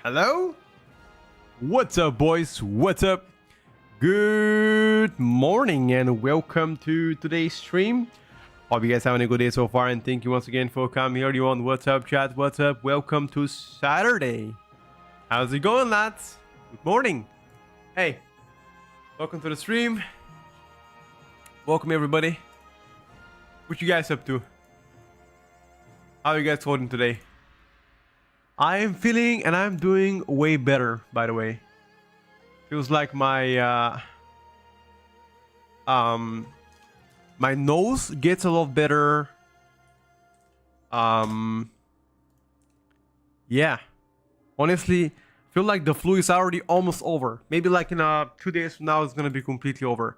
Hello? What's up, boys? What's up? Good morning and welcome to today's stream. Hope you guys having a good day so far, and thank you once again for coming here. You on What's up, chat? What's up? Welcome to Saturday. How's it going, lads? Good morning. Hey, welcome to the stream. Welcome, everybody. What you guys up to? How are you guys holding today? I am feeling and I'm doing way better, by the way. Feels like my my nose gets a lot better. Yeah. Honestly, feel like the flu is already almost over. Maybe like in 2 days from now it's gonna be completely over.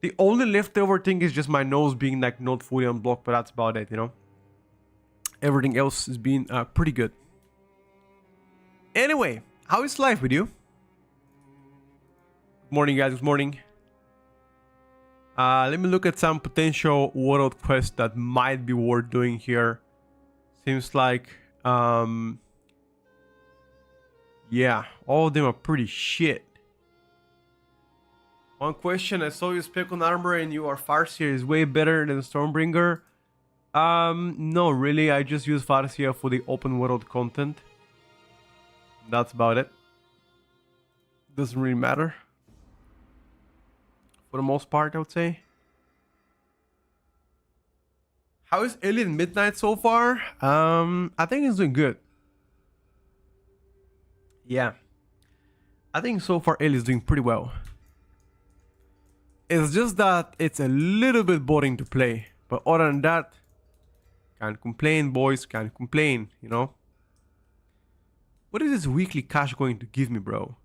The only leftover thing is just my nose being like not fully unblocked, but that's about it, you know. Everything else has been pretty good. Anyway, how is life with you? Good morning, guys. Good morning. Let me look at some potential world quests that might be worth doing here. Seems like, yeah, all of them are pretty shit. One question: I saw you spec on armor and you are Farseer is way better than Stormbringer. No, really. I just use Farseer for the open world content. That's about it. Doesn't really matter. For the most part, I would say. How is Alien Midnight so far? I think it's doing good. Yeah. I think so far Alien is doing pretty well. It's just that it's a little bit boring to play. But other than that, can't complain, boys. Can't complain, you know? What is this weekly cash going to give me, bro?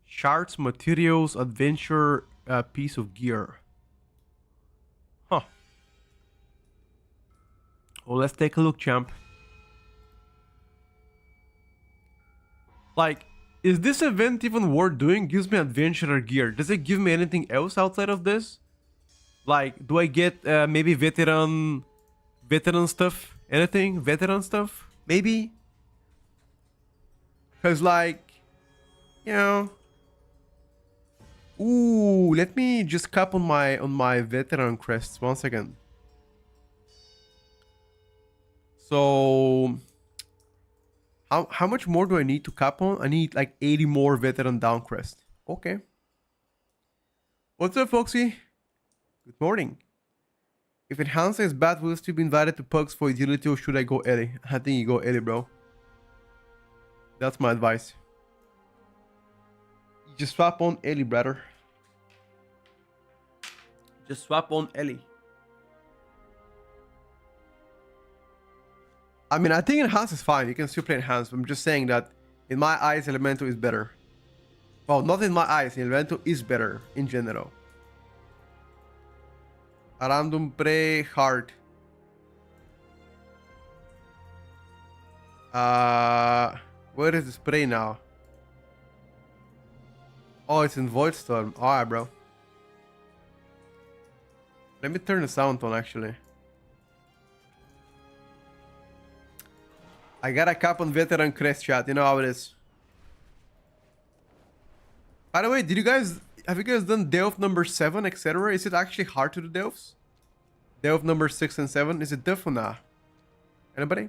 Shards, materials, adventure, piece of gear. Huh. Well, let's take a look, champ. Like, is this event even worth doing? Gives me adventurer gear. Does it give me anything else outside of this? Like, do I get maybe veteran stuff? Anything? Veteran stuff? Maybe? Because like, you know. Ooh, let me just cap on my veteran crests. 1 second. So how much more do I need to cap on? I need like 80 more veteran down crest. Okay. What's up, Foxy? Good morning. If Enhancer is bad, will you still be invited to Pugs for utility, or should I go Ellie? I think you go Ellie, bro. That's my advice. You just swap on Ellie, brother. Just swap on Ellie. I mean, I think Enhance is fine. You can still play Enhance. But I'm just saying that in my eyes, Elemental is better. Well, not in my eyes. Elemental is better in general. A random prey hard. Where is the spray now? Oh, it's in Void Storm. Alright, bro. Let me turn the sound on, actually. I got a cap on veteran crest, chat. You know how it is. By the way, have you guys done Delve number 7, etc.? Is it actually hard to do Delves? Delve number 6 and 7? Is it diff or not? Anybody?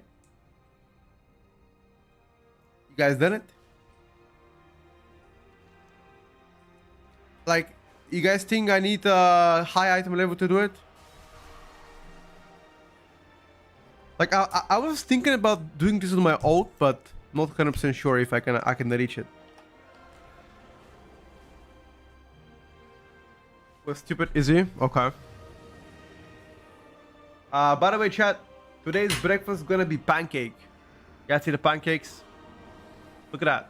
You guys done it? Like, you guys think I need a high item level to do it? Like, I was thinking about doing this with my ult, but not 100% sure if I can reach it. Was stupid easy? Okay. By the way, chat, today's breakfast is gonna be pancake. You guys see the pancakes? Look at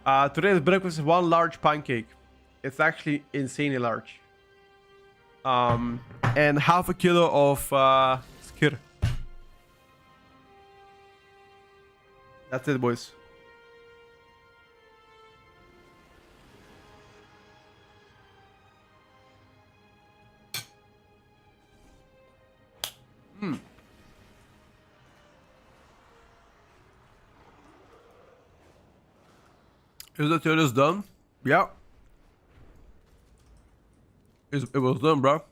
that. Today's breakfast is one large pancake. It's actually insanely large. And half a kilo of skir. That's it, boys. Is the tier list done? Yeah. It was done, bro.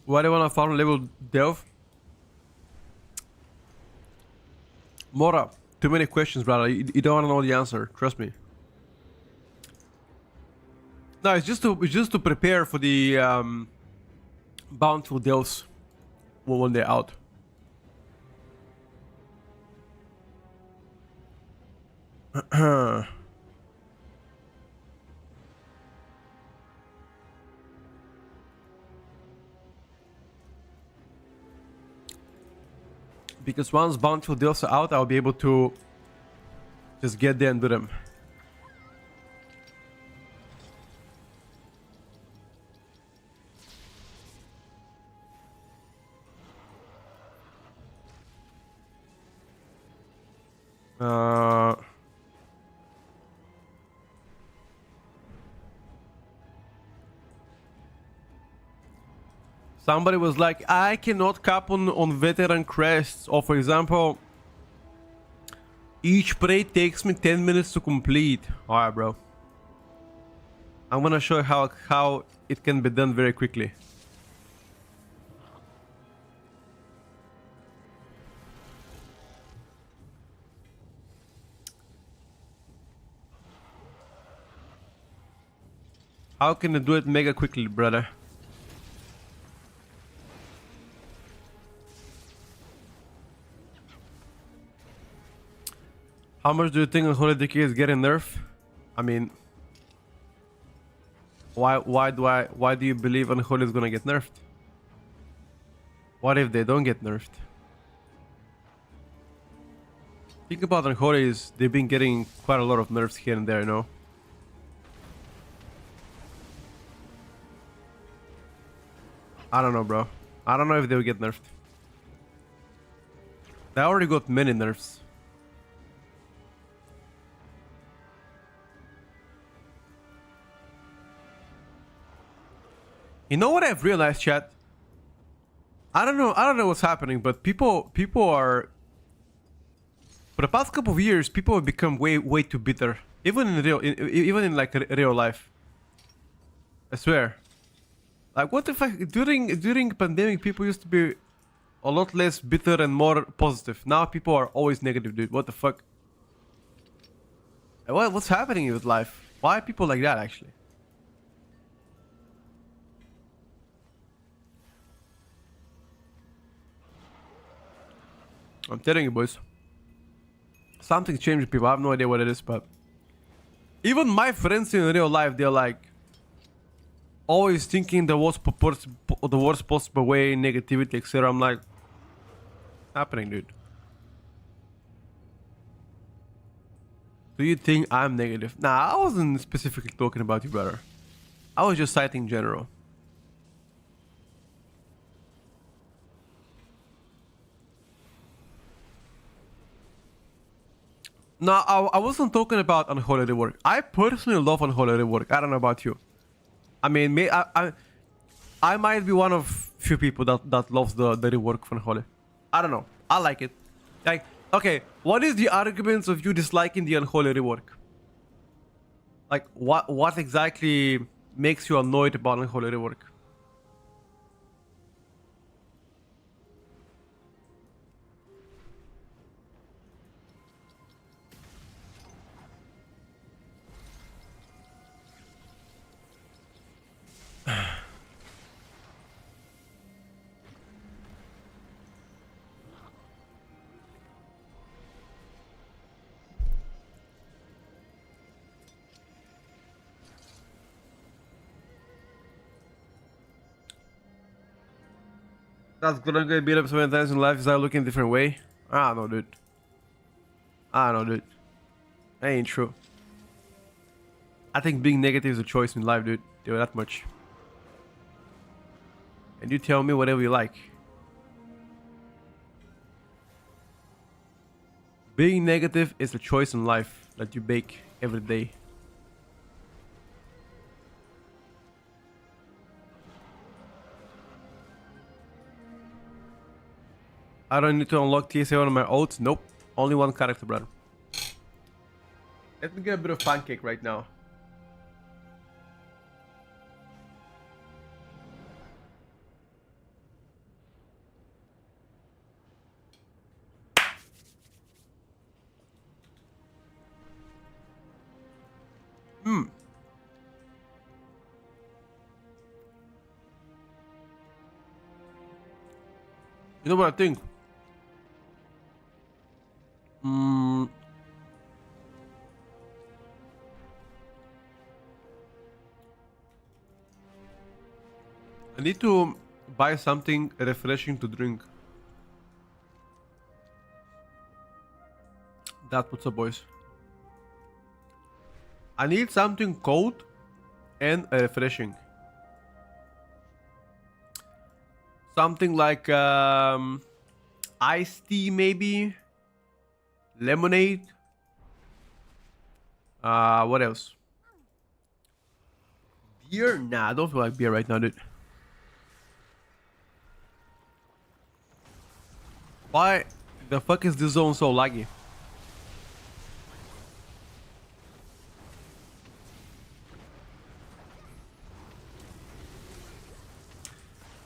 Why do you wanna farm level delve? Mora, too many questions, brother. You don't wanna know the answer. Trust me. No, it's just to prepare for the bountiful delves when they're out. Because once bountiful delves are out, I'll be able to just get there and do them. Somebody was like, I cannot cap on veteran crests, or for example, each parade takes me 10 minutes to complete. Alright, bro. I'm gonna show you how it can be done very quickly. How can I do it mega quickly, brother? How much do you think Unholy Decay is getting nerfed? I mean, why do you believe Unholy is gonna get nerfed? What if they don't get nerfed? Think about Unholy's, they've been getting quite a lot of nerfs here and there, you know? I don't know, bro. I don't know if they'll get nerfed. They already got many nerfs. You know what I've realized, chat? I don't know what's happening, but people are, for the past couple of years, people have become way too bitter. Even in like real life. I swear. Like, what the fuck? During pandemic, people used to be a lot less bitter and more positive. Now people are always negative, dude. What the fuck? What's happening with life? Why are people like that, actually? I'm telling you, boys. Something changed with people. I have no idea what it is, but even my friends in real life, they're like always thinking the worst possible way, negativity, etc. I'm like, happening, dude. Do you think I'm negative? Nah, I wasn't specifically talking about you, brother. I was just citing general. No, I wasn't talking about Unholy Rework. I personally love Unholy Rework. I don't know about you. I mean, I might be one of few people that loves the rework of Unholy. I don't know. I like it. Like, okay, what is the arguments of you disliking the Unholy Rework? Like, what exactly makes you annoyed about Unholy Rework? That's gonna get beat up so many times in life. Is that looking a different way? I don't know, dude. I don't know, dude. That ain't true. I think being negative is a choice in life, dude. Do that much. And you tell me whatever you like. Being negative is a choice in life that you make every day. I don't need to unlock TSA on my oats. Nope. Only one character, brother. Let me get a bit of pancake right now. Hmm. You know what I think? I need to buy something refreshing to drink. That's what's up, boys. I need something cold and refreshing. Something like iced tea, maybe. Lemonade. What else? Beer? Nah, I don't feel like beer right now, dude. Why the fuck is this zone so laggy?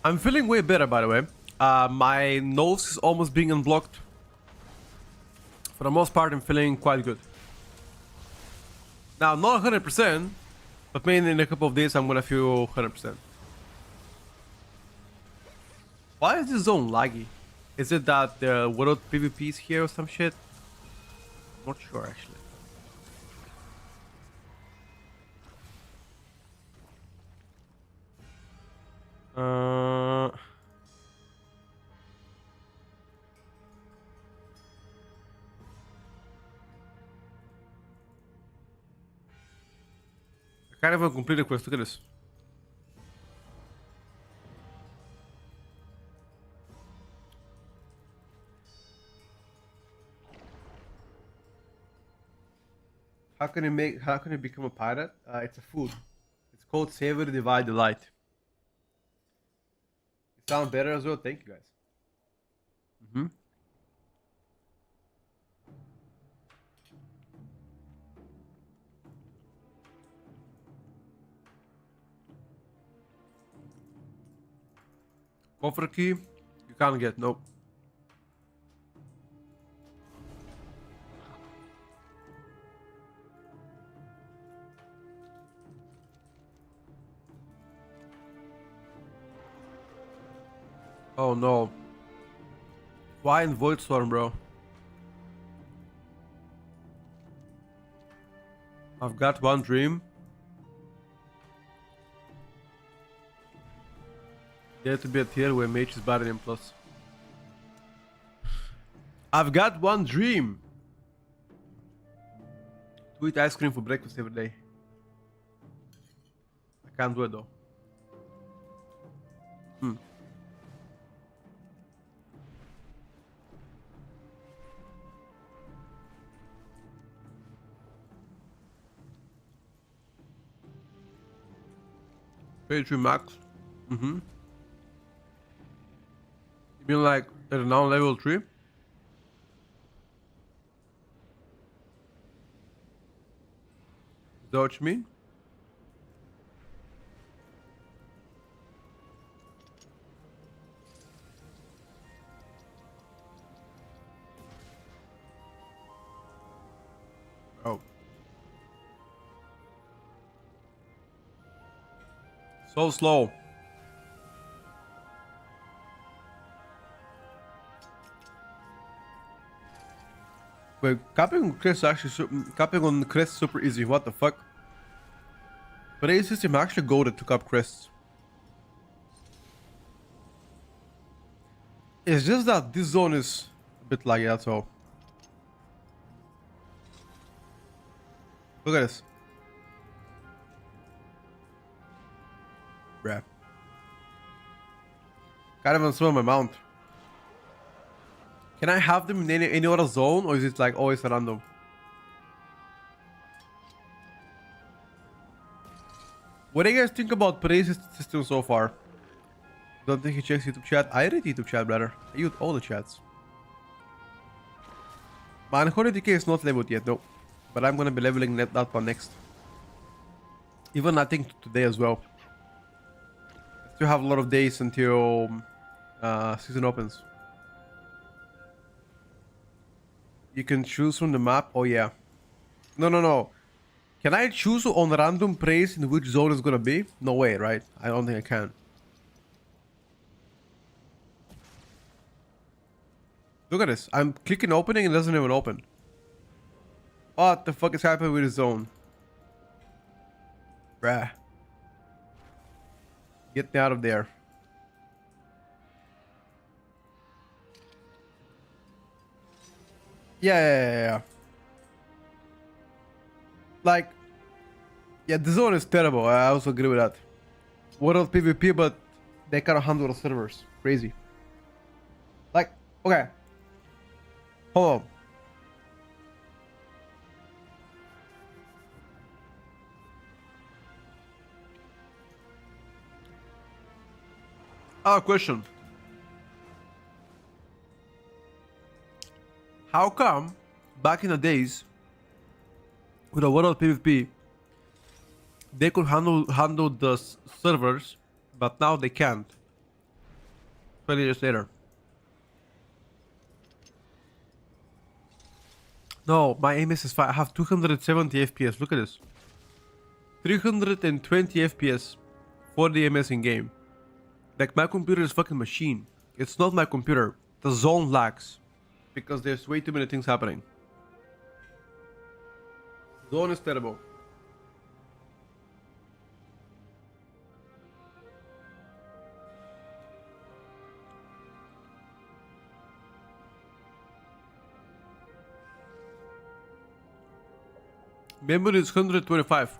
I'm feeling way better, by the way. My nose is almost being unblocked. For the most part, I'm feeling quite good. Now, not 100%, but maybe in a couple of days I'm gonna feel 100%. Why is this zone laggy? Is it that the world PvP is here or some shit? I'm not sure, actually. I can't even complete the quest. Look at this. How can you become a pirate? It's a food. It's called Savor Divide Delight. It sounds better as well. Thank you guys. Coffer key, you can't get, nope. Oh no. Why in Void Storm, bro? I've got one dream. There to be a tier where mage is better than plus. I've got one dream. To eat ice cream for breakfast every day. I can't do it though. Page 3 max. You mean like at now level 3? Is that what you mean? Oh. So slow. Wait, capping on Crests actually capping on Crests super easy. What the fuck? But a system actually goaded to cap Crests. It's just that this zone is a bit laggy, that's all. Look at this. Bruh. Can't even swim my mount. Can I have them in any other zone, or is it like always random? What do you guys think about Praise system so far? Don't think he checks YouTube chat? I read YouTube chat, brother. I use all the chats. My Holy Decay is not leveled yet, no. But I'm gonna be leveling that one next. Even I think today as well. I still have a lot of days until season opens. You can choose from the map. Oh yeah. No. Can I choose on random place in which zone is gonna be? No way, right? I don't think I can. Look at this. I'm clicking opening and it doesn't even open. What the fuck is happening with the zone? Bruh. Get me out of there. Yeah. Like, yeah, the zone is terrible. I also agree with that. World PvP, but they cannot handle the servers. Crazy. Like, okay. Hold on. Question. How come back in the days with the World PvP they could handle the servers, but now they can't? 20 years later. No, my aim is fine. I have 270 FPS. Look at this. 320 FPS, 40 ms in game. Like, my computer is fucking machine. It's not my computer. The zone lags because there's way too many things happening. Zone is terrible. Memory is 125.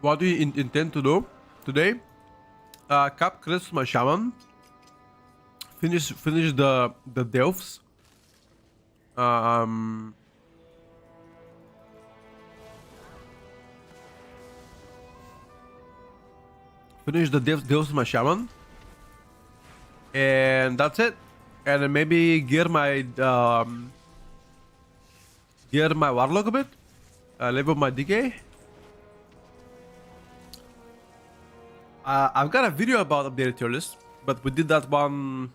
What do you intend to do today? Cap Crests my shaman. Finish the delves. Finish the delves with my shaman. And that's it. And then maybe gear my warlock a bit. Level my decay. I've got a video about updated tier list, but we did that one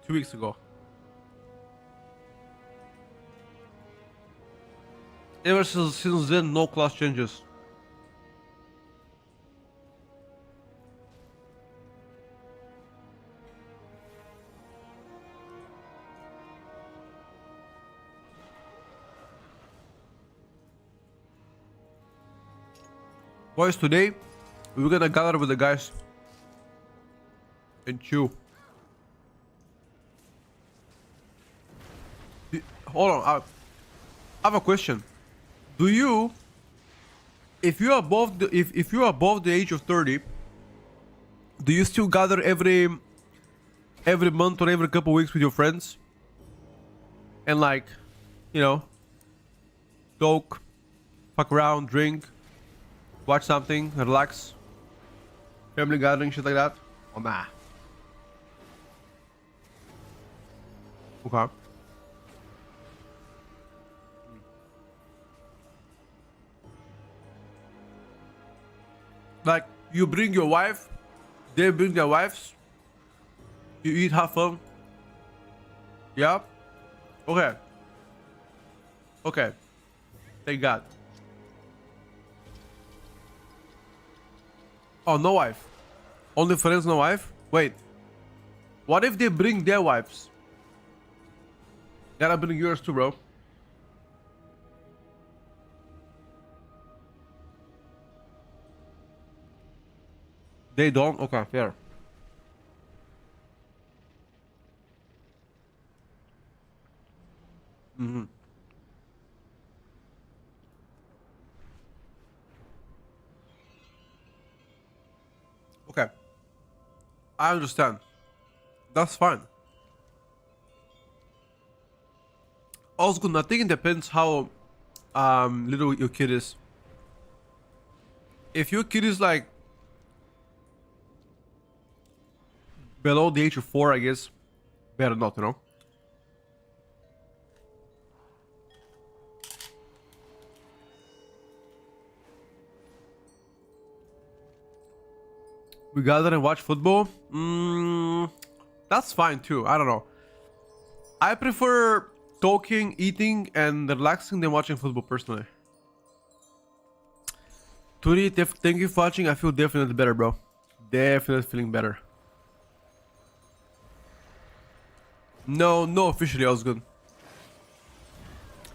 2 weeks ago. Ever since then, no class changes. Boys, today we're gonna gather with the guys and chew. Hold on, I have a question. Do you, if you're above the age of 30, do you still gather every month or every couple weeks with your friends and, like, you know, talk, fuck around, drink, watch something, relax, family gathering, shit like that? Or nah? Okay. Like, you bring your wife, they bring their wives, you eat, have fun. Yeah? Okay. Okay. Thank God. Oh, no wife. Only friends, no wife? Wait. What if they bring their wives? Gotta bring yours too, bro. They don't? Okay, fair. Okay. I understand. That's fine. Also good. I think it depends how little your kid is. If your kid is like below the age of 4, I guess better not, you know. We gather and watch football. That's fine too. I don't know. I prefer talking, eating, and relaxing than watching football personally. Turi, thank you for watching. I feel definitely better, bro. Definitely feeling better. No, no, officially I was good.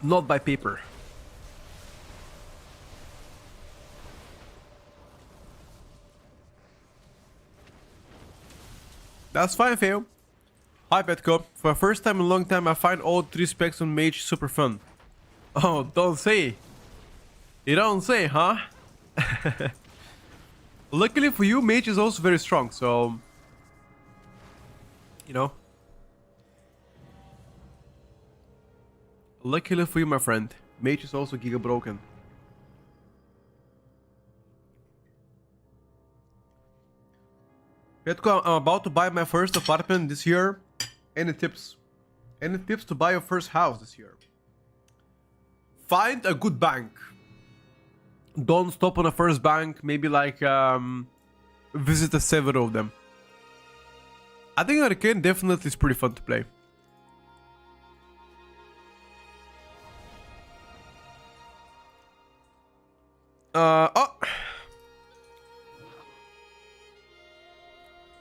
Not by paper. That's fine, Fail. Hi, Petco. For the first time in a long time, I find all 3 specs on Mage super fun. Oh, don't say. You don't say, huh? Luckily for you, Mage is also very strong, so... You know. Luckily for you, my friend. Mage is also giga broken. Petco, I'm about to buy my first apartment this year. Any tips? Any tips to buy your first house this year? Find a good bank. Don't stop on a first bank. Maybe like visit several of them. I think Arcane definitely is pretty fun to play. Oh.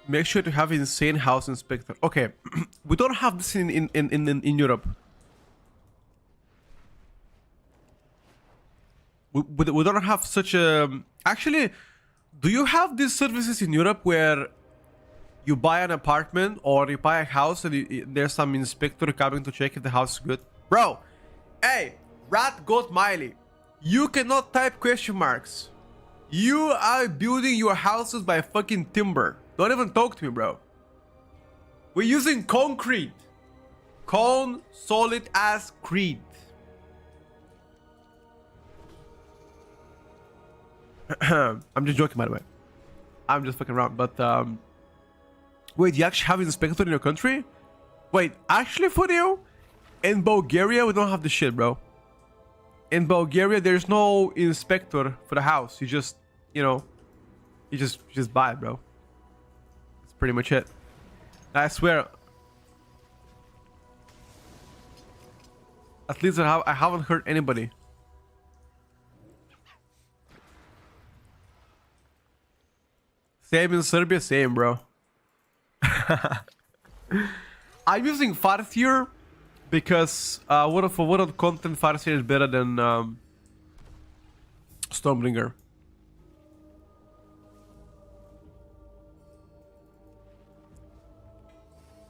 Make sure to have insane house inspector. Okay, we don't have this in Europe. We don't have such a... Actually, do you have these services in Europe where you buy an apartment or you buy a house and there's some inspector coming to check if the house is good? Bro, hey, Rat Goat Miley, you cannot type question marks. You are building your houses by fucking timber. Don't even talk to me, bro. We're using concrete. Con solid ass crete. I'm just joking, by the way. I'm just fucking around. But wait, you actually have an inspector in your country? Wait, actually, for you, in Bulgaria we don't have the shit, bro. In Bulgaria there's no inspector for the house. You just, you know, you just buy it, bro. That's pretty much it. I swear. At least I haven't heard anybody. Same in Serbia, same, bro. I'm using Farseer because for what of content Farseer is better than Stormbringer.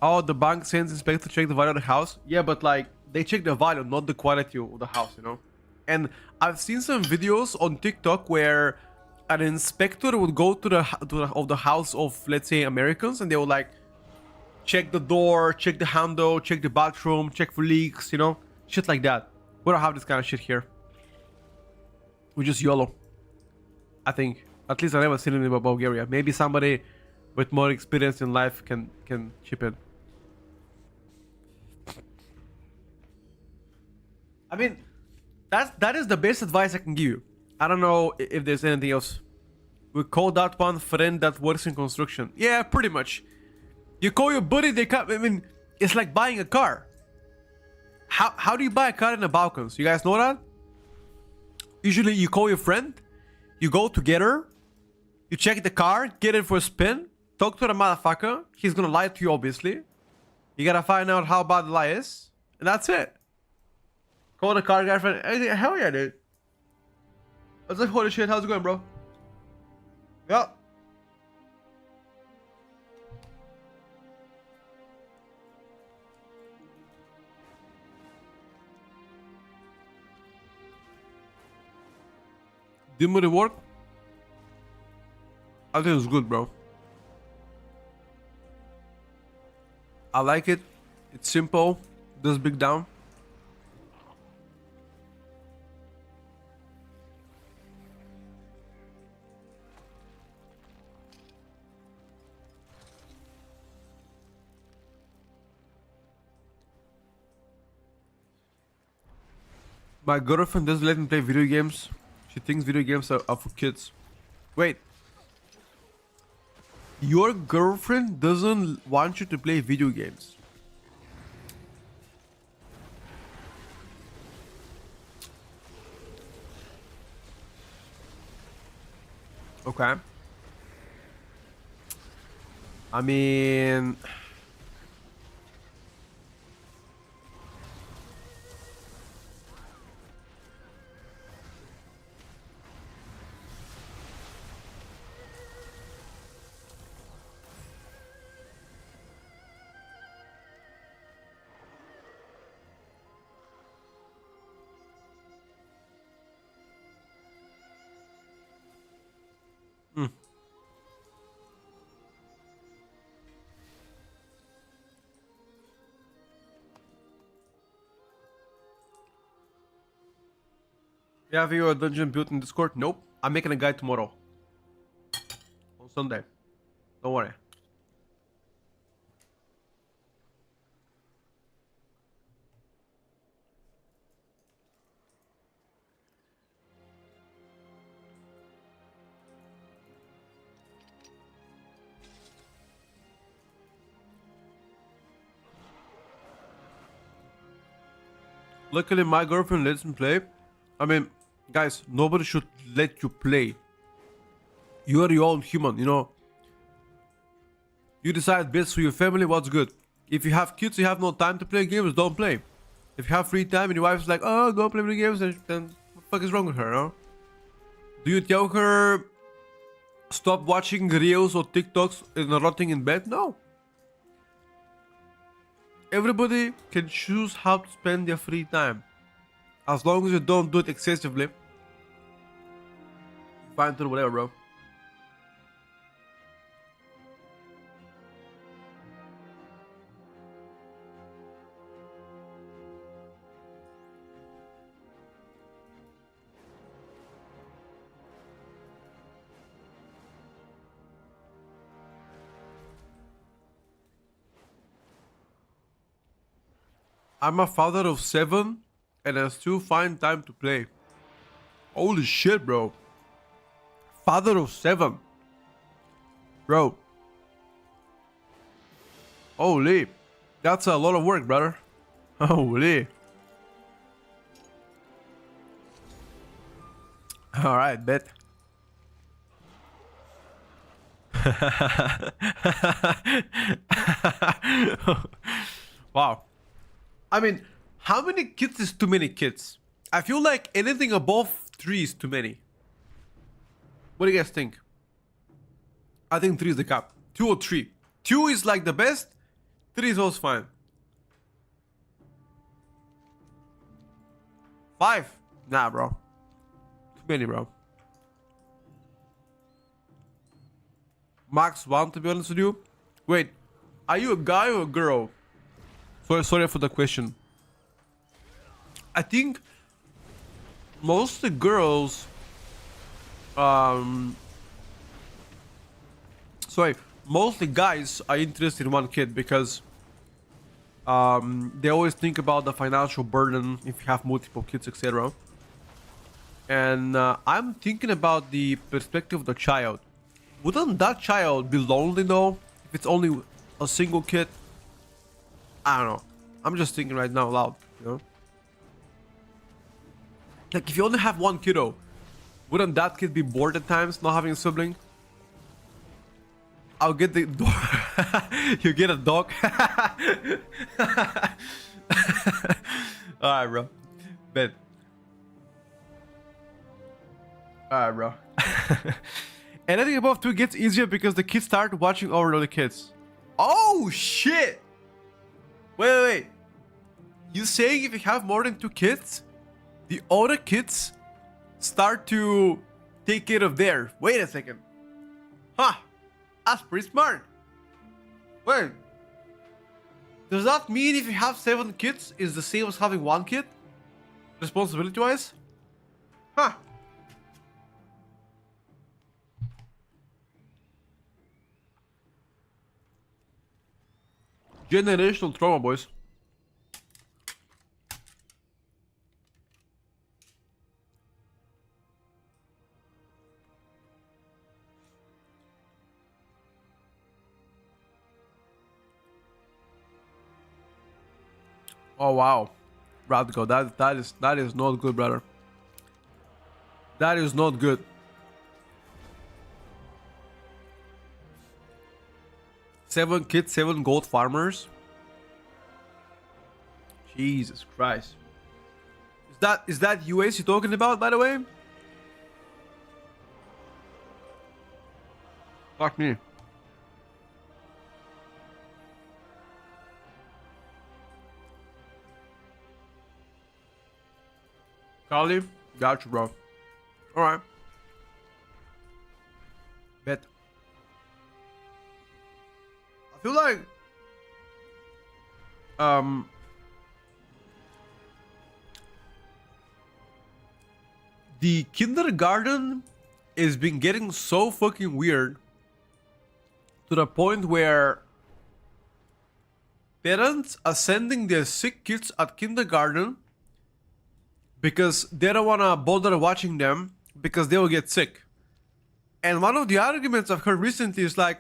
Oh, the bank sends inspector to check the value of the house. Yeah, but like they check the value, not the quality of the house, you know. And I've seen some videos on TikTok where an inspector would go to the house of, let's say, Americans, and they would like check the door, check the handle, check the bathroom, check for leaks, you know, shit like that. We don't have this kind of shit here. We just YOLO. I think. At least I never seen it in Bulgaria. Maybe somebody with more experience in life can chip in. I mean, that is the best advice I can give you. I don't know if there's anything else. We call that one friend that works in construction. Yeah, pretty much. You call your buddy, they come. I mean, it's like buying a car. How do you buy a car in the Balkans? You guys know that? Usually you call your friend, you go together, you check the car, get it for a spin, talk to the motherfucker. He's gonna lie to you, obviously. You gotta find out how bad the lie is, and that's it. Call the car guy friend. Hey, hell yeah, dude. I was like, holy shit, how's it going, bro? Yeah. Didn't really work? I think it's good, bro. I like it. It's simple. Does big down. My girlfriend doesn't let me play video games. She thinks video games are for kids. Wait. Your girlfriend doesn't want you to play video games? Okay. I mean... You have your dungeon built in Discord? Nope. I'm making a guide tomorrow. On Sunday. Don't worry. Luckily, my girlfriend lets me play. I mean, guys, nobody should let you play. You are your own human, you know. You decide best for your family what's good. If you have kids, you have no time to play games, don't play. If you have free time and your wife's like, oh, go play video games, then what the fuck is wrong with her, huh? Do you tell her stop watching reels or TikToks and rotting in bed? No. Everybody can choose how to spend their free time. As long as you don't do it excessively. Fine to do whatever, bro. I'm a father of 7 and I still find time to play. Holy shit, bro. Father of 7. Bro. Holy. That's a lot of work, brother. Holy. Alright, bet. Wow. I mean, how many kids is too many kids? I feel like anything above 3 is too many. What do you guys think? I think 3 is the cap. 2 or 3. 2 is like the best. 3 is also fine. 5? Nah, bro. Too many, bro. Max 1, to be honest with you. Wait, are you a guy or a girl? Sorry for the question. I think most of the girls, most of the guys are interested in one kid because they always think about the financial burden if you have multiple kids, etc. And I'm thinking about the perspective of the child. Wouldn't that child be lonely though if it's only a single kid? I don't know. I'm just thinking right now loud, you know? Like, if you only have one kiddo, wouldn't that kid be bored at times, not having a sibling? I'll get the dog. You get a dog? Alright, bro. Bet. Alright, bro. Anything above 2 gets easier because the kids start watching over other kids. Oh, shit! Wait. You saying if you have more than 2 kids, the other kids start to take care of theirs? Wait a second. Huh. That's pretty smart. Wait. Does that mean if you have 7 kids, is the same as having 1 kid? Responsibility-wise? Huh. Generational trauma, boys. Oh wow, Radko, that is not good, brother. That is not good. Seven kids, 7 gold farmers. Jesus Christ. Is that US you're talking about, by the way? Fuck me. Kali, got you, bro. Alright. Bet. I feel like the kindergarten is been getting so fucking weird to the point where parents are sending their sick kids at kindergarten because they don't want to bother watching them because they will get sick. And one of the arguments I've heard recently is like,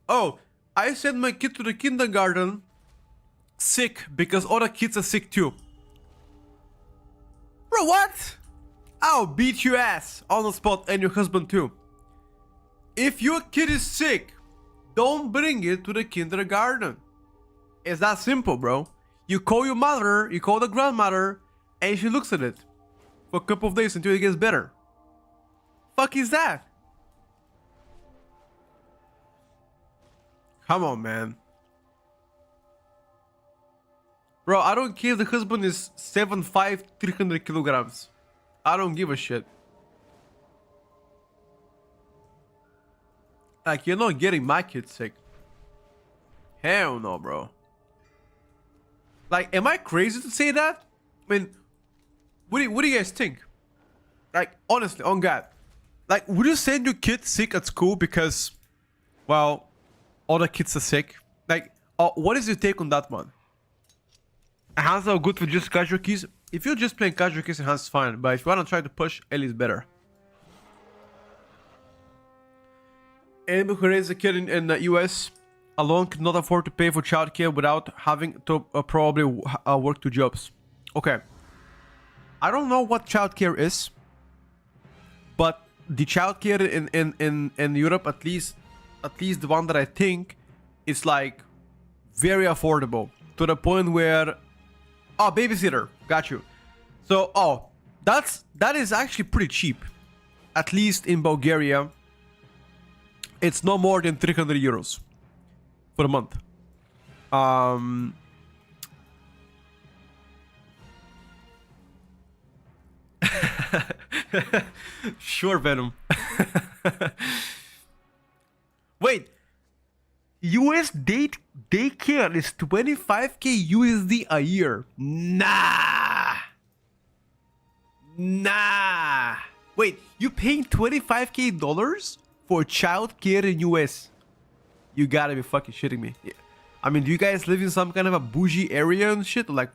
oh, I send my kid to the kindergarten sick because other kids are sick too. Bro, what? I'll beat your ass on the spot and your husband too. If your kid is sick, don't bring it to the kindergarten. It's that simple, bro. You call your mother, you call the grandmother, and she looks at it for a couple of days until it gets better. Fuck is that? Come on, man. Bro, I don't care if the husband is 7'5", 300 kilograms. I don't give a shit. Like, you're not getting my kid sick. Hell no, bro. Like, am I crazy to say that? I mean, what do you guys think? Like, honestly, on God. Like, would you send your kid sick at school because, well, other kids are sick? Like, what is your take on that one? Hands are good for just casual keys. If you're just playing casual keys, hands is fine. But if you want to try to push, L is better. Anybody who raised a kid in the US alone could not afford to pay for childcare without having to probably work 2 jobs. Okay. I don't know what childcare is, but the childcare in Europe, at least the one that I think, is like very affordable to the point where, oh, babysitter, got you. So, oh, that is actually pretty cheap, at least in Bulgaria. It's no more than 300 euros for a month. Sure, Venom. Wait, US daycare is 25k USD a year. Nah. Wait, you paying 25k dollars for childcare in US? You gotta be fucking shitting me. Yeah. I mean, do you guys live in some kind of a bougie area and shit? Like,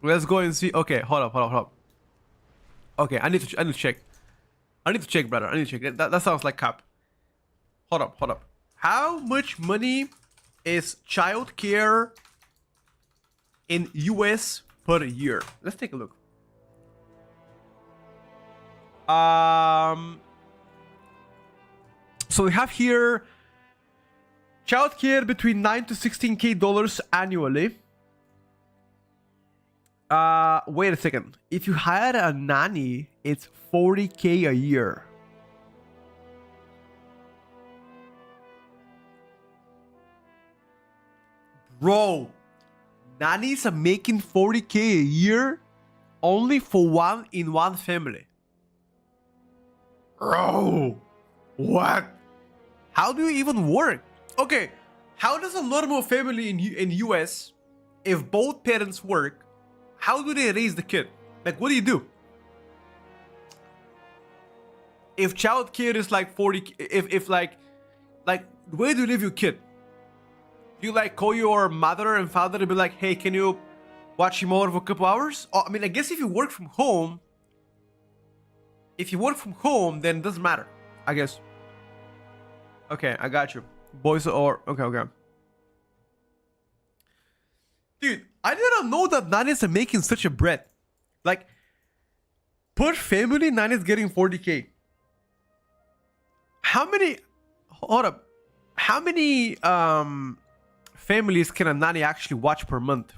let's go and see. Okay, hold up. Okay, I need to check. I need to check, brother. I need to check. That sounds like cap. Hold up. How much money is childcare in US per year? Let's take a look. So we have here childcare between $9 to $16k annually. Wait a second. If you hire a nanny, it's 40k a year. Bro, nannies are making 40k a year only for one family. Bro, what? How do you even work? Okay, How does a normal family in US, if both parents work, how do they raise the kid? Like, what do you do? If child care is like 40, if like where do you leave your kid? Do you like call your mother and father and be like, hey, can you watch him over for a couple hours? Oh, I mean, I guess if you work from home, then it doesn't matter, I guess. Okay, I got you. Boys or okay. Dude, I didn't know that nannies are making such a bread. Like, per family, nannies getting 40K. Hold up. How many families can a nanny actually watch per month?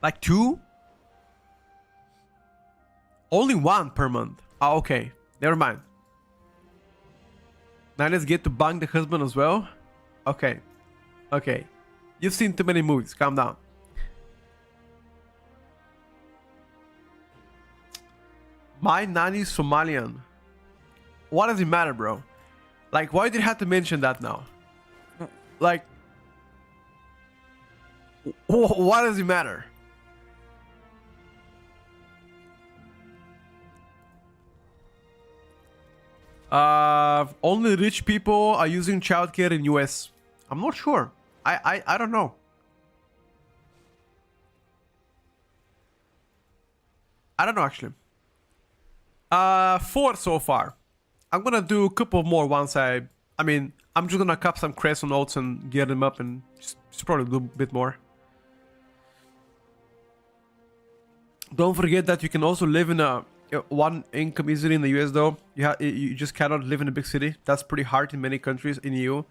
Like 2? Only 1 per month. Oh, okay. Never mind. Nannies get to bang the husband as well? Okay. Okay. You've seen too many movies. Calm down. My nanny's Somalian. What does it matter, bro? Like, why did you have to mention that now? Like, what does it matter? Only rich people are using childcare in US. I'm not sure. I don't know. I don't know actually. 4 so far. I'm gonna do a couple more once I mean, I'm just gonna cup some Crests notes and get them up and just probably do a bit more. Don't forget that you can also live in a one income easily in the US though. You just cannot live in a big city. That's pretty hard in many countries in EU.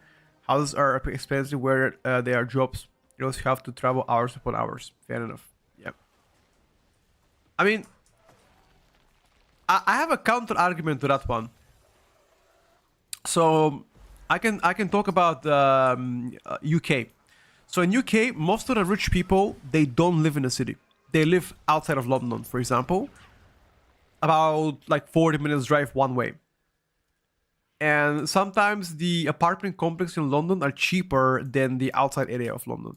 Houses are expensive where they are jobs. You also have to travel hours upon hours. Fair enough. Yeah. I mean, I have a counter argument to that one. So I can talk about UK. So in UK, most of the rich people, they don't live in the city. They live outside of London, for example, about like 40 minutes drive one way. And sometimes the apartment complex in London are cheaper than the outside area of London.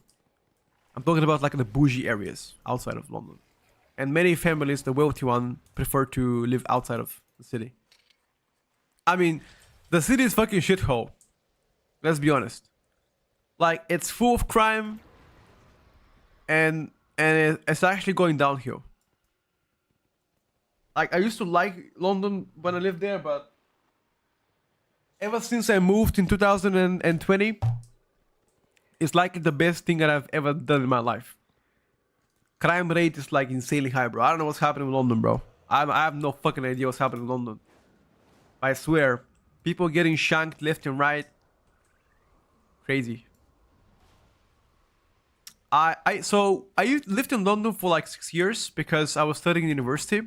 I'm talking about like the bougie areas outside of London. And many families, the wealthy one, prefer to live outside of the city. I mean, the city is fucking shithole. Let's be honest. Like, it's full of crime. And it's actually going downhill. Like, I used to like London when I lived there, but ever since I moved in 2020, it's like the best thing that I've ever done in my life. Crime rate is like insanely high, bro. I don't know what's happening in London, bro. I have no fucking idea what's happening in London. I swear, people getting shanked left and right. Crazy. I lived in London for like 6 years because I was studying in university.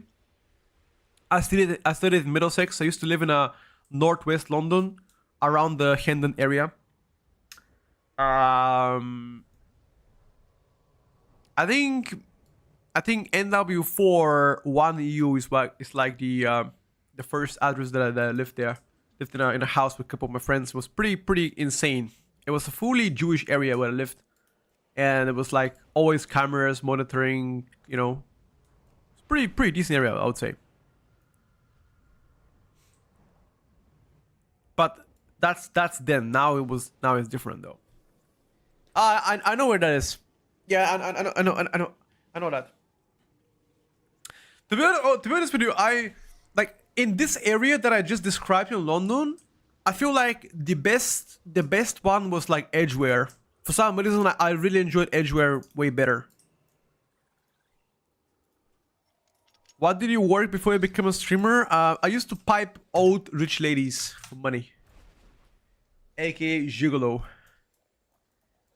I studied in Middlesex. I used to live in a northwest London, around the Hendon area. I think NW4 1EU is like the first address that I lived there. Lived in a house with a couple of my friends. It was pretty insane. It was a fully Jewish area where I lived, and it was like always cameras monitoring. You know, it's pretty decent area, I would say. But that's then. Now it's different though. I know where that is. Yeah, I know that. To be honest with you, I like in this area that I just described in London. I feel like the best one was like Edgware. For some reason, I really enjoyed Edgware way better. What did you work before you became a streamer? I used to pipe old rich ladies for money, aka gigolo.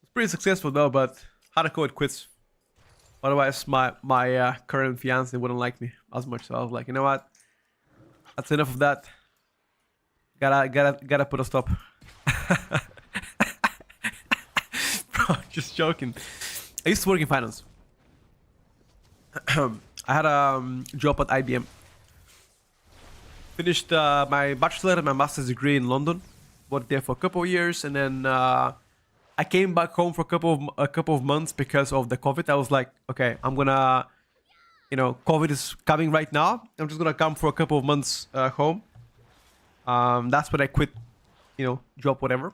It's pretty successful though, but had to call it quits. Otherwise, my current fiance wouldn't like me as much. So I was like, you know what? That's enough of that. Gotta put a stop. Bro, just joking. I used to work in finance. I had a job at IBM. Finished my bachelor and my master's degree in London. worked there for a couple of years, and then I came back home for a couple of months because of the COVID. I was like, okay, I'm gonna, COVID is coming right now. I'm just gonna come for a couple of months home. That's when I quit, job, whatever.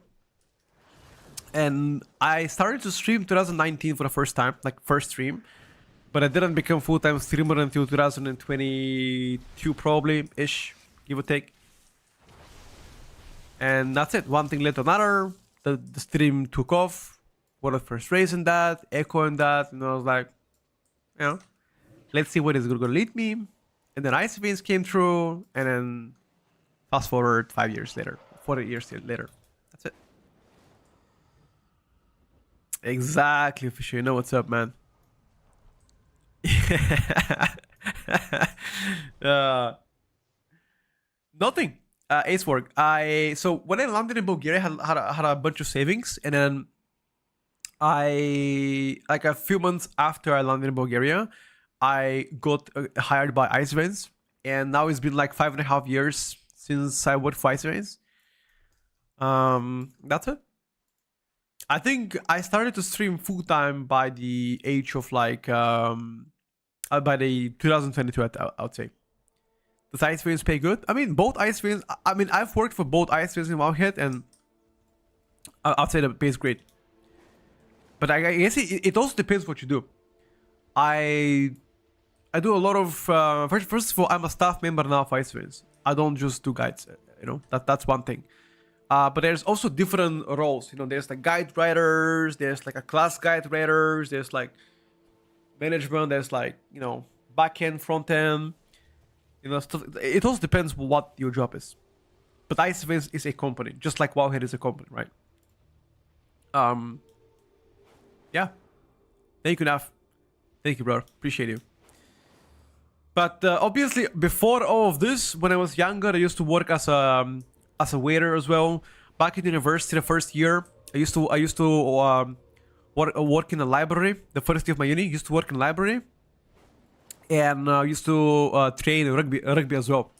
And I started to stream 2019 for the first time, like first stream. But I didn't become full-time streamer until 2022 probably, ish, give or take. And that's it. One thing led to another. The stream took off. What the first race in that, echo in that, and I was like, let's see what is gonna lead me. And then Ice Veins came through, and then fast forward 5 years later, 40 years later. That's it. Exactly, Fisher. You know what's up, man. Nothing. Ace work. So when I landed in Bulgaria, I had a bunch of savings, and then like a few months after I landed in Bulgaria, I got hired by Ice Veins, and now it's been like 5.5 years since I worked for Ice Veins. That's it. I think I started to stream full time by the age of like by the 2022, I would say. Does Ice Veins pay good? I mean, both Ice Veins. I mean, I've worked for both Ice Veins in Wowhead, and I'd say that it pays great. But I guess it also depends what you do. I do a lot of first of all, I'm a staff member now of Ice Veins. I don't just do guides. That's one thing. But there's also different roles. There's like guide writers. There's like a class guide writers. There's like management. There's like back end, front end. Stuff. It also depends what your job is. But Ice Veins is a company, just like Wowhead is a company, right? Yeah. Thank you, Nav. Thank you, bro. Appreciate you. But obviously, before all of this, when I was younger, I used to work as a waiter as well. Back in university, the first year, I used to work in a library. The first year of my uni, used to work in a library. And used to train rugby as well,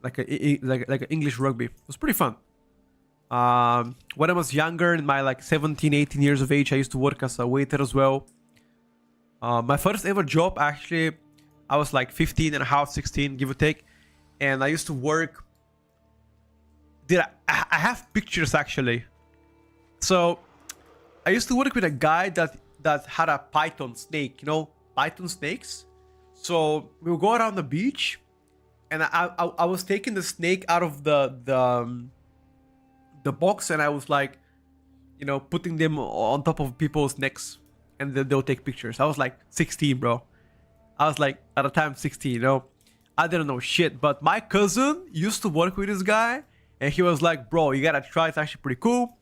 like an English rugby. It was pretty fun. When I was younger, in my like 17, 18 years of age, I used to work as a waiter as well. My first ever job, actually, I was like 15 and a half, 16, give or take, and I used to work. I have pictures actually. So I used to work with a guy that had a python snake. Python snakes. So we would go around the beach, and I was taking the snake out of the box, and I was like, putting them on top of people's necks, and then they'll take pictures. I was like 16, bro. I was like at the time 16. I didn't know shit, but my cousin used to work with this guy, and he was like, bro, you gotta try. It's actually pretty cool.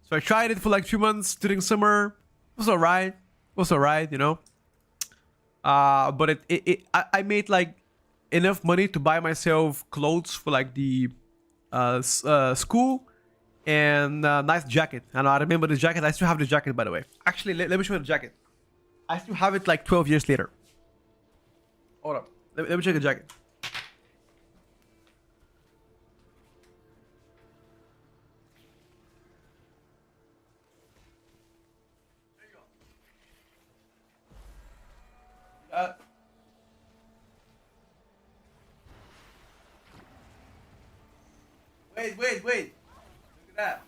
So I tried it for like 2 months during summer. It was alright. But I made like enough money to buy myself clothes for like the school and a nice jacket. And I remember the jacket. I still have the jacket, by the way. Actually, let me show you the jacket. I still have it like 12 years later. Hold up. Let me check the jacket. There you go. Wait. Look at that.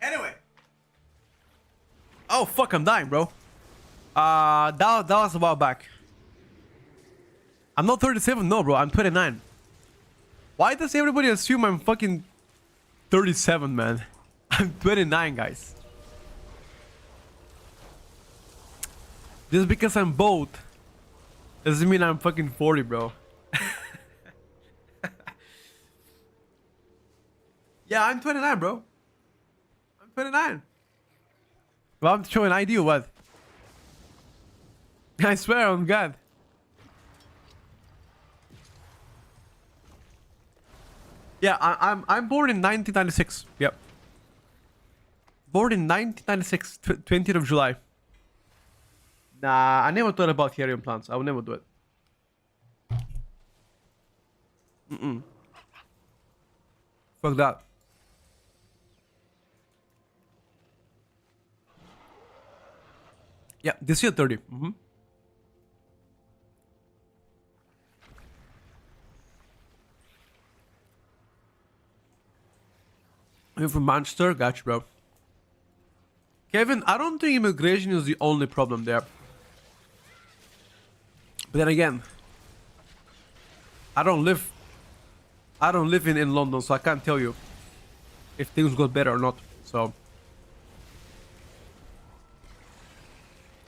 Anyway. Oh, fuck, I'm dying, bro. That was a while back. I'm not 37, no, bro. I'm 29. Why does everybody assume I'm fucking 37, man? I'm 29, guys. Just because I'm bald doesn't mean I'm fucking 40, bro. Yeah, I'm 29, bro. I'm 29. Well, I'm showing ID or what? I swear on God. Yeah, I'm born in 1996. Yep. born in 1996, 20th of July. Nah, I never thought about hearing plants. I would never do it. Fuck that. Yeah, this year 30. You're from Manchester? Gotcha, bro. Kevin, I don't think immigration is the only problem there. But then again, I don't live in London, so I can't tell you if things got better or not. So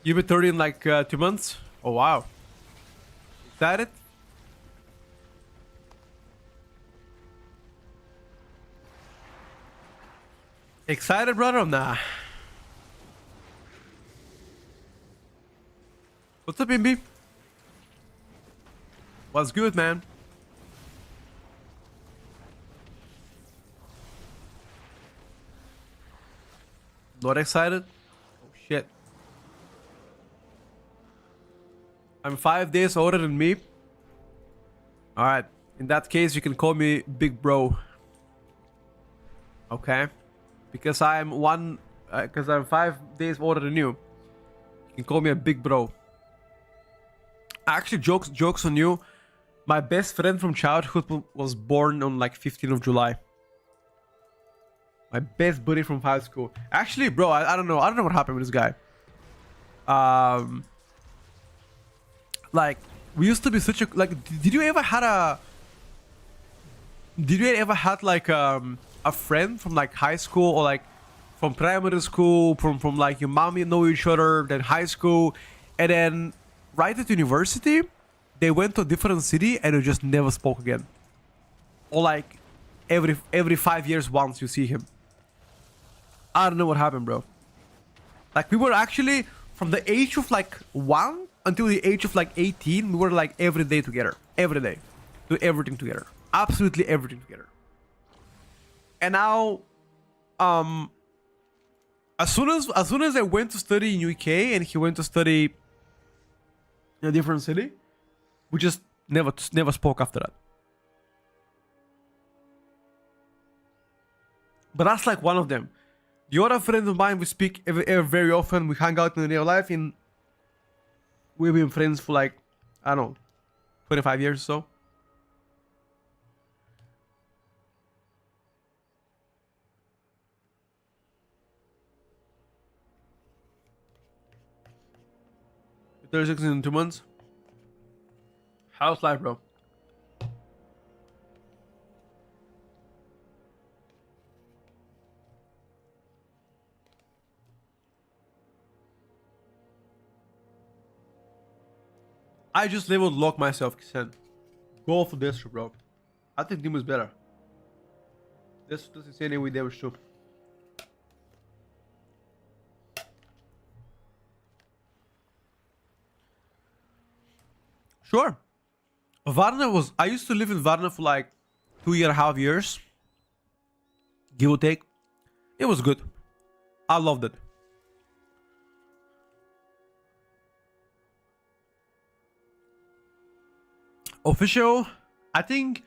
you'll be 30 in like 2 months? Oh wow. Excited? Excited, brother? Nah. What's up, Imbi? What's good, man? Not excited? Oh shit. I'm 5 days older than me. Alright. In that case, you can call me Big Bro. Okay? Because I'm 5 days older than you. You can call me a Big Bro. Actually, jokes on you. My best friend from childhood was born on like 15th of July. My best buddy from high school. Actually, bro, I don't know. I don't know what happened with this guy. Like, we used to be such a like. Did you ever had like a friend from like high school or like from primary school, from like your mom, you know each other, then high school, and then right at university, they went to a different city and they just never spoke again. Or like every 5 years once you see him. I don't know what happened, bro. Like we were actually from the age of like 1 until the age of like 18, we were like every day together. Every day. Do everything together. Absolutely everything together. And now as soon as I went to study in UK and he went to study in a different city, we just never spoke after that. But that's like one of them. The other friend of mine, we speak very often. We hang out in real life, and we've been friends for like, I don't know, 25 years or so. $36 in 2 months. How's life, bro? I just leveled lock myself, Kisan. Go for this, bro. I think Dim is better. This doesn't say any way they were sure. Sure. Varna was... I used to live in Varna for like 2.5 years. Give or take. It was good. I loved it. Official, I think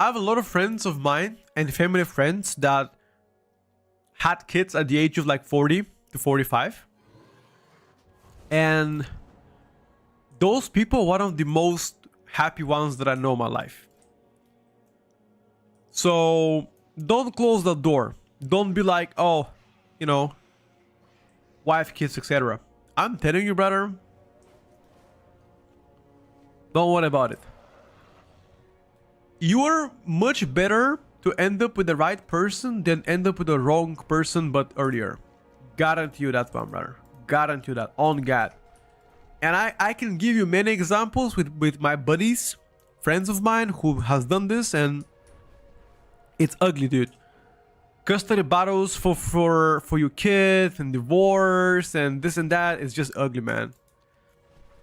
I have a lot of friends of mine and family friends that had kids at the age of like 40 to 45. And those people are one of the most happy ones that I know in my life. So don't close the door. Don't be like, oh, you know, wife, kids, etc. I'm telling you, brother, don't worry about it. You're much better to end up with the right person than end up with the wrong person but earlier. Guarantee you that one, brother. Guarantee you that. On God. And I can give you many examples with my buddies, friends of mine who has done this, and it's ugly, dude. Custody battles for your kids and divorce and this and that is just ugly, man.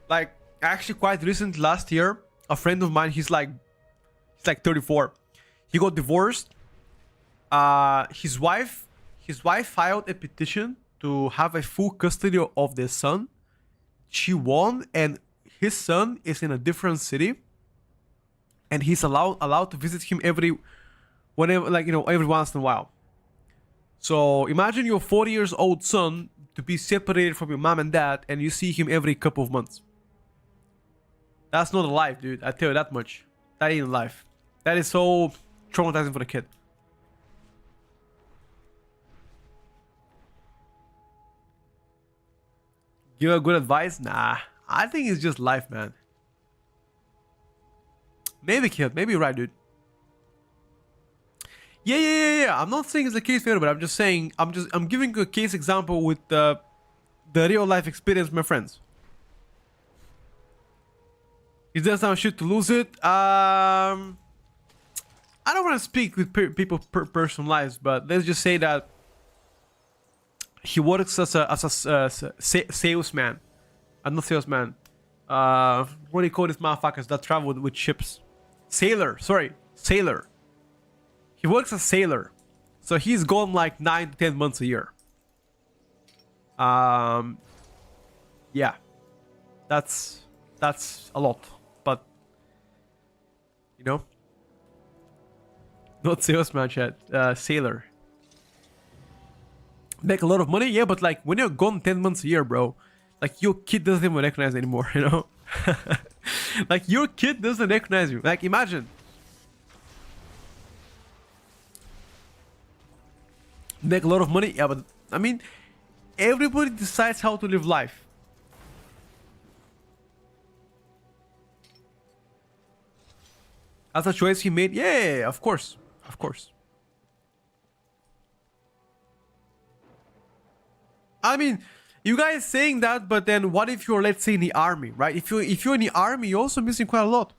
Like, actually quite recent, last year, a friend of mine, he's like 34. He got divorced. His wife his wife filed a petition to have a full custody of their son. She won, and his son is in a different city, and he's allowed to visit him every once in a while. So imagine your 40 years old son to be separated from your mom and dad, and you see him every couple of months. That's not a life, dude. I tell you that much. That ain't a life. That is so traumatizing for the kid. Give a good advice? Nah. I think it's just life, man. Maybe, kid. Maybe you're right, dude. Yeah. I'm not saying it's a case failure, but I'm just saying I'm giving you a case example with the real life experience, my friends. Is there some shit to lose it? I don't want to speak with people's personal lives, but let's just say that he works as a salesman. I'm not salesman. What do you call these motherfuckers that travel with ships? Sailor. Sorry, sailor. He works as sailor, so he's gone like 9 to 10 months a year. Yeah, that's a lot, but you know, not salesman, chat. Sailor. Make a lot of money, yeah, but like when you're gone 10 months a year, bro, like your kid doesn't even recognize anymore, you know? Like your kid doesn't recognize you. Like imagine. Make a lot of money, yeah, but I mean, everybody decides how to live life. That's a choice he made. Yeah, of course. Of course. I mean, you guys saying that, but then what if you're, let's say, in the army, right? If you're in the army, you're also missing quite a lot.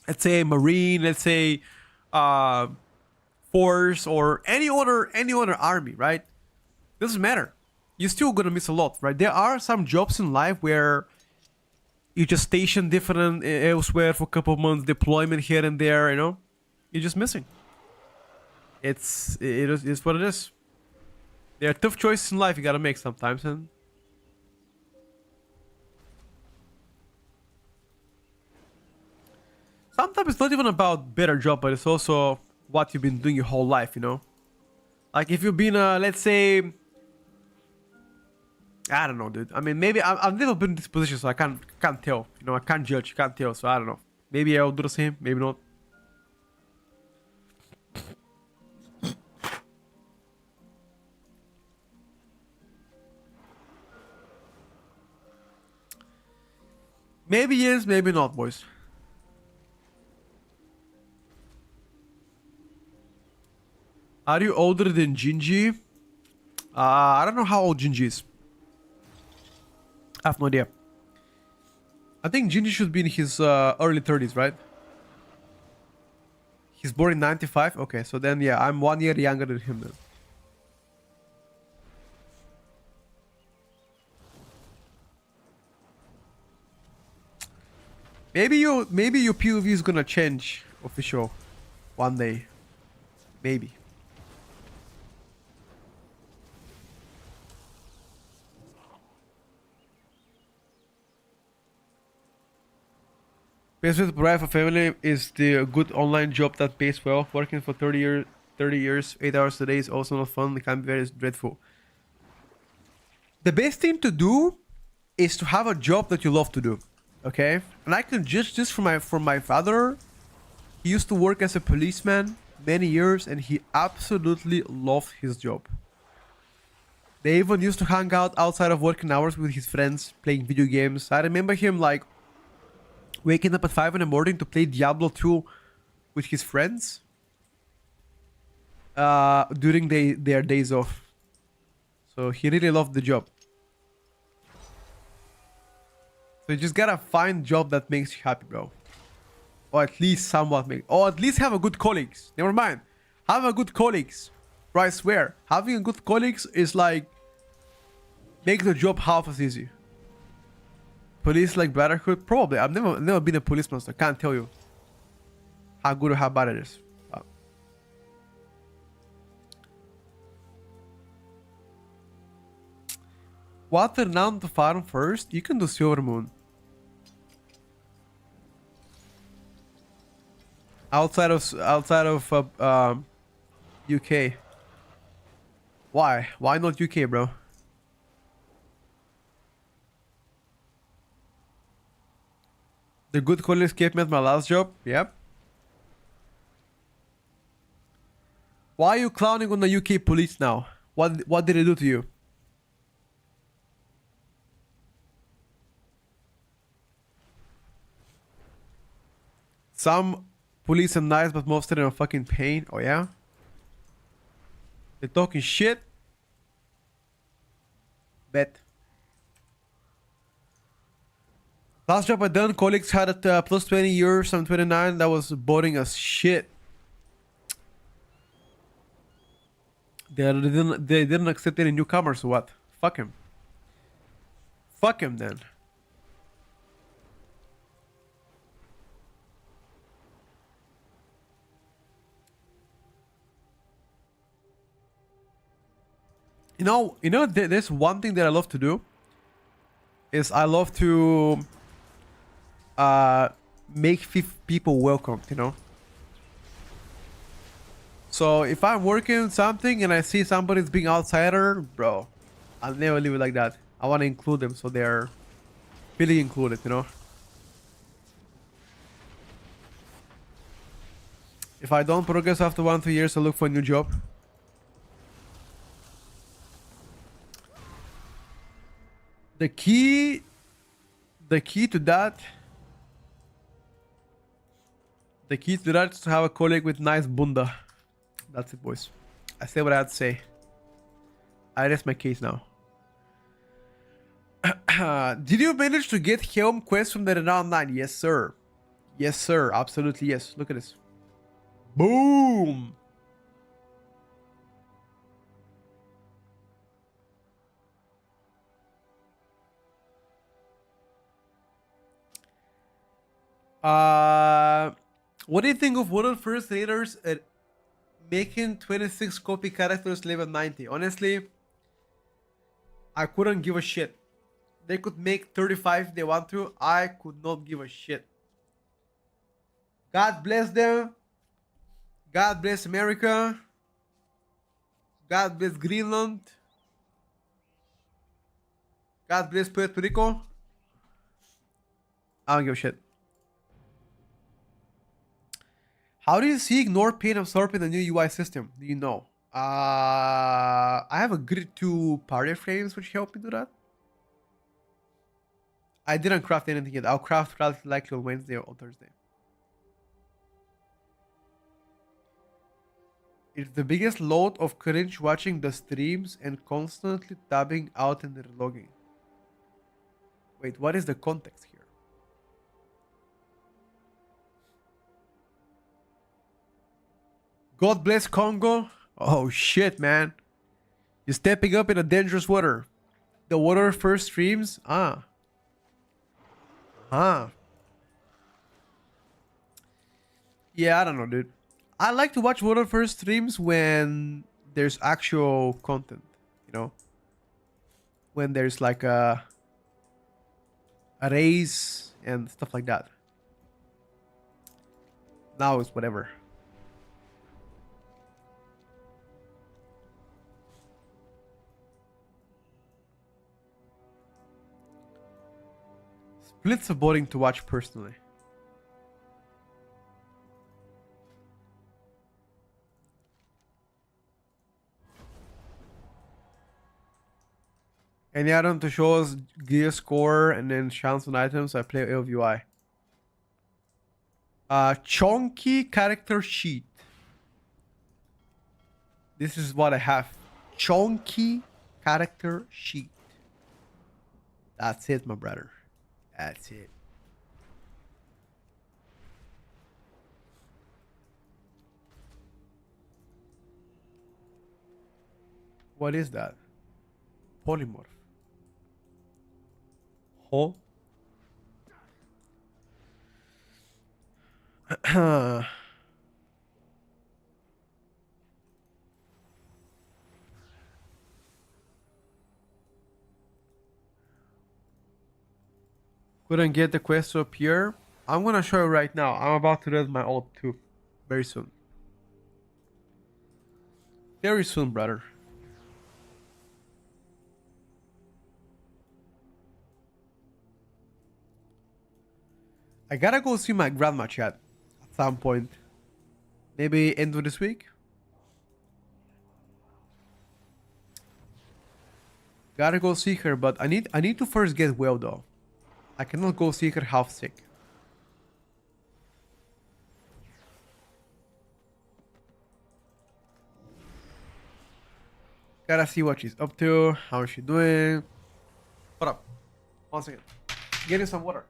Let's say Marine, let's say Force, or any other army, right? Doesn't matter. You're still gonna miss a lot, right? There are some jobs in life where you just station different elsewhere for a couple of months, deployment here and there, you know? You're just missing. It's what it is. There are tough choices in life you gotta make sometimes, and sometimes it's not even about better job, but it's also what you've been doing your whole life, you know? Like if you've been, let's say, I don't know, dude. I mean, maybe I've never been in this position, so I can't tell. You know, I can't judge, can't tell. So I don't know. Maybe I'll do the same, maybe not. Maybe yes, maybe not, boys. Are you older than Gingy? I don't know how old Gingy is. I have no idea. I think Gingy should be in his early 30s, right? He's born in 95? Okay, so then yeah, I'm 1 year younger than him then. Maybe your POV is gonna change official one day. Maybe. Best way to provide for family is the good online job that pays well. Working for 30 years, 8 hours a day is also not fun. It can be very dreadful. The best thing to do is to have a job that you love to do. Okay, and I can judge this from my father. He used to work as a policeman many years, and he absolutely loved his job. They even used to hang out outside of working hours with his friends, playing video games. I remember him like waking up at 5 in the morning to play Diablo 2 with his friends during their days off. So he really loved the job. So you just gotta find a job that makes you happy, bro. Or at least somewhat make, or at least have a good colleagues. Never mind. Have a good colleagues. Bro, I swear, having a good colleagues is like, make the job half as easy. Police like brotherhood? Probably. I've never been a policeman, so I can't tell you how good or how bad it is. Water down to farm first. You can do Silver Moon. Outside of UK. Why? Why not UK, bro? The good quality escape at my last job. Yep. Why are you clowning on the UK police now? What did they do to you? Some police are nice, but most of them are fucking pain. Oh yeah? They're talking shit? Bet. Last job I done, colleagues had it plus 20 years, I'm 29. That was boring as shit. They didn't accept any newcomers or what? Fuck him. Fuck him then. There's one thing that I love to do. Is I love to make people welcome, you know. So if I'm working something and I see somebody's being outsider, bro, I'll never leave it like that. I want to include them so they're feeling included, you know. If I don't progress after 1-2 years, I'll look for a new job. The key to that is to have a colleague with nice bunda. That's it, boys. I say what I had to say. I rest my case now. Did you manage to get Helm quest from the Renown 9? Yes, sir. Yes, sir. Absolutely, yes. Look at this. Boom! What do you think of World First Raiders at making 26 copy characters level 90? Honestly, I couldn't give a shit. They could make 35 if they want to. I could not give a shit. God bless them. God bless America. God bless Greenland. God bless Puerto Rico. I don't give a shit. How do you see ignore pain absorb in the new UI system? Do you know? I have a grid 2 party frames which help me do that. I didn't craft anything yet. I'll craft likely on Wednesday or Thursday. It's the biggest load of cringe watching the streams and constantly tabbing out and relogging. Wait, what is the context here? God bless Congo. Oh shit, man. You're stepping up in a dangerous water. The water first streams? Ah. Huh. Yeah, I don't know, dude. I like to watch water first streams when there's actual content, you know? When there's like a race and stuff like that. Now it's whatever. Splits are boring to watch personally. Any item to show us gear score and then chance on items, I play Ilvl. Chunky character sheet. This is what I have. Chunky character sheet. That's it, my brother. That's it. What is that? Polymorph. Oh. Couldn't get the quest to appear. I'm gonna show you right now. I'm about to read my ult too. Very soon. Very soon, brother. I gotta go see my grandma, chat, at some point. Maybe end of this week. Gotta go see her, but I need to first get well though. I cannot go see her half sick. Gotta see what she's up to, how is she doing. What up? 1 second. Getting some water.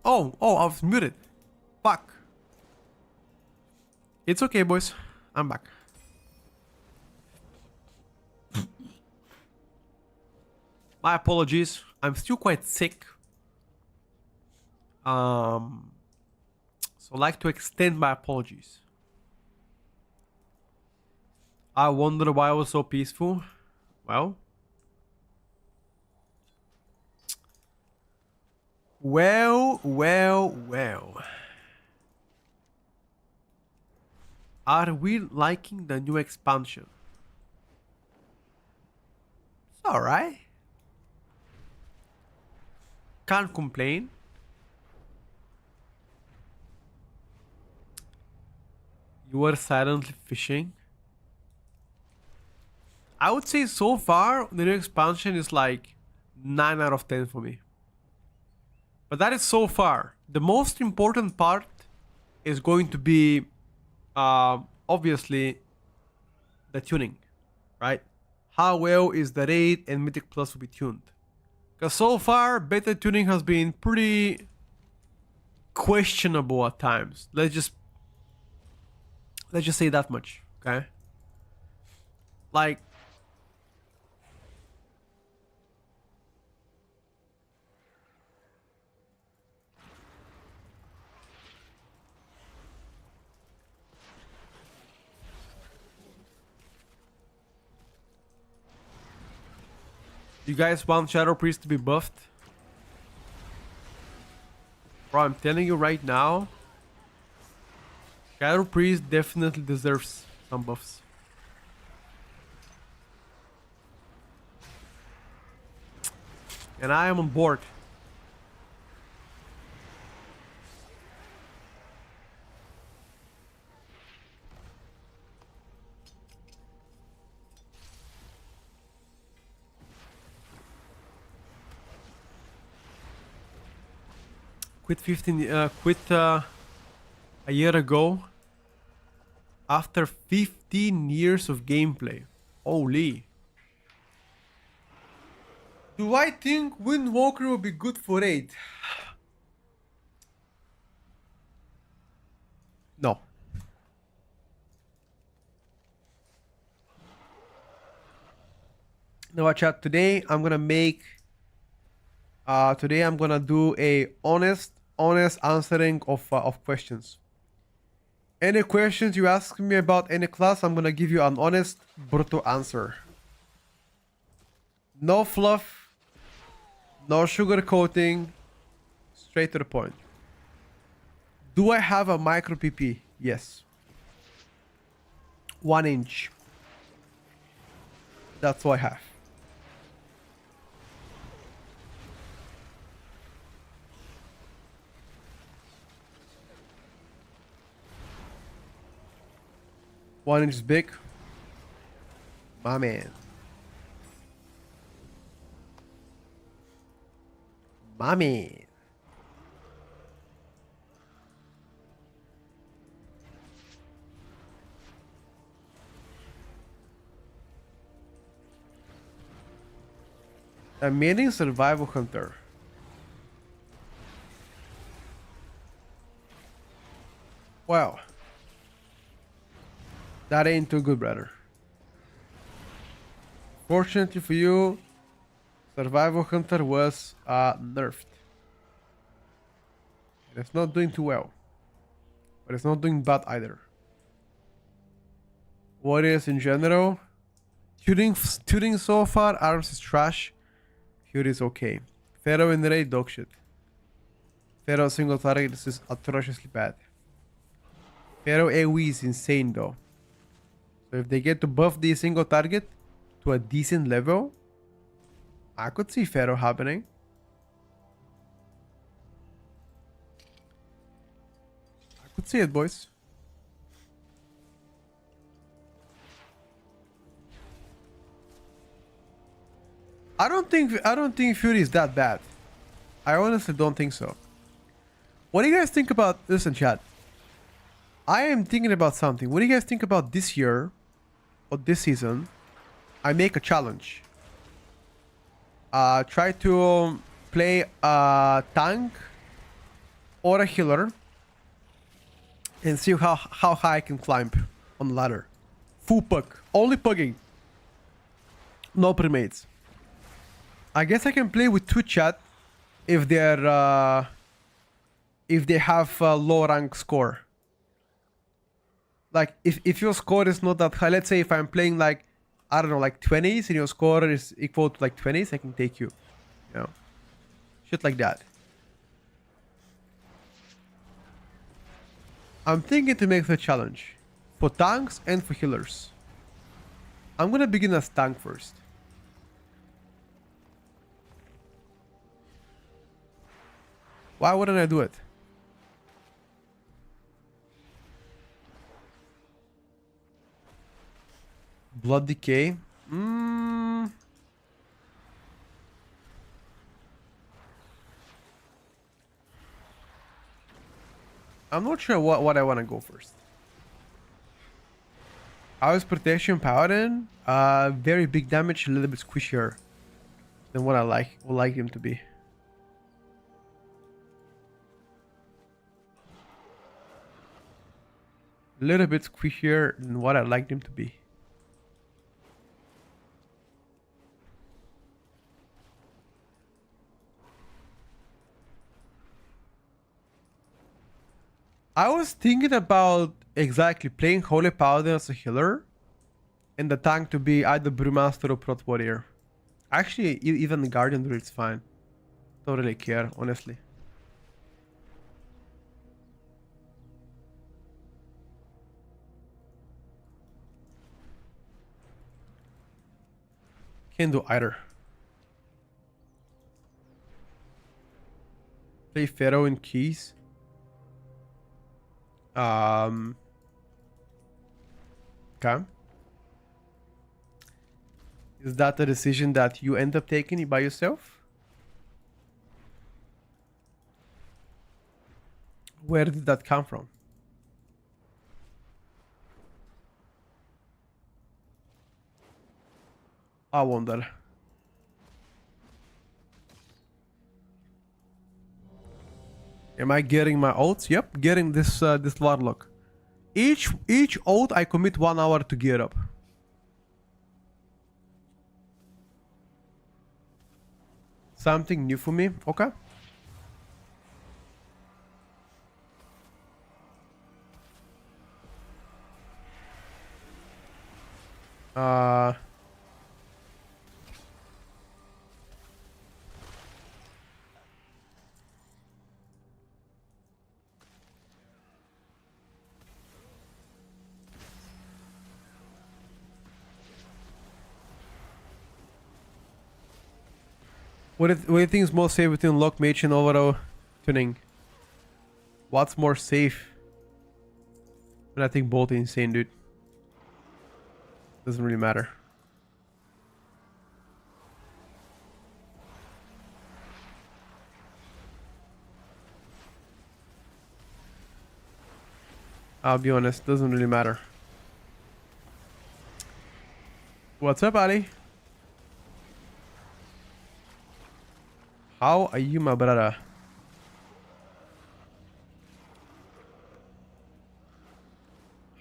Oh, I was muted. Fuck. It's okay, boys. I'm back. My apologies. I'm still quite sick. So I'd like to extend my apologies. I wonder why I was so peaceful. Well. Well. Are we liking the new expansion? It's alright. Can't complain. You are silently fishing. I would say so far the new expansion is like 9 out of 10 for me. But that is so far. The most important part is going to be obviously the tuning, right? How well is the raid and Mythic Plus will be tuned? Because so far beta tuning has been pretty questionable at times. Let's just say that much, okay? Like, you guys want Shadow Priest to be buffed? Bro, I'm telling you right now, Shadow Priest definitely deserves some buffs. And I am on board. Quit a year ago after 15 15 years of gameplay. Holy. Do I think Windwalker will be good for 8? No. Now chat, today I'm gonna do a honest answering of questions. Any questions you ask me about any class, I'm gonna give you an honest, brutal answer. No fluff, no sugar coating, straight to the point. Do I have a micro PP? Yes. 1 inch. That's what I have. One inch big. My man. My man. Amazing survival hunter. Wow. That ain't too good, brother. Fortunately for you, survival hunter was nerfed. It's not doing too well, but it's not doing bad either. Warriors in general, shooting so far, arms is trash. Here is okay. Pharaoh in raid, dog shit. Pharaoh single target, this is atrociously bad. Pharaoh AoE is insane though. So if they get to buff the single target to a decent level, I could see Pharaoh happening. I could see it, boys. I don't think Fury is that bad. I honestly don't think so. What do you guys think about this in chat? I am thinking about something. What do you guys think about this year or this season? I make a challenge. Try to play a tank or a healer and see how high I can climb on the ladder. Full pug. Only pugging. No premates. I guess I can play with two chat if they're if they have a low rank score. Like if your score is not that high, let's say if I'm playing like, I don't know, like 20s and your score is equal to like 20s, I can take you. You know, shit like that. I'm thinking to make the challenge for tanks and for healers. I'm gonna begin as tank first. Why wouldn't I do it? Blood decay. I'm not sure what I want to go first. House protection paladin. Very big damage, a little bit squishier than what I would like him to be. A little bit squishier than what I'd like them to be. I was thinking about exactly playing Holy Paladin as a healer and the tank to be either Brewmaster or Prot Warrior. Actually, even the Guardian Druid's fine. Don't really care, honestly. Can't do either. Play Pharaoh in keys. Okay. Is that a decision that you end up taking by yourself? Where did that come from? I wonder. Am I getting my oats? Yep, getting this this warlock. Each oat I commit 1 hour to gear up. Something new for me. Okay. What do you think is more safe between lock mage and overall tuning? What's more safe? But I think both are insane, dude. Doesn't really matter. I'll be honest, doesn't really matter. What's up, Ali? How are you, my brother?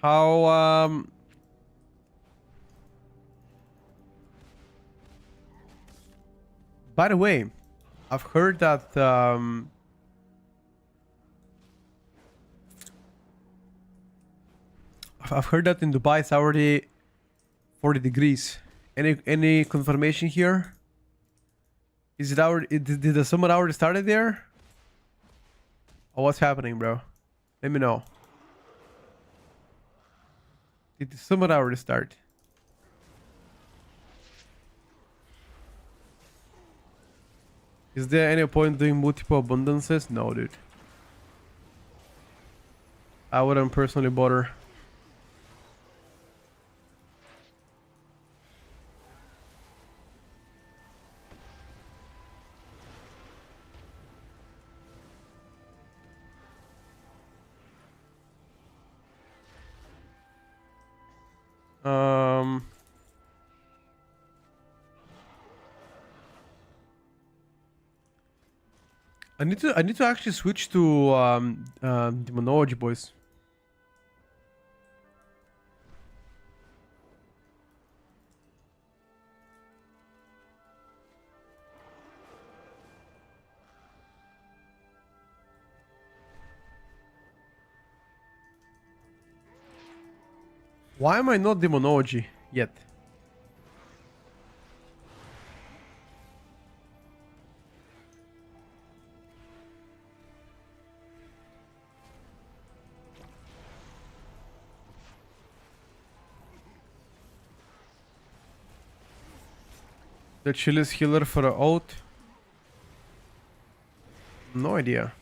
How by the way, I've heard that I've heard that in Dubai it's already 40 degrees. Any confirmation here? Is it already did the summer already started there? Or what's happening, bro? Let me know. Did the summer already start? Is there any point doing multiple abundances? No, dude. I wouldn't personally bother. I need to actually switch to demonology, boys. Why am I not demonology yet? The chillest healer for a oath? No idea.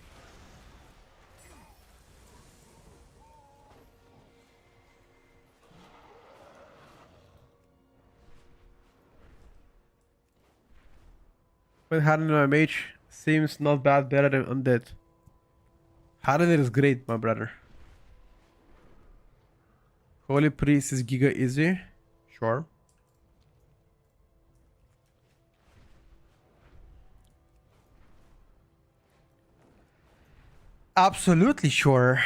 But Harden my mage seems not bad, better than undead. Harden is great, my brother. Holy Priest is giga easy. Sure. Absolutely sure.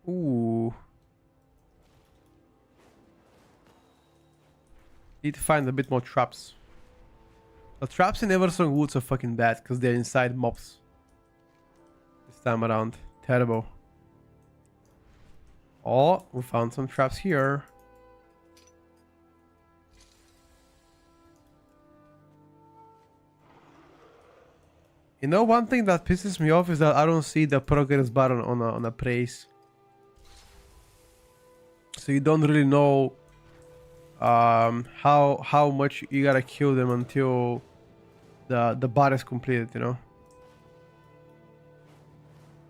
Ooh. Need to find a bit more traps. The traps in Eversong Woods are fucking bad because they're inside mobs. This time around. Terrible. Oh, we found some traps here. You know, one thing that pisses me off is that I don't see the progress button on a praise. So you don't really know how much you gotta kill them until the bar is completed, you know?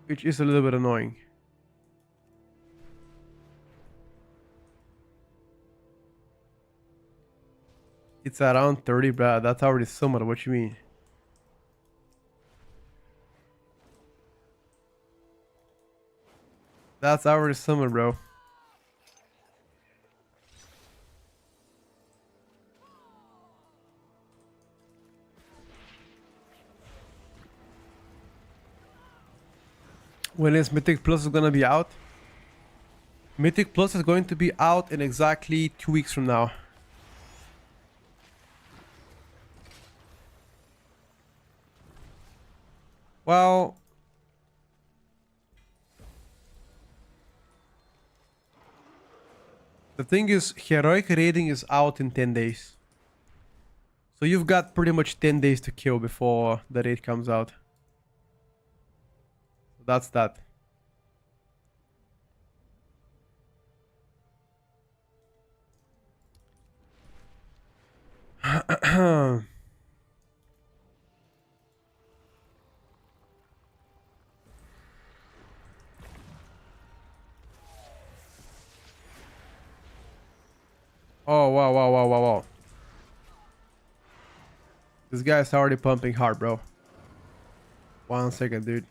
Which is a little bit annoying. It's around 30, bruh. That's already summer. What you mean? That's our summer, bro. When is Mythic Plus is gonna be out? Mythic Plus is going to be out in exactly 2 weeks from now. Well, the thing is, heroic rating is out in 10 days. So you've got pretty much 10 days to kill before the raid comes out. That's that. Oh, wow, wow, wow, wow, wow. This guy's already pumping hard, bro. 1 second, dude.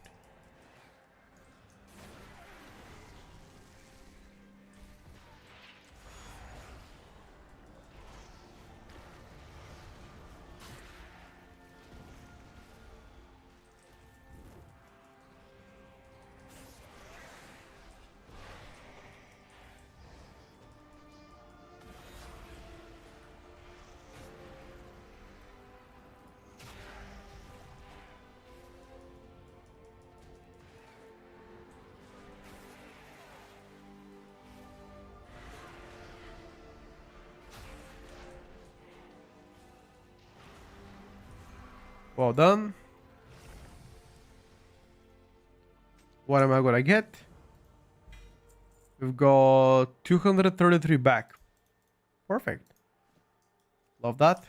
Well done. What am I gonna get? We've got 233 back. Perfect. Love that.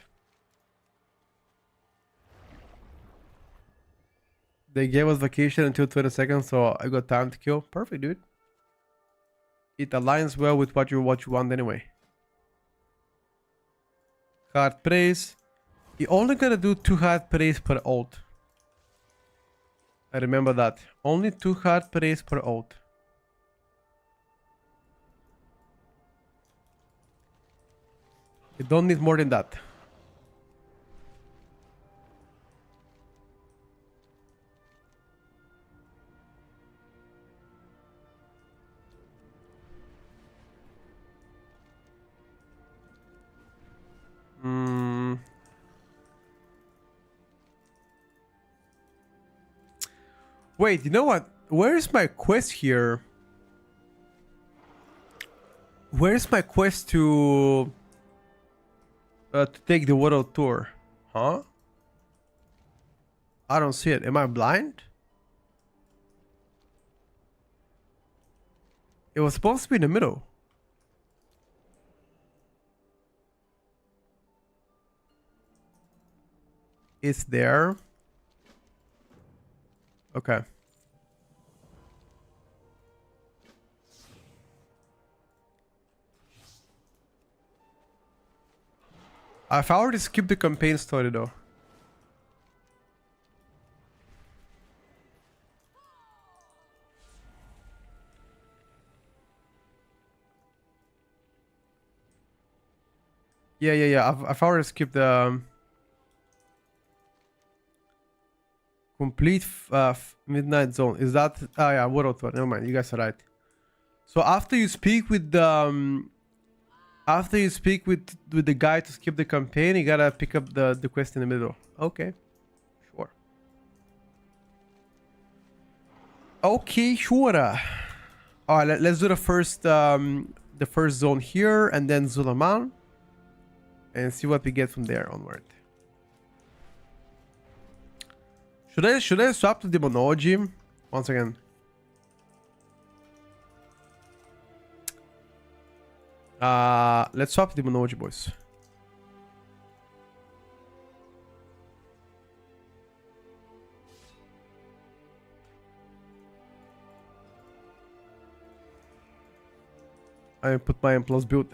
They gave us vacation until 20 seconds, so I got time to kill. Perfect, dude. It aligns well with what you want anyway. Hard praise. You only gotta do 2 hard praise per ult. I remember that. Only 2 hard praise per ult. You don't need more than that. Wait, you know what? Where's my quest here? Where's my quest to take the world tour? Huh? I don't see it. Am I blind? It was supposed to be in the middle. It's there. Okay. I've already skipped the campaign story though. Yeah. I've already skipped the complete midnight zone. Is that? Oh yeah, world tour. Never mind. You guys are right. So after you speak with the after you speak with the guy to skip the campaign, you gotta pick up the quest in the middle. Okay, sure. Okay, sure. All right, let's do the first zone here, and then Zulaman, and see what we get from there onward. Should I swap to Demonology once again? Let's swap to Demonology, boys. I put my M+ build.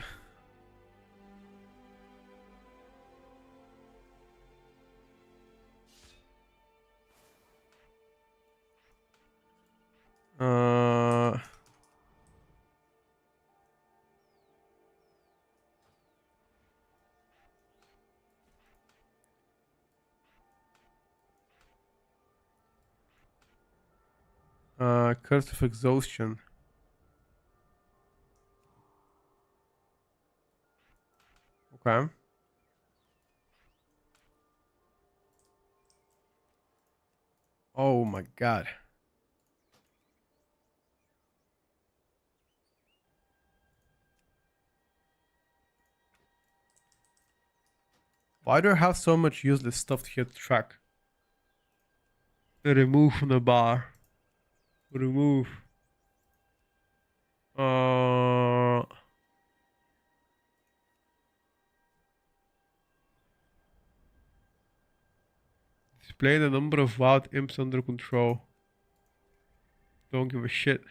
Curse of Exhaustion. Okay. Oh my god. Why do I have so much useless stuff here to track? Remove from the bar. Remove. Display the number of wild imps under control. Don't give a shit.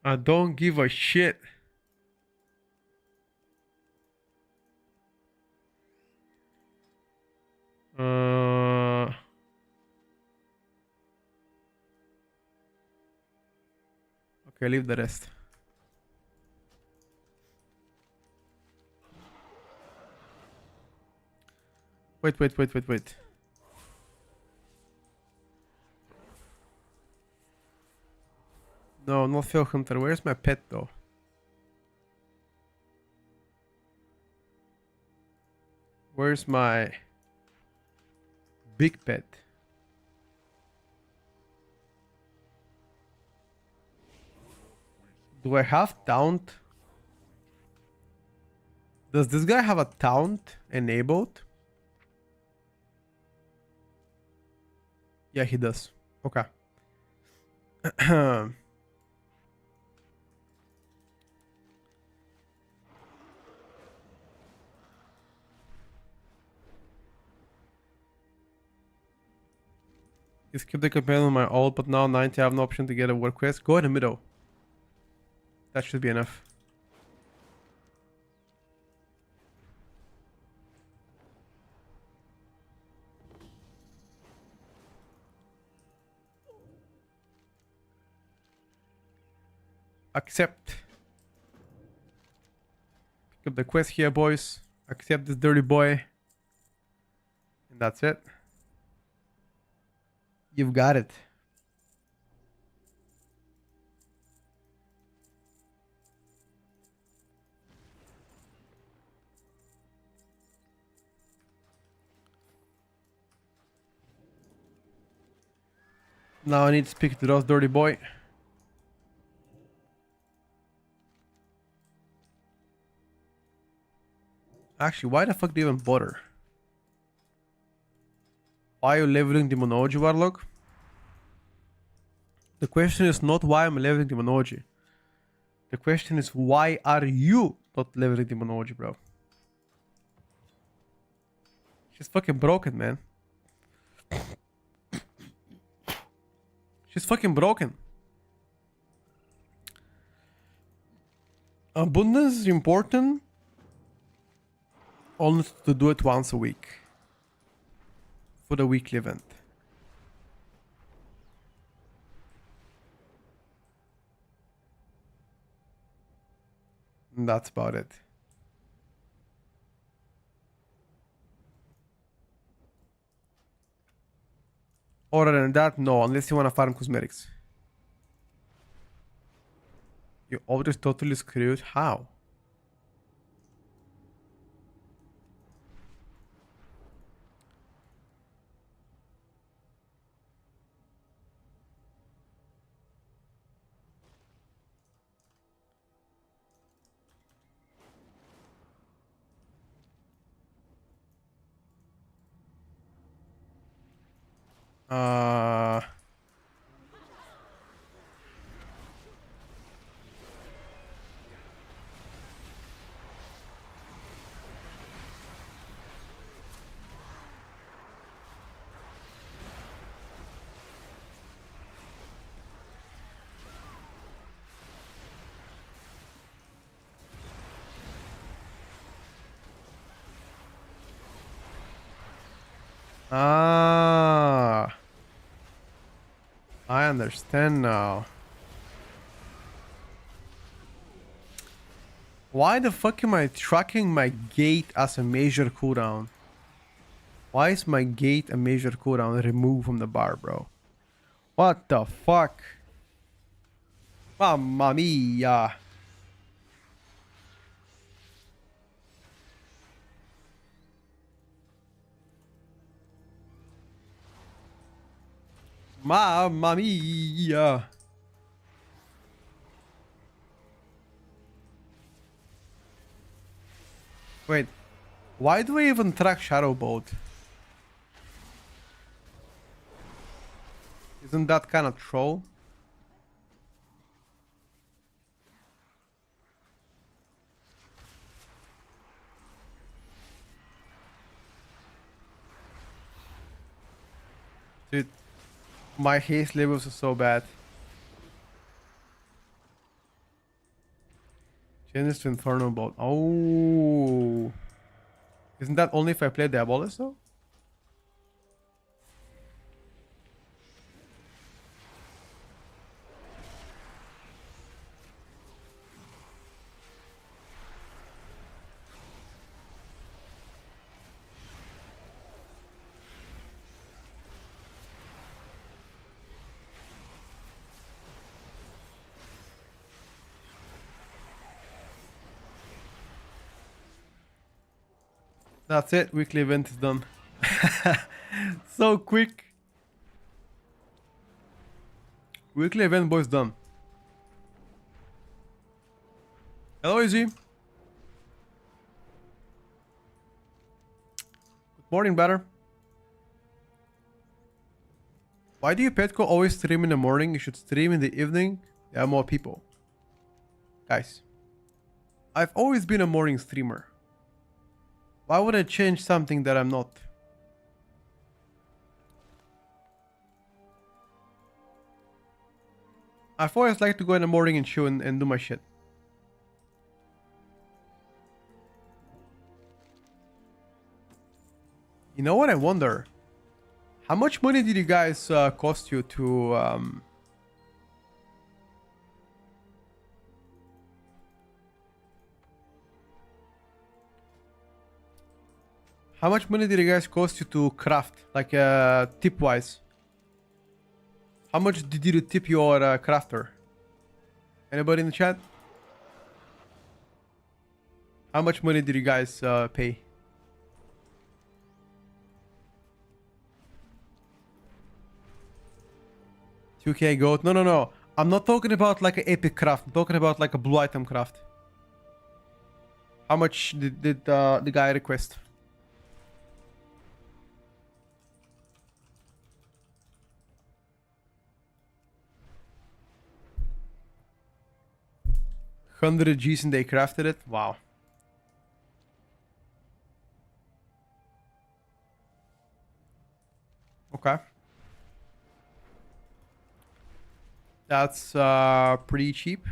I don't give a shit. Okay, leave the rest. Wait. No, not Phil Hunter. Where's my pet though? Where's my big pet? Do I have taunt? Does this guy have a taunt enabled? Yeah, he does. Okay. You skip the campaign on my ult, but now 90 I have an option to get a work quest. Go in the middle. That should be enough. Accept. Pick up the quest here, boys. Accept this dirty boy. And that's it. You've got it. Now I need to speak to those dirty boy. Actually, why the fuck do you even bother? Why are you leveling Demonology, Warlock? The question is not why I'm leveling Demonology. The question is why are you not leveling Demonology, bro? She's fucking broken, man. She's fucking broken. Abundance is important. Only to do it once a week. For the weekly event. And that's about it. Other than that, no, unless you want to farm cosmetics. You always totally screwed. How? Uh... Ah, I understand now. Why the fuck am I tracking my gate as a major cooldown? Why is my gate and measure cooldown removed from the bar, bro? What the fuck? Mamma mia. Mamma mia. Wait, why do I even track Shadow Bolt? Isn't that kind of troll? Dude, my haste levels are so bad. Changes to Inferno Bolt. Oh. Isn't that only if I play Diabolus though? That's it. Weekly event is done. So quick. Weekly event, boys, done. Hello, Izzy. Good morning, better. Why do you Petco always stream in the morning? You should stream in the evening. There are more people. Guys, I've always been a morning streamer. Why would I change something that I'm not? I've always liked to go in the morning and chill and do my shit. You know what I wonder? How much money did you guys cost you to how much money did you guys cost you to craft? Like tip wise? How much did you tip your crafter? Anybody in the chat? How much money did you guys pay? $2K gold? No. I'm not talking about like an epic craft. I'm talking about like a blue item craft. How much did the guy request? $100 and they crafted it? Wow. Okay. That's pretty cheap.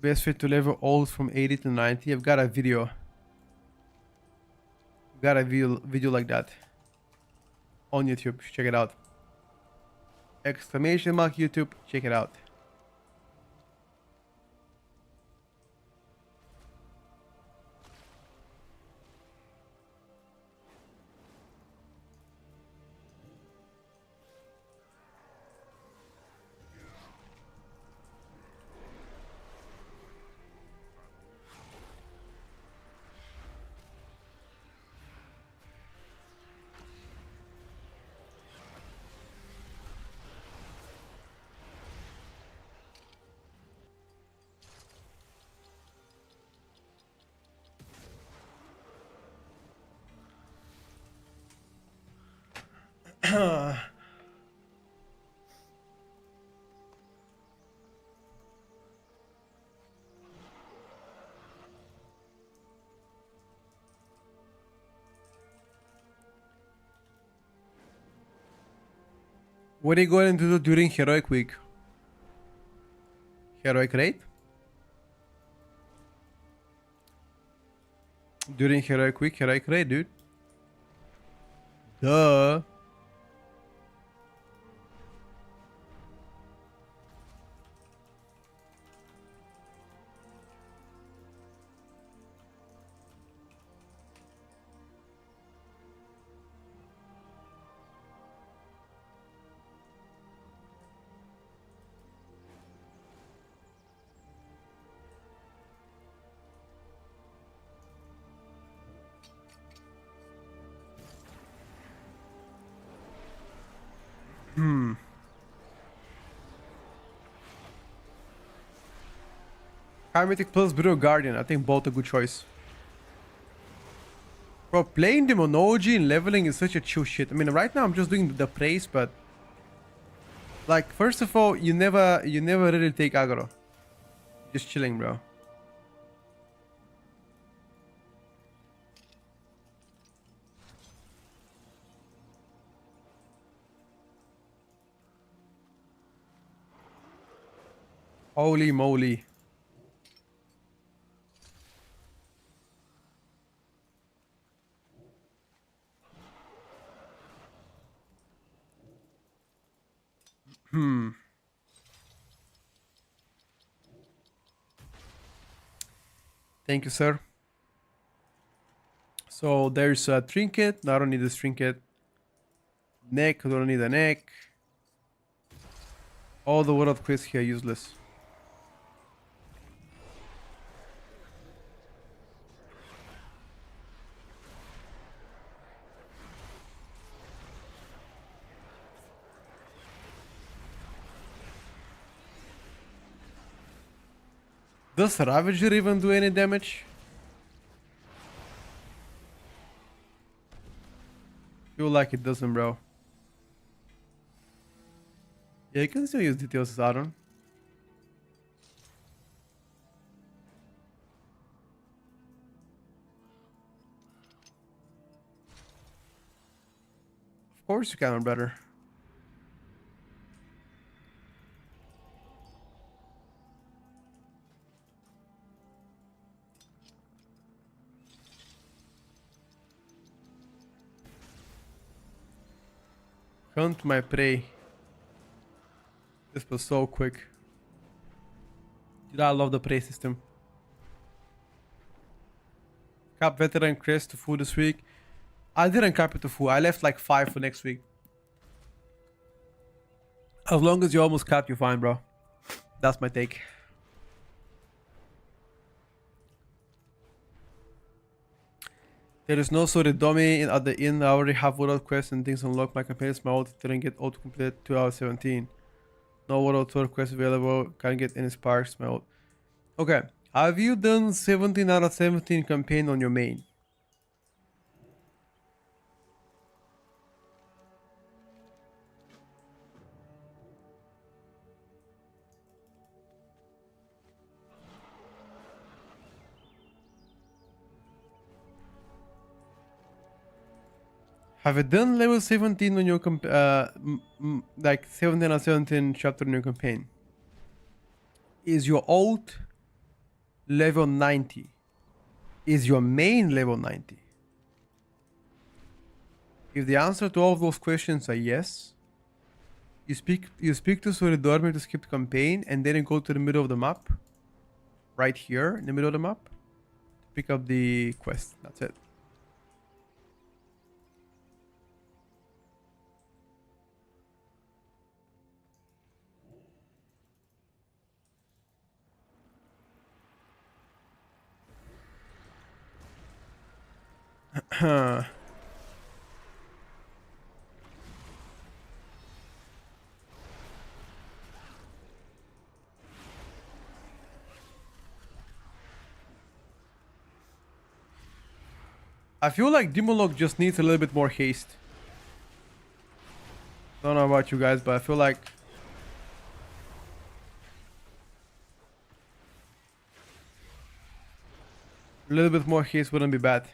Best fit to level all from 80 to 90. I've got a video. Got a video like that on YouTube. Check it out. Exclamation mark YouTube. Check it out. What are you going to do during Heroic Week? Heroic Raid? During Heroic Week, Heroic Raid, dude. Duh. Hermetic plus Brittle Guardian. I think both a good choice. Bro, playing Demonology and leveling is such a chill shit. I mean, right now I'm just doing the praise, but like, first of all, you never really take aggro. Just chilling, bro. Holy moly. Thank you, sir. So there's a trinket. No, I don't need this trinket. Neck. I don't need a neck. All the world quests here useless. Does Ravager even do any damage? Feel like it doesn't, bro. Yeah, you can still use details as add-on. Of course you can, better. Hunt my prey. This was so quick. Dude, I love the prey system. Cap veteran Crests to full this week. I didn't cap it to full. I left like 5 for next week. As long as you almost cap, you're fine, bro. That's my take. There is no sort of dummy at the inn. I already have world quests and things unlocked. My campaigns, my ult didn't get auto complete 2 hours 17. No world tour quest available. Can't get any sparks. My ult. Okay. Have you done 17 out of 17 campaign on your main? Have you done level 17 on your like 17 or 17 chapter in your campaign? Is your ult level 90? Is your main level 90? If the answer to all of those questions are yes, you speak to Soridormi to skip the campaign and then you go to the middle of the map. Right here in the middle of the map. To pick up the quest. That's it. I feel like Demolog just needs a little bit more haste. Don't know about you guys, but I feel like a little bit more haste wouldn't be bad.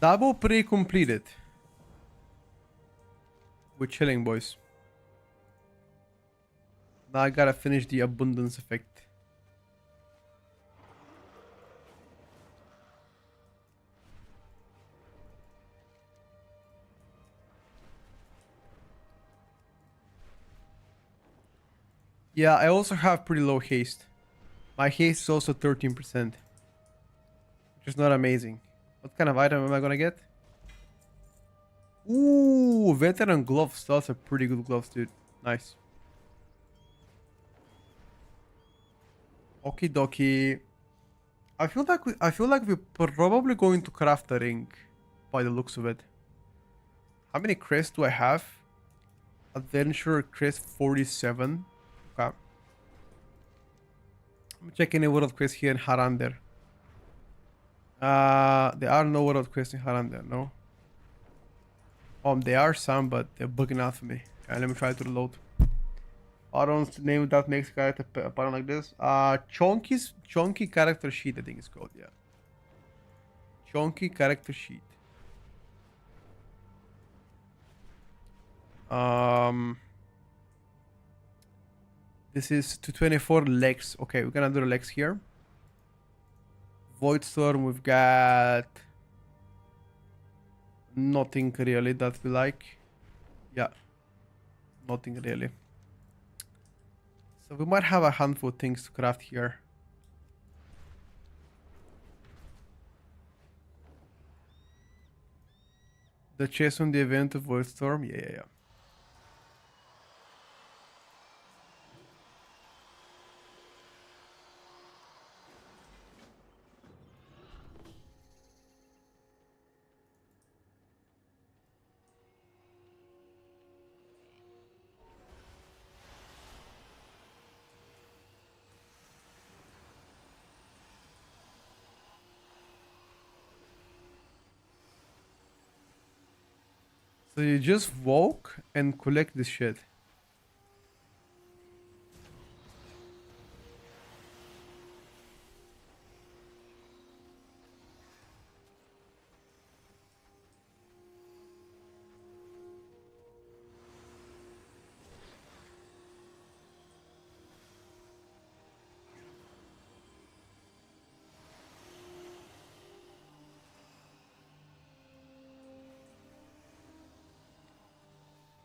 Double pre-completed. We're chilling, boys. Now I gotta finish the abundance effect. Yeah, I also have pretty low haste. My haste is also 13%. Which is not amazing. What kind of item am I gonna get? Ooh, veteran gloves. Those are pretty good gloves, dude. Nice. Okie dokie. I feel like we're probably going to craft a ring by the looks of it. How many crests do I have? Adventurer crest 47. Okay. I'm checking a world quest here in Harander. There are no world quests in Harander, no? There are some, but they're bugging out for me. Let me try to reload. Aron's name that makes character apparent like this. Chunky character sheet, I think it's called, yeah. Chunky character sheet. This is 224 legs. Okay, we're gonna do the legs here. Void Storm, we've got nothing really that we like. Yeah, nothing really. So we might have a handful of things to craft here. The chest on the event of Void Storm, yeah. So you just walk and collect this shit.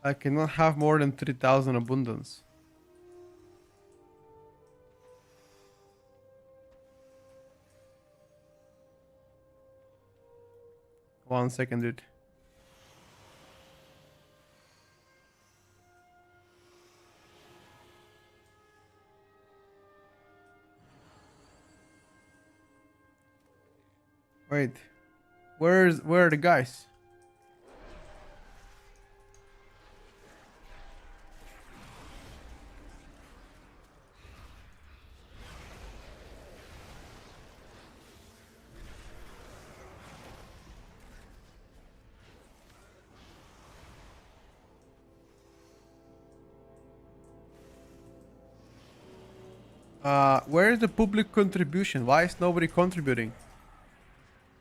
I cannot have more than 3,000 abundance. One second, dude. Wait. Where are the guys? Where is the public contribution? Why is nobody contributing?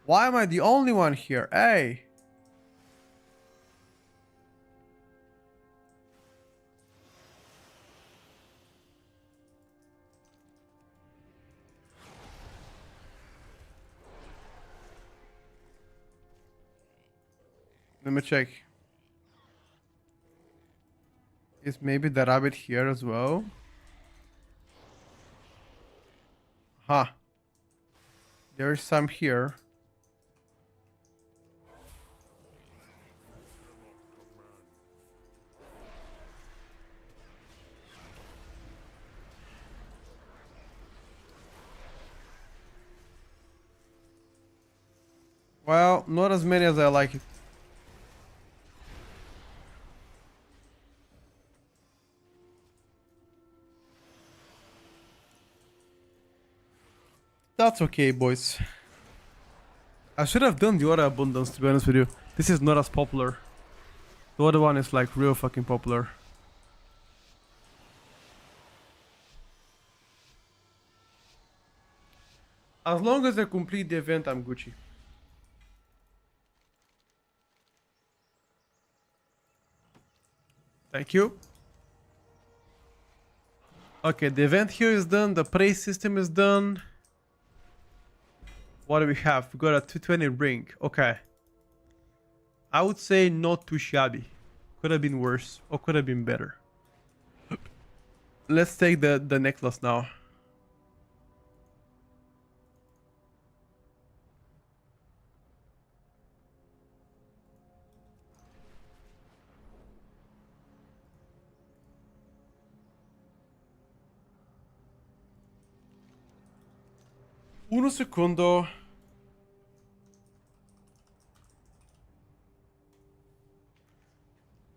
Why am I the only one here? Hey! Let me check. Is maybe the rabbit here as well? Huh. There's some here. Well, not as many as I like it. That's okay, boys. I should have done the other abundance, to be honest with you. This is not as popular. The other one is like real fucking popular. As long as I complete the event, I'm Gucci. Thank you. Okay, the event here is done. The praise system is done. What do we have? We got a 220 ring. Okay. I would say not too shabby. Could have been worse or could have been better. Let's take the necklace now. Uno secondo.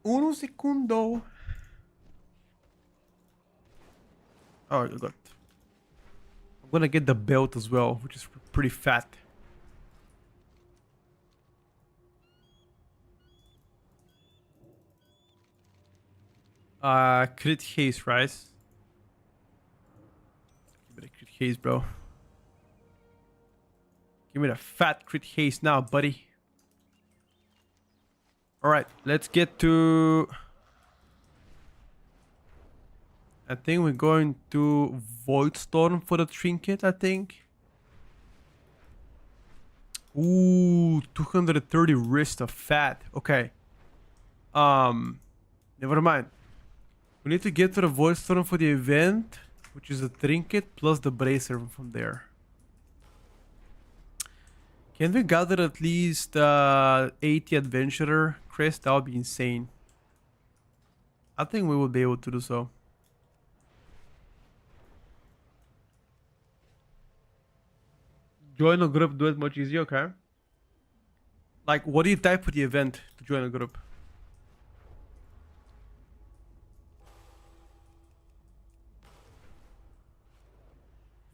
Uno secondo. Oh, I got. I'm gonna get the belt as well, which is pretty fat. Crit haste, right? Give me the crit haste, bro. Give me the fat crit haste now, buddy. Alright, let's get to... I think we're going to Void Storm for the trinket, I think. Ooh, 230 wrist of fat. Okay. Never mind. We need to get to the Void Storm for the event, which is a trinket plus the bracer from there. Can we gather at least 80 adventurer crest? That would be insane. I think we will be able to do so. Join a group, do it much easier, okay? Like, what do you type for the event to join a group?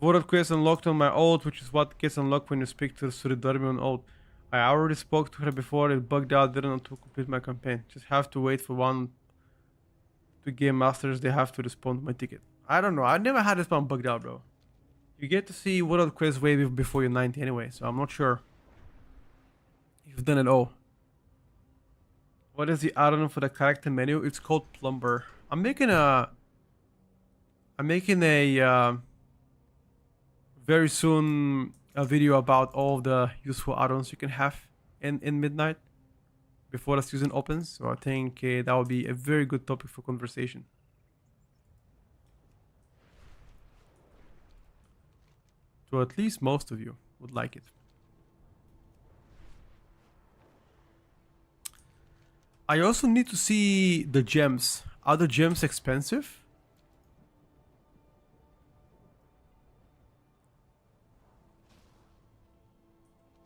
Voted quest unlocked on my old, which is what gets unlocked when you speak to Suridormi on old. I already spoke to her before, it bugged out, didn't want to complete my campaign. Just have to wait for one to game masters, they have to respond to my ticket. I don't know, I never had this one bugged out, bro. You get to see World Quest way before you're 90 anyway, so I'm not sure if you've done it all. What is the add-on for the character menu? It's called Plumber. I'm making a very soon a video about all the useful add-ons you can have in Midnight before the season opens. So I think that would be a very good topic for conversation. So at least most of you would like it. I also need to see the gems. Are the gems expensive?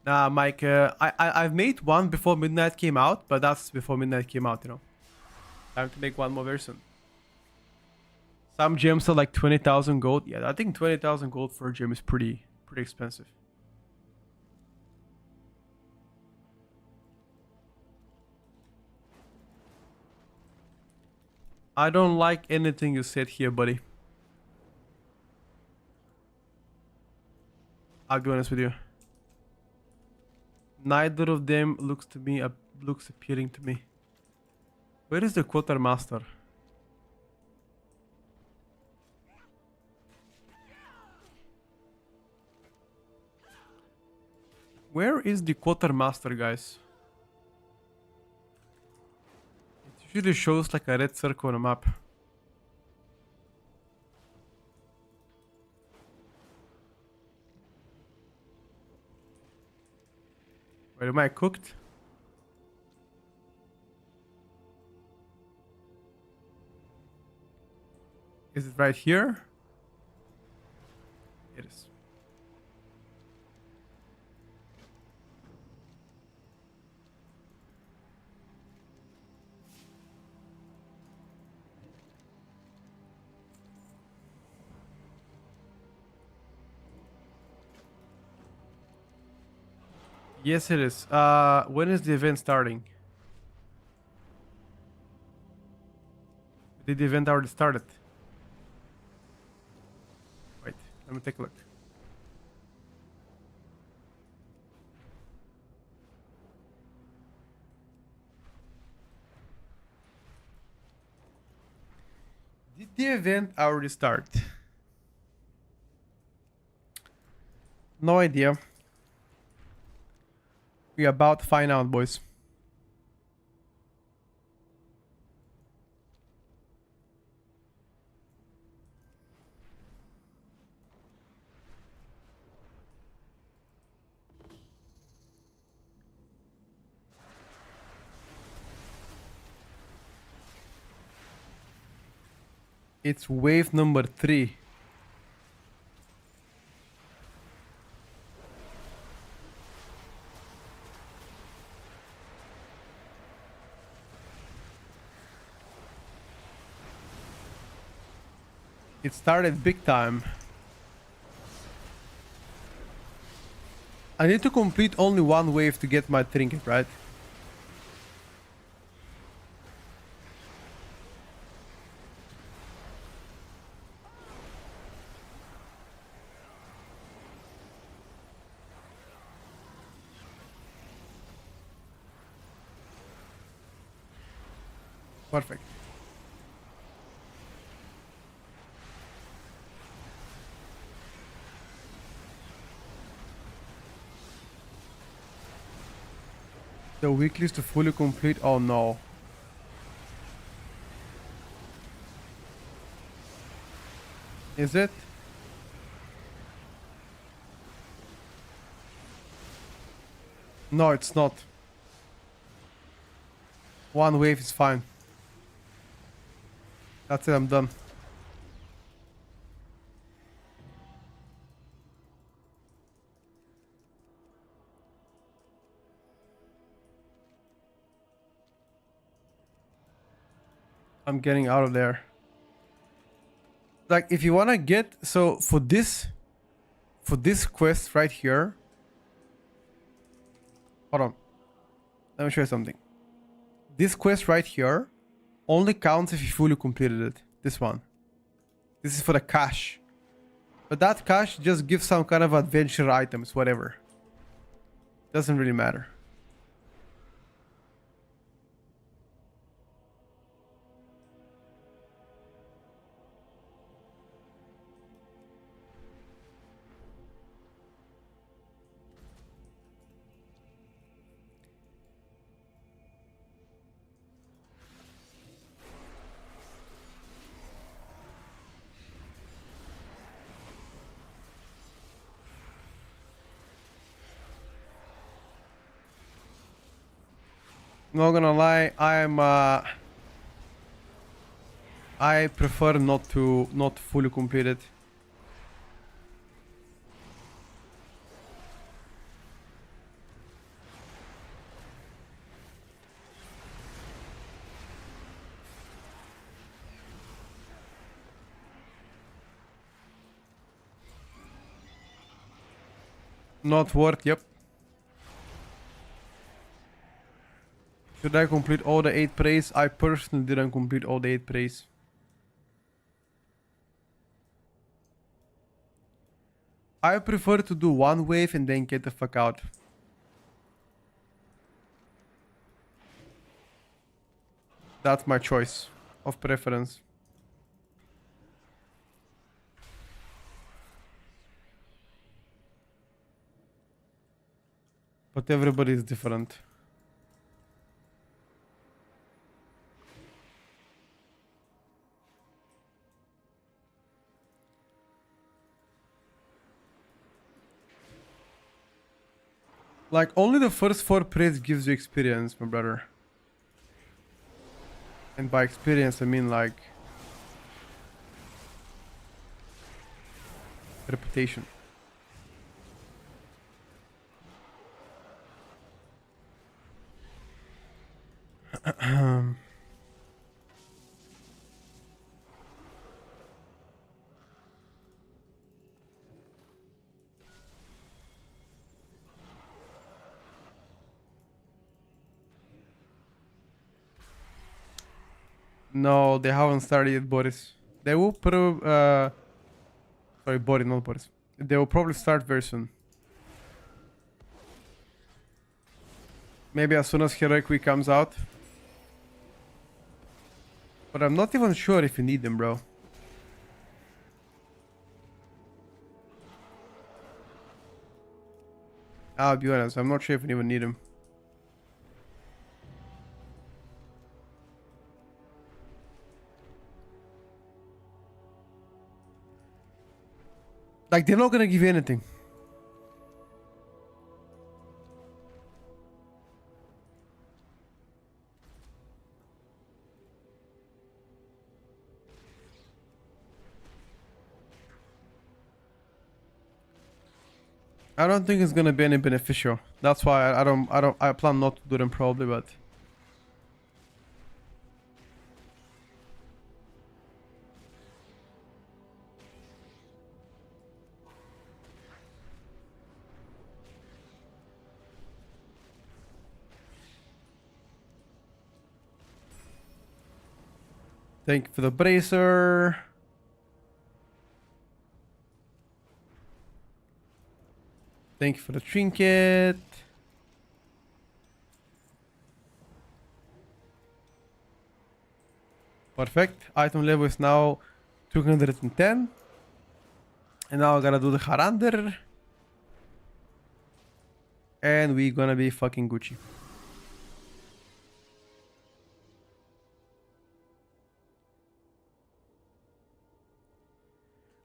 Nah, Mike, I've made one before Midnight came out, but that's before Midnight came out, you know. Time to make one more very soon. Some gems are like 20,000 gold. Yeah, I think 20,000 gold for a gem is pretty expensive. I don't like anything you said here, buddy. I'll be honest with you. Neither of them looks appealing to me. Where is the quartermaster? Where is the quartermaster, guys? It usually shows like a red circle on a map. Wait, am I cooked? Is it right here? It is. Yes, it is. When is the event starting? Did the event already started? Wait, let me take a look. Did the event already start? No idea. We're about to find out, boys. It's wave number 3. It started big time. I need to complete only one wave to get my trinket, right? Perfect. The weeklies to fully complete. Oh no. Is it? No, it's not. One wave is fine. That's it, I'm done. I'm getting out of there. Like, if you wanna get... So, for this quest right here... Hold on. Let me show you something. This quest right here only counts if you fully completed it. This one. This is for the cash. But that cash just gives some kind of adventure items, whatever. Doesn't really matter. Not gonna lie, I prefer not fully complete it. Not worth, yep. Should I complete all the 8 praise? I personally didn't complete all the 8 praise. I prefer to do one wave and then get the fuck out. That's my choice of preference. But everybody is different. Like, only the first 4 praise gives you experience, my brother. And by experience, I mean, like... reputation. No, they haven't started yet, Boris. They will probably... sorry, Boris, not Boris. They will probably start very soon. Maybe as soon as Heroic Week comes out. But I'm not even sure if you need them, bro. I'll be honest, I'm not sure if you even need them. Like, they're not gonna give you anything. I don't think it's gonna be any beneficial. That's why I plan not to do them probably, but thank you for the bracer. Thank you for the trinket. Perfect. Item level is now 210. And now I gotta do the Harander. And we gonna be fucking Gucci.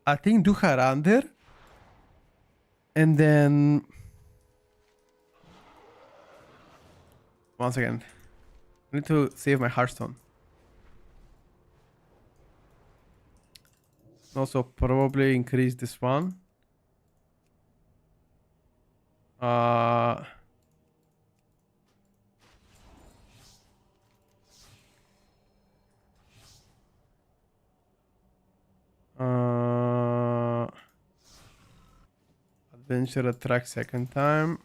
I think do Harander. And then... Once again. I need to save my Hearthstone. Also probably increase this one. Uh... Adventure attract second time.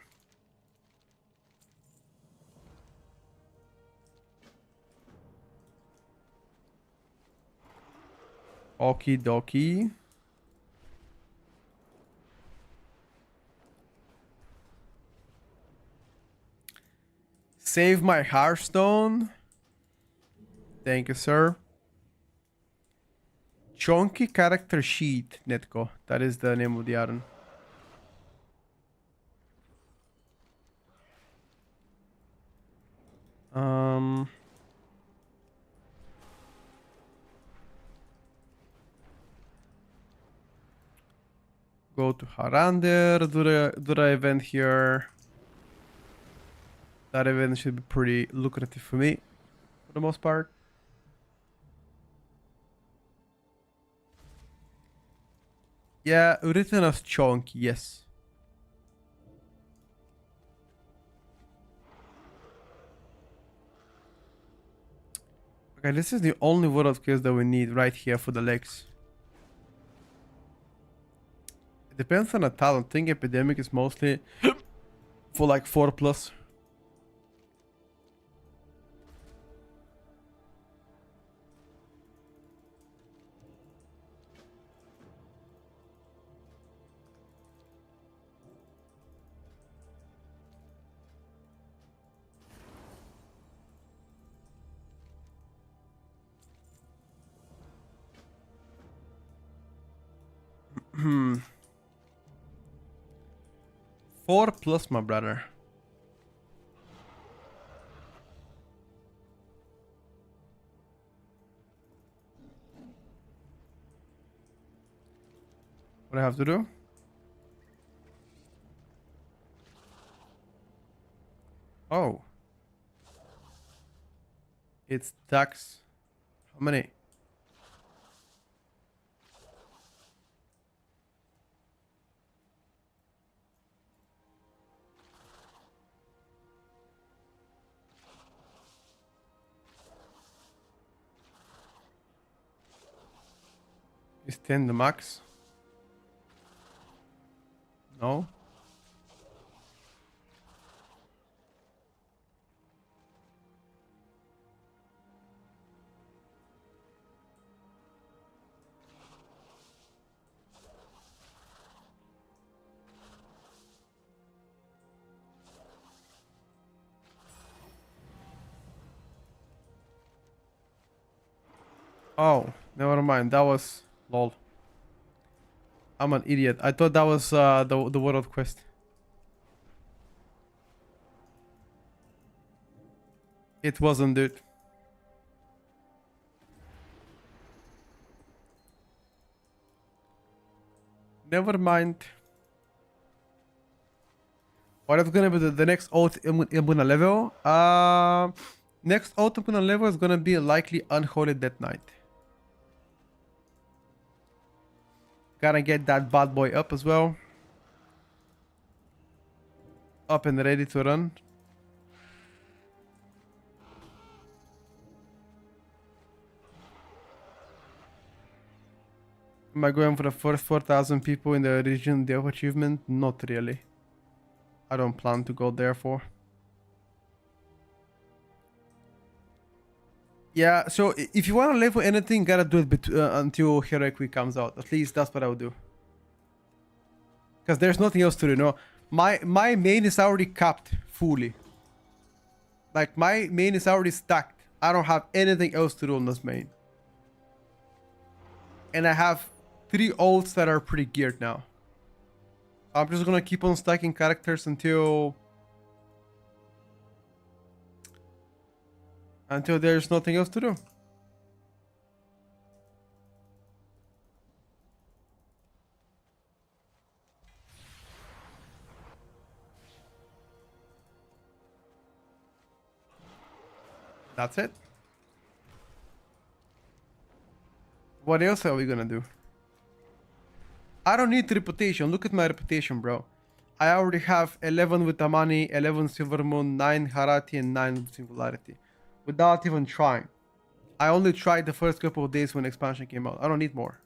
Okie dokie. Save my Hearthstone. Thank you, sir. Chunky character sheet, Netco. That is the name of the item. Go to Harander, do the event here. That event should be pretty lucrative for me, for the most part. Yeah, written as chunky, yes. Okay, this is the only word of case that we need right here for the legs. It depends on the talent. I think Epidemic is mostly for like 4+. Hmm. 4+, my brother. What do I have to do? Oh. It's tax. How many? Is 10 the max? No. Oh, never mind. That was lol. I'm an idiot. I thought that was the world quest. It wasn't, dude. Never mind. What is gonna be the next ult I'm gonna level? Next ult I'm gonna level is gonna be likely Unholy Death Knight. Gotta get that bad boy up as well. Up and ready to run. Am I going for the first 4,000 people in the region Dev achievement? Not really. I don't plan to go there for. Yeah, so if you want to level anything, gotta do it until Heroic Week comes out. At least that's what I would do. Because there's nothing else to do, no? My main is already capped fully. Like, my main is already stacked. I don't have anything else to do on this main. And I have 3 ults that are pretty geared now. I'm just gonna keep on stacking characters until there's nothing else to do. That's it. What else are we gonna do? I don't need reputation. Look at my reputation, bro. I already have 11 with Amani, 11 Silver Moon, 9 Harati, and 9 with Singularity. Without even trying. I only tried the first couple of days when expansion came out. I don't need more.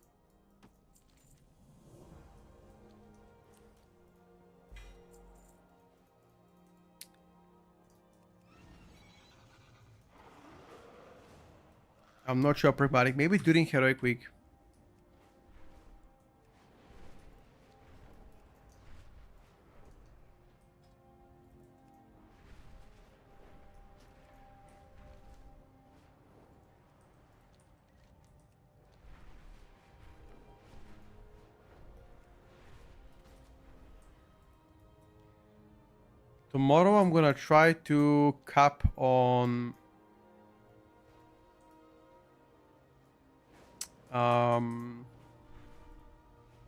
I'm not sure, Pragmatic. Maybe during Heroic Week. Tomorrow I'm gonna try to cap on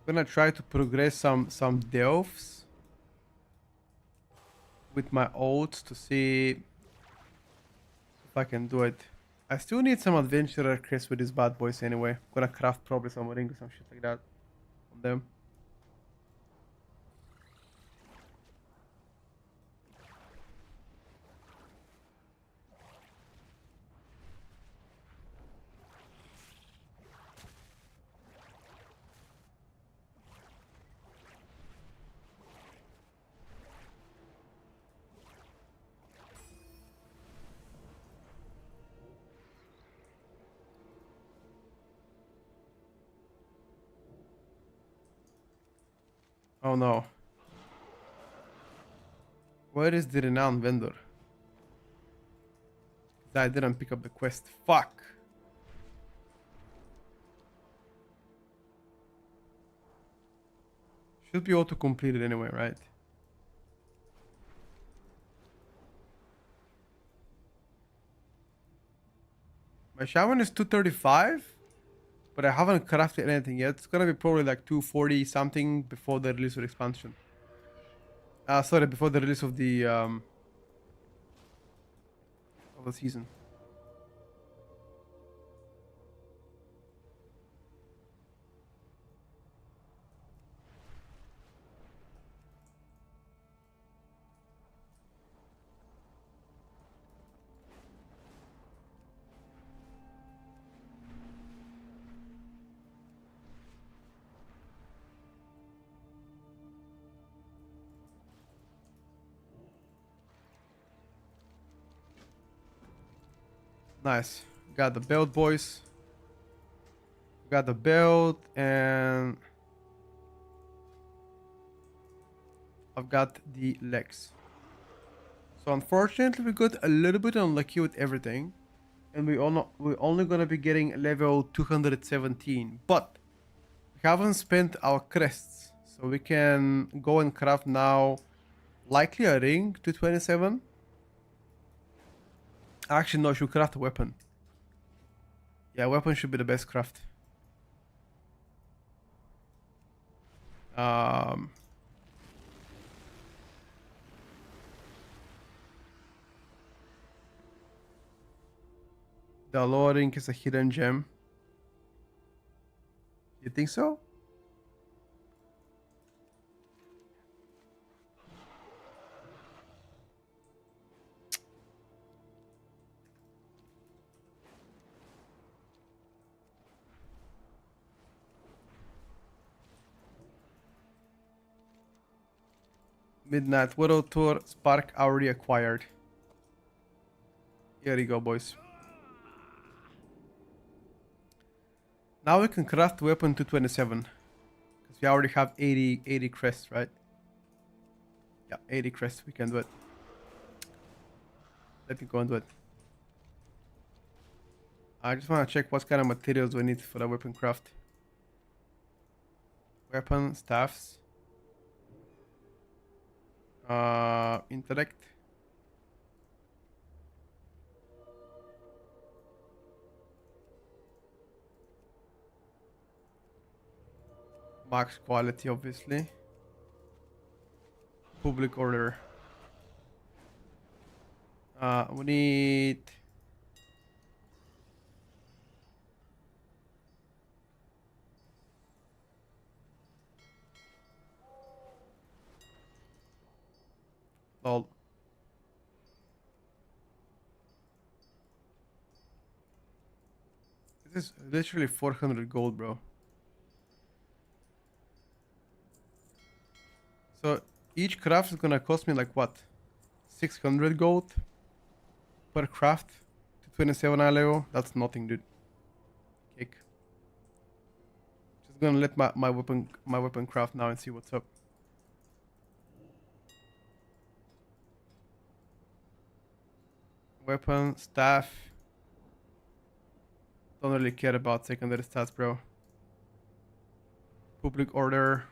gonna try to progress some delves with my ults to see if I can do it. I still need some adventurer crests with these bad boys anyway. Gonna craft probably some ring or some shit like that on them. Oh no. Where is the renowned vendor? I didn't pick up the quest. Fuck. Should be auto completed anyway, right? My shaman is 235, but I haven't crafted anything yet. It's gonna be probably like 240 something before the release of the expansion. Sorry, before the release of the season. Nice. Got the belt, boys. Got the belt, and I've got the legs. So unfortunately, we got a little bit unlucky with everything. and we're only gonna be getting level 217. But we haven't spent our crests, so we can go and craft now. Likely a ring to 27. Actually, no, should craft a weapon. Yeah, weapon should be the best craft. Um, the loading is a hidden gem. You think so? Midnight Widow Tour Spark already acquired. Here you go, boys. Now we can craft weapon 227. Because we already have 80 crests, right? Yeah, 80 crests. We can do it. Let me go and do it. I just want to check what kind of materials we need for the weapon craft. Weapon, staffs. Intellect. Max quality, obviously. Public order. We need... Lol. This is literally 400 gold, bro. So each craft is gonna cost me like what? 600 gold per craft to 27 eye level. That's nothing, dude. Kick. Just gonna let my weapon craft now and see what's up. Weapon, staff. Don't really care about secondary stats, bro. Public order,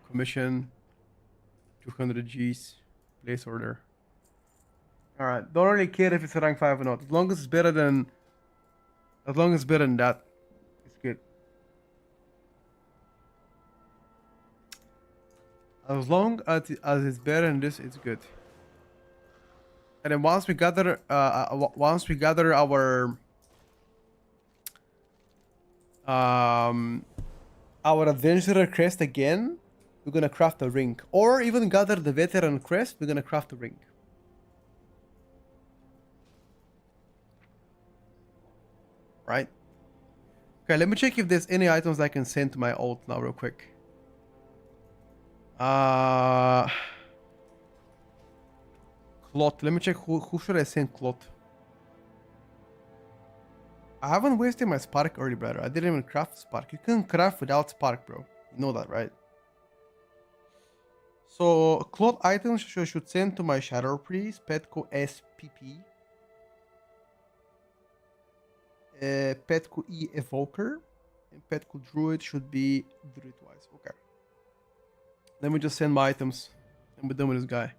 commission, 200 Gs, place order. Alright, don't really care if it's a rank 5 or not. As long as it's better than that, it's good. As long as it's better than this, it's good. And then once we gather our adventurer crest again, we're gonna craft a ring. Or even gather the veteran crest, we're gonna craft a ring. Right? Okay, let me check if there's any items I can send to my alt now real quick. Cloth. Let me check who should I send cloth. I haven't wasted my spark early, brother. I didn't even craft spark. You can craft without spark, bro. You know that, right? So cloth items should send to my shadow priest, Petco SPP. Petco E Evoker. And Petco Druid should be Druid wise. Okay. Let me just send my items. And we're done with this guy.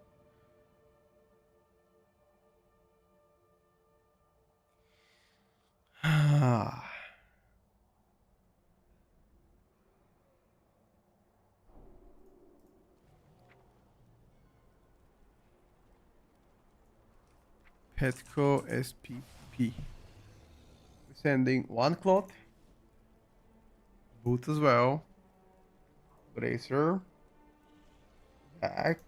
Petco SPP. We're sending one cloth. Boots as well. Bracer. Back.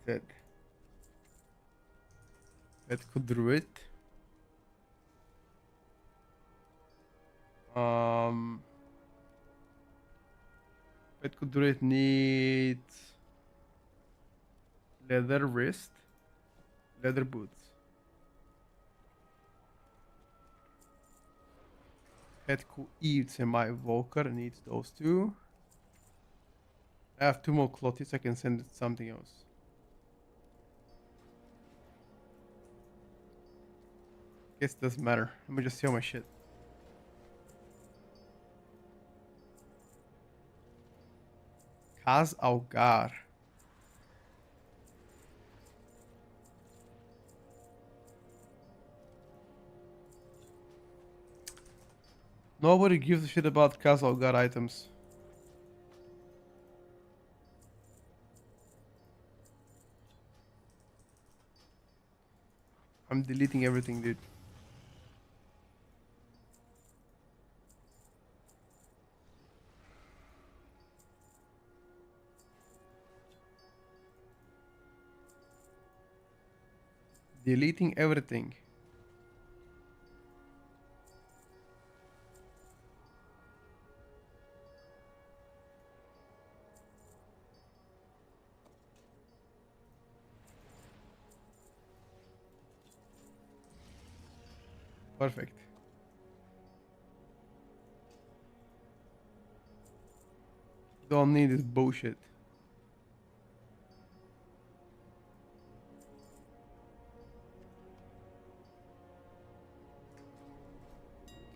That's it. Petco Druid. Petco Druid needs leather wrist, leather boots. Petco Eve Semi Evoker needs those two. I have 2 more clothes. I can send it something else. Guess it doesn't matter. Let me just see all my shit. Kaz Algar. Nobody gives a shit about Kaz Algar items. I'm deleting everything, dude. Deleting everything. Perfect. Don't need this bullshit.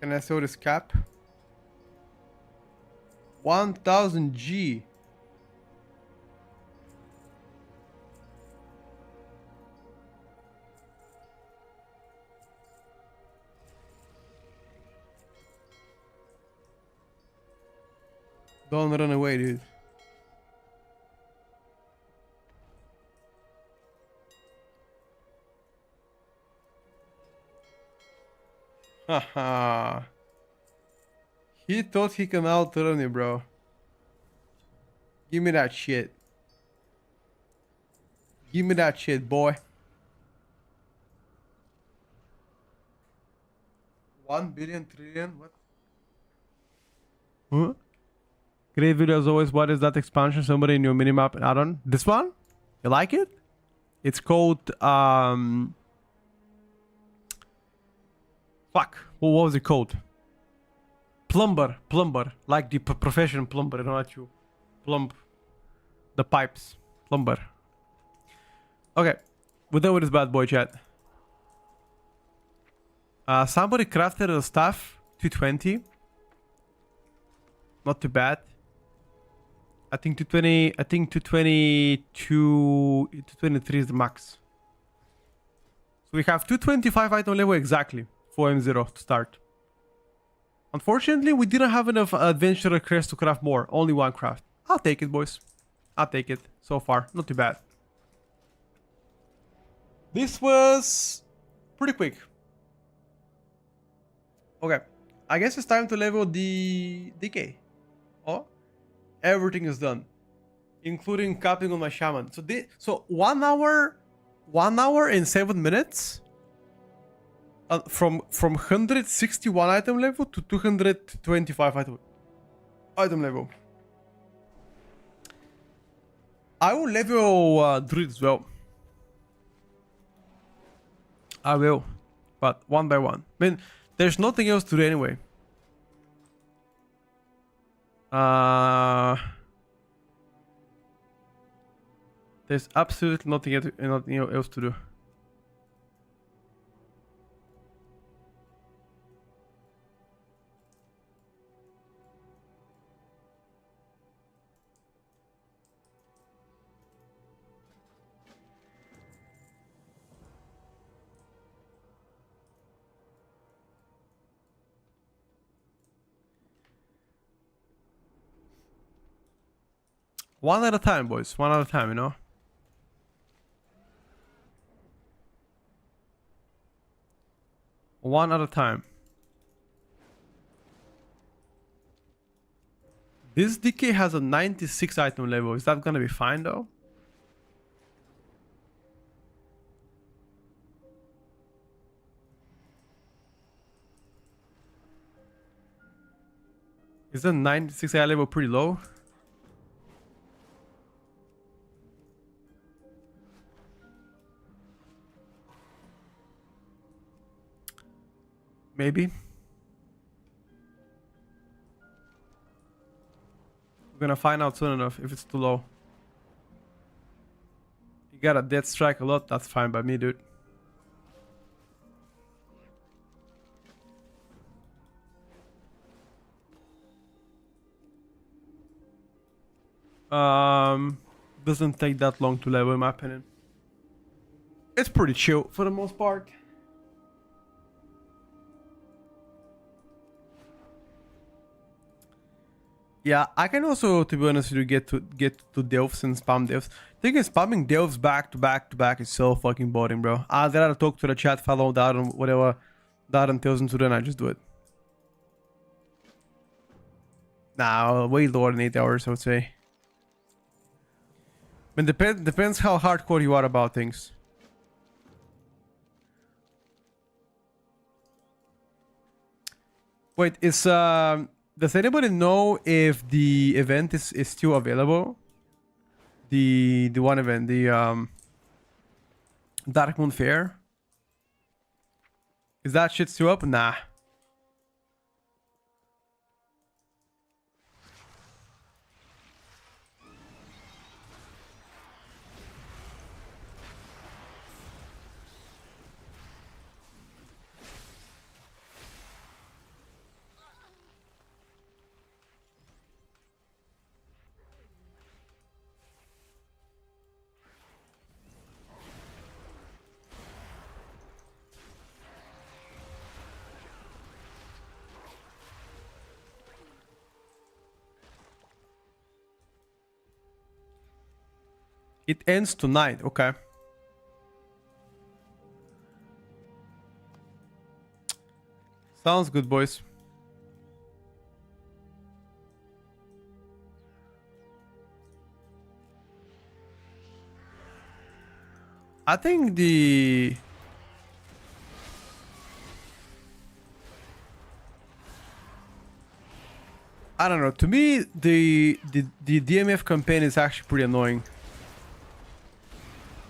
Can I sell this cap? 1000 G. Don't run away, dude. Haha. He thought he can outrun you, bro. Give me that shit. Give me that shit, boy. 1 billion trillion? What? Huh? Great video as always. What is that expansion? Somebody in your minimap add-on? This one? You like it? It's called fuck. What was it called? Plumber. Like the profession plumber, not you. Plumb the pipes. Plumber. Okay. We're done with this bad boy, chat. Somebody crafted a staff 220. Not too bad. I think 220. I think 222. 223 is the max. So we have 225 item level exactly for M0 to start. Unfortunately, we didn't have enough adventurer crests to craft more. Only one craft. I'll take it, boys. I'll take it. So far, not too bad. This was pretty quick. Okay, I guess it's time to level the DK. Oh, everything is done, including capping on my shaman. So 1 hour, 1 hour and 7 minutes. From 161 item level to 225 item level. I will level Druid as well. I will, but one by one. I mean, there's nothing else to do anyway. There's absolutely nothing else to do. One at a time, boys. One at a time, you know? One at a time. This DK has a 96 item level. Is that gonna be fine, though? Is the 96 item level pretty low? Maybe. We're gonna find out soon enough if it's too low. You got a dead strike a lot, that's fine by me, dude. Doesn't take that long to level in my opinion. It's pretty chill for the most part. Yeah, I can also, to be honest with you, get to delves and spam delves. Thing is, spamming delves back to back to back is so fucking boring, bro. I'd rather talk to the chat, follow Darren, whatever Darren tells them to do, and I just do it. Nah, way lower than 8 hours, I would say. But depends how hardcore you are about things. Wait, does anybody know if the event is still available? The one event, the Dark Moon Fair. Is that shit still up? Nah. It ends tonight, okay. Sounds good, boys. I think I don't know. To me, the DMF campaign is actually pretty annoying.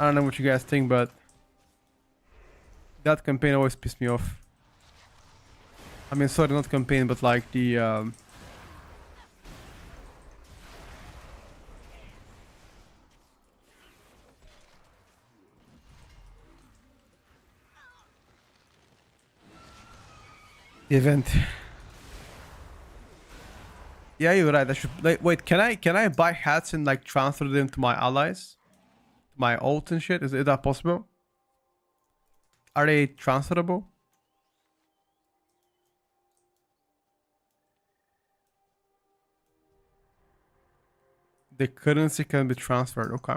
I don't know what you guys think, but that campaign always pissed me off. I mean, sorry, not campaign, but like the event. Yeah, you're right. I should like, wait. Can I buy hats and like transfer them to my allies, my ult and shit? Is that possible? Are they transferable? The currency can be transferred. Okay.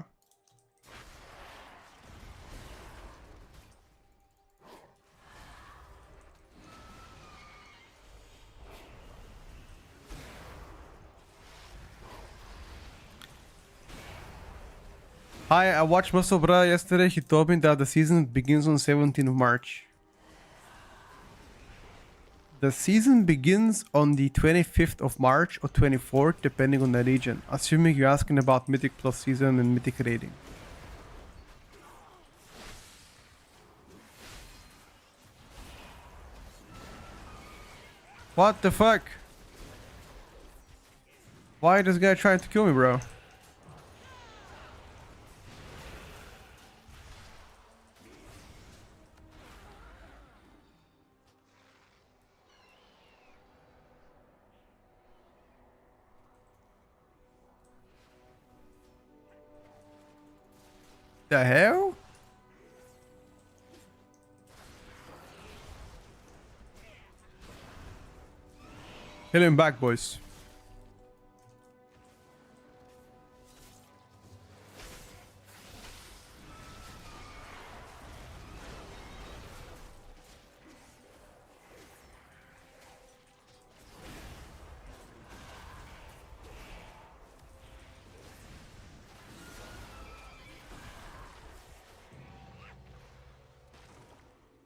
Hi, I watched Muscle Bra yesterday. He told me that the season begins on 17th of March. The season begins on the 25th of March or 24th, depending on the region. Assuming you're asking about Mythic Plus season and Mythic rating. What the fuck? Why is this guy trying to kill me, bro? The hell? Hit him back, boys.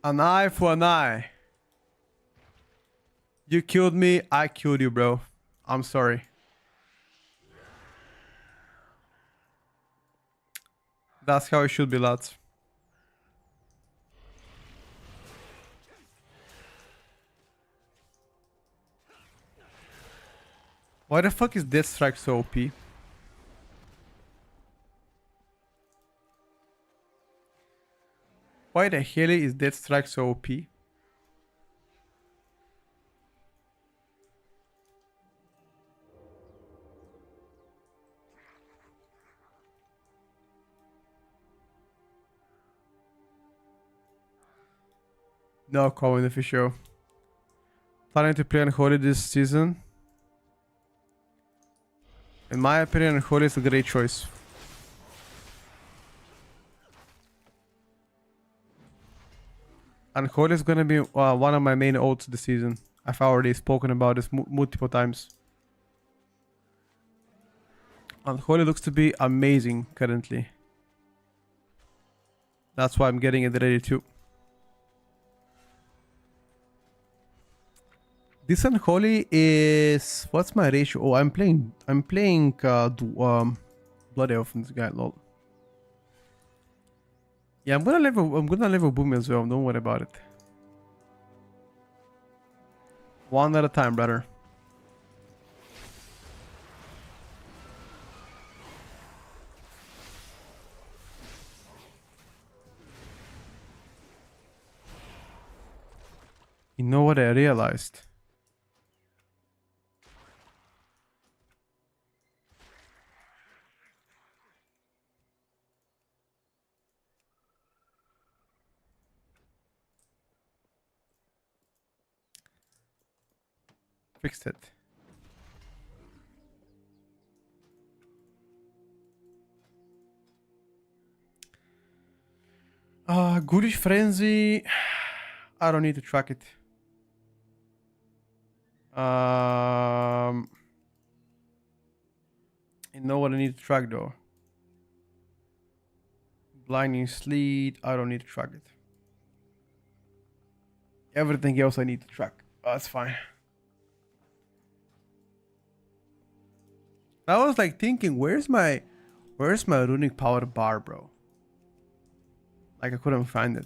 An eye for an eye. You killed me, I killed you, bro. I'm sorry. That's how it should be, lads. Why the fuck is Death Strike so OP? Why the hell is Death Strike so OP? No comment for sure. Planning to play Unholy this season. In my opinion, Unholy is a great choice. Unholy is gonna be one of my main ults this season. I've already spoken about this multiple times. Unholy looks to be amazing currently. That's why I'm getting it ready too. This Unholy is... What's my ratio? Oh, I'm playing Blood Elf in this guy, lol. Yeah, I'm gonna level Boom as well, don't worry about it. One at a time, brother. You know what I realized? Fixed it. Ghoulish Frenzy. I don't need to track it. You know what I need to track though? Blinding Sleet. I don't need to track it. Everything else I need to track. That's fine. I was like thinking, where's my runic power bar, bro? Like I couldn't find it.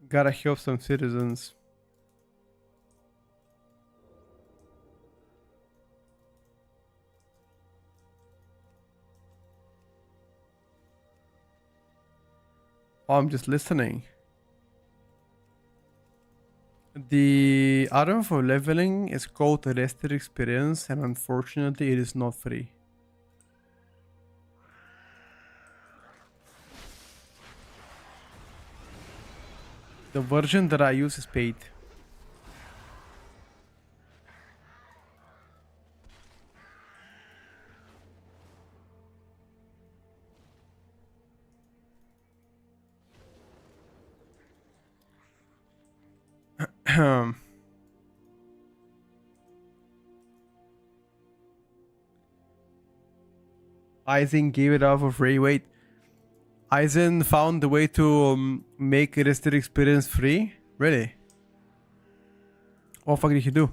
Gotta help some citizens. Oh, I'm just listening. The item for leveling is called Arrested Experience, and unfortunately it is not free. The version that I use is paid. Aizen gave it out for free. Wait, Aizen found the way to make Arrested Experience free? Really? What the fuck did he do?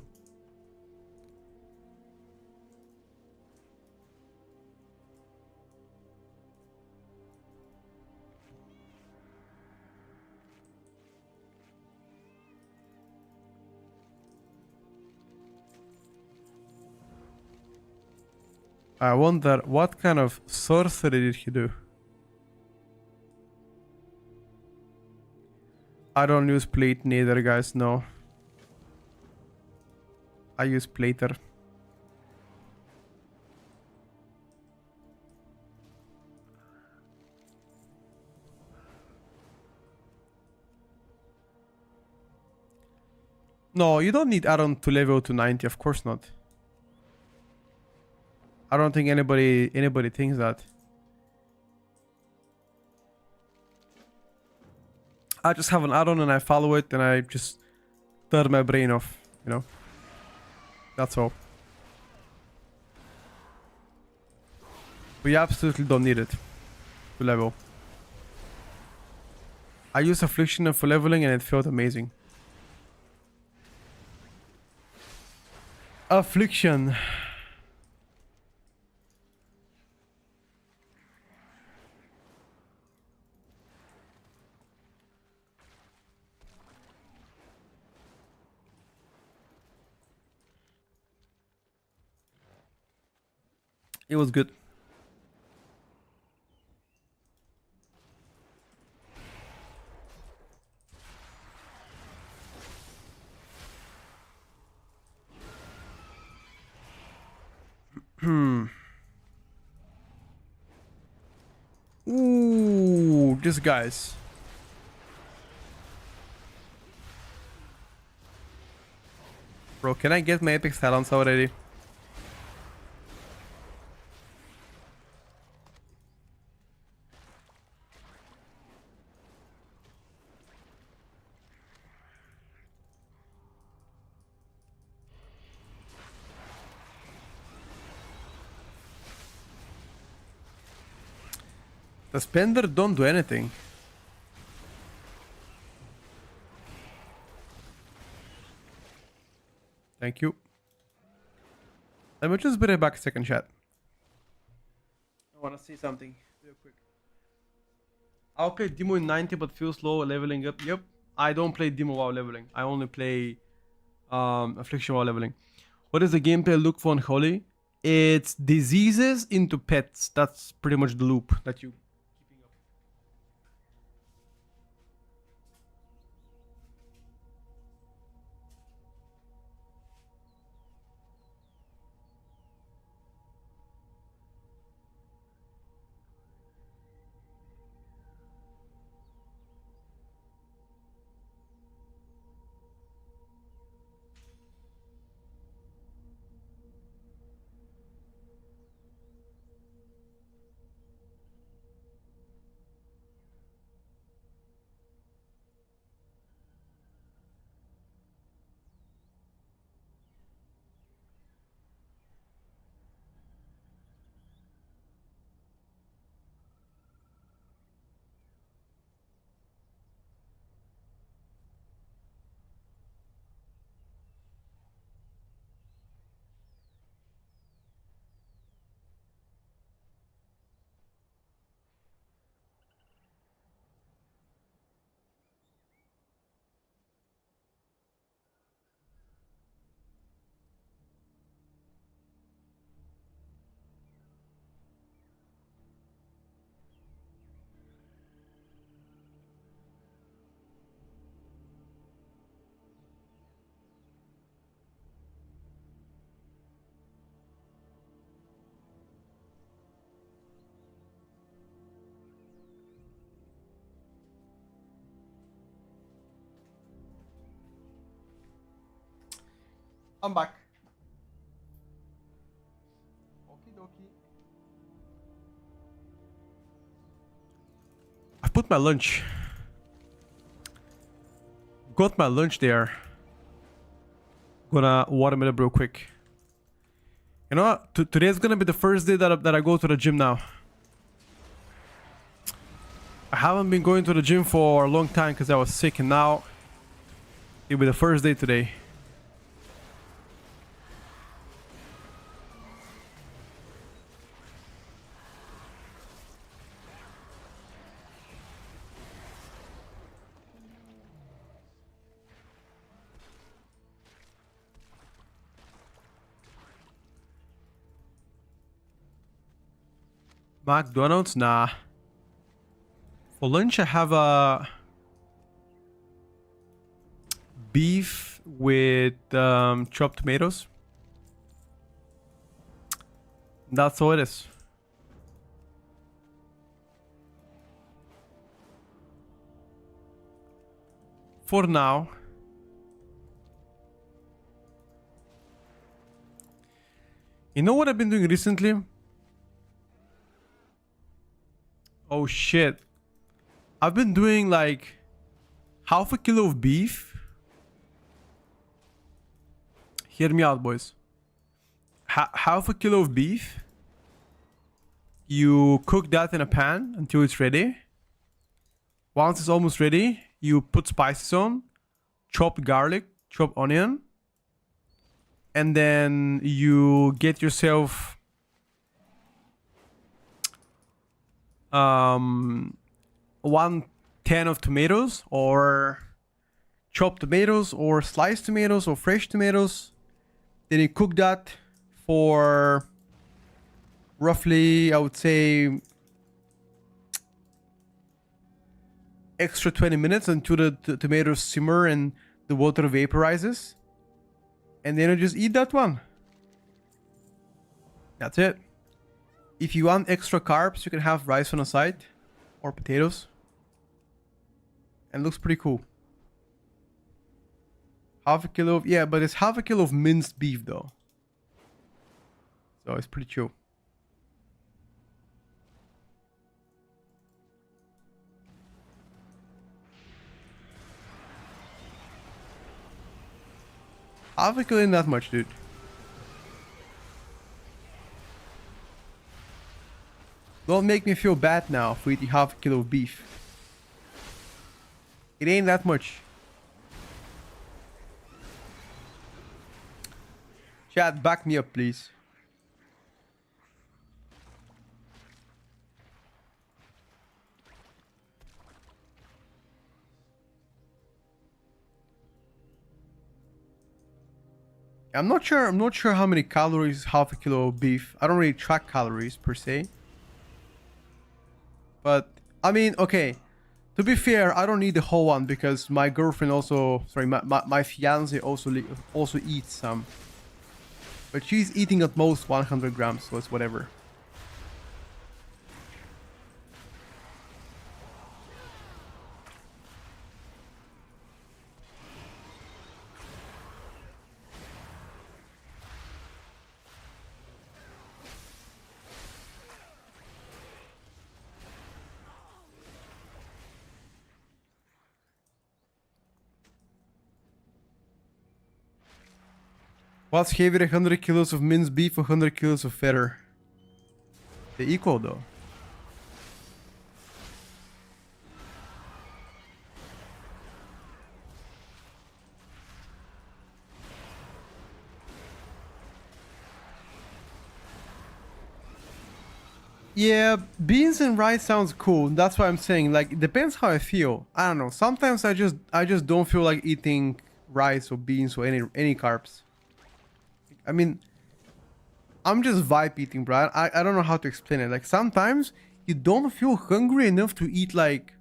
I wonder what kind of sorcery did he do? I don't use plate neither, guys, no. I use plater. No, you don't need add-on to level to 90, of course not. I don't think anybody thinks that. I just have an add-on and I follow it and I just turn my brain off, you know? That's all. We absolutely don't need it to level. I used Affliction for leveling and it felt amazing. Affliction. It was good. Ooh, this guys. Bro, can I get my epic silence already? The spender don't do anything. Thank you. Let me just be right back a second, chat. I want to see something real quick. I'll play Demo in 90 but feel slow leveling up. Yep. I don't play Demo while leveling. I only play Affliction while leveling. What is the gameplay look for Unholy? It's diseases into pets. That's pretty much the loop that you keeping up. I'm back. Okie dokie. I put my lunch. Got my lunch there. Gonna watermelon it up real quick. You know what? Today's gonna be the first day that I go to the gym now. I haven't been going to the gym for a long time because I was sick, and now it'll be the first day today. McDonald's? Nah. For lunch, I have a beef with chopped tomatoes. That's all it is. For now. You know what I've been doing recently? Oh shit. I've been doing like half a kilo of beef. Hear me out, boys. Half a kilo of beef. You cook that in a pan until it's ready. Once it's almost ready, you put spices on, chopped garlic, chopped onion, and then you get yourself 1/10 of tomatoes, or chopped tomatoes, or sliced tomatoes, or fresh tomatoes. Then you cook that for roughly, I would say, extra 20 minutes until the tomatoes simmer and the water vaporizes. And then you just eat that one. That's it. If you want extra carbs, you can have rice on the side or potatoes. And it looks pretty cool. Half a kilo of, yeah, but it's half a kilo of minced beef though. So it's pretty chill. Half a kilo ain't that much, dude. Don't make me feel bad now for eating half a kilo of beef. It ain't that much. Chat, back me up, please. I'm not sure how many calories half a kilo of beef. I don't really track calories per se. But I mean, okay. To be fair, I don't need the whole one because my girlfriend also, sorry, my fiance also eats some. But she's eating at most 100 grams, so it's whatever. What's heavier, 100 kilos of minced beef or 100 kilos of feta? They're equal though. Yeah, beans and rice sounds cool. That's why I'm saying, like, it depends how I feel. I don't know. Sometimes I just don't feel like eating rice or beans or any carbs. I mean, I'm just vibe eating, bro. I don't know how to explain it. Like, sometimes you don't feel hungry enough to eat like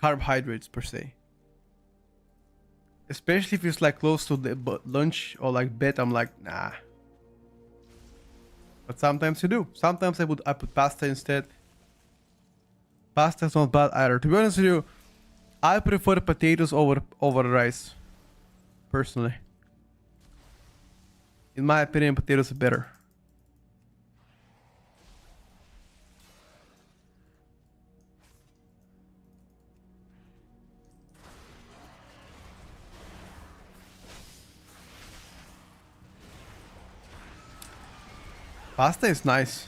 carbohydrates per se. Especially if it's like close to the lunch or like bed, I'm like, nah. But sometimes you do. Sometimes I put pasta instead. Pasta's not bad either. To be honest with you, I prefer potatoes over rice. Personally. In my opinion, potatoes are better. Pasta is nice.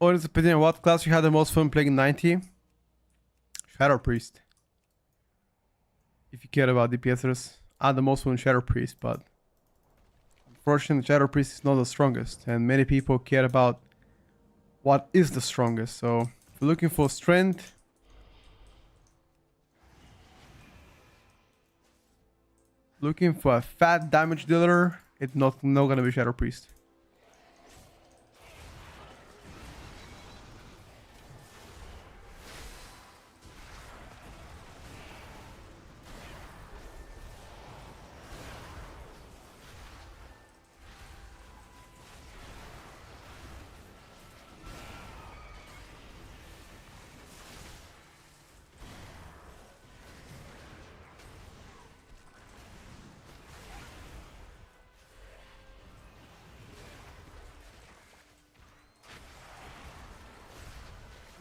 What is the opinion? What class you had the most fun playing in 90? Shadow Priest. If you care about DPSers, I had the most fun Shadow Priest, but unfortunately Shadow Priest is not the strongest, and many people care about what is the strongest. So if you're looking for strength, looking for a fat damage dealer, it's not gonna be Shadow Priest.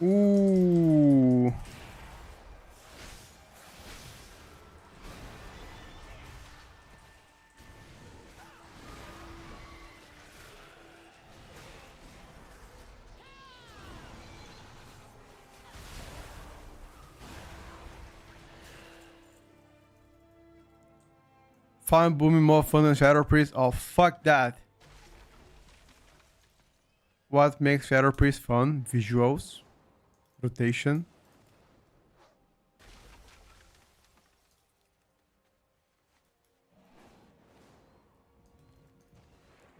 Ooh. Found booming more fun than Shadow Priest. Oh, fuck that. What makes Shadow Priest fun? Visuals. Rotation.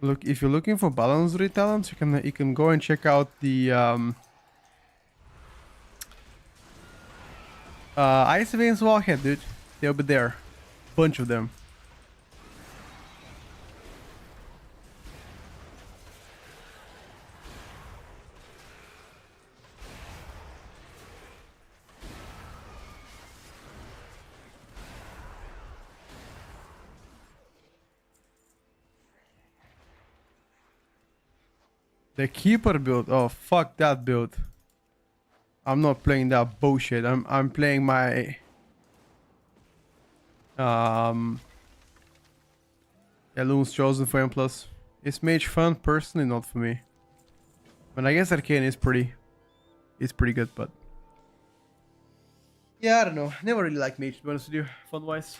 Look, if you're looking for balance talents, you can go and check out the Ice Veins Wallhead, dude. They'll be there. Bunch of them. The Keeper build. Oh, fuck that build. I'm not playing that bullshit. I'm playing my Elun's Chosen for M+. It's mage fun, personally not for me. But I guess Arcane is pretty good, but yeah, I don't know. Never really liked mage, to be honest with you, fun wise.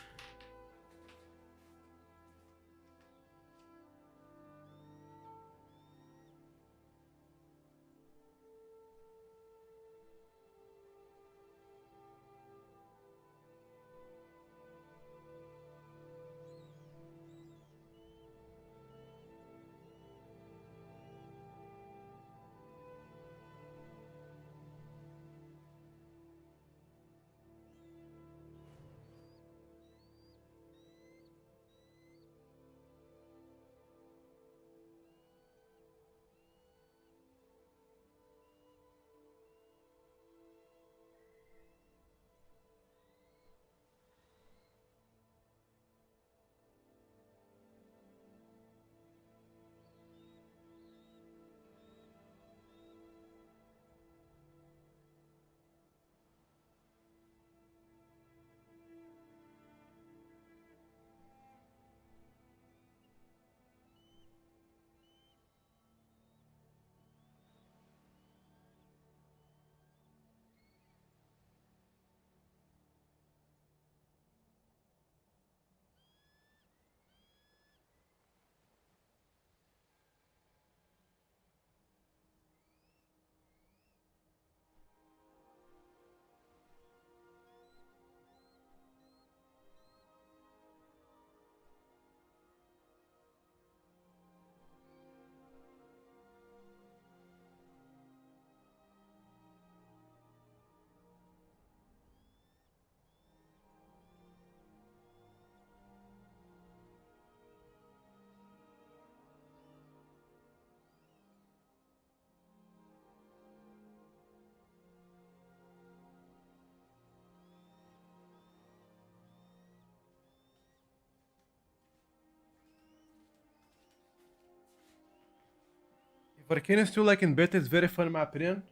If Arcane is still like in beta, it's very fun in my opinion.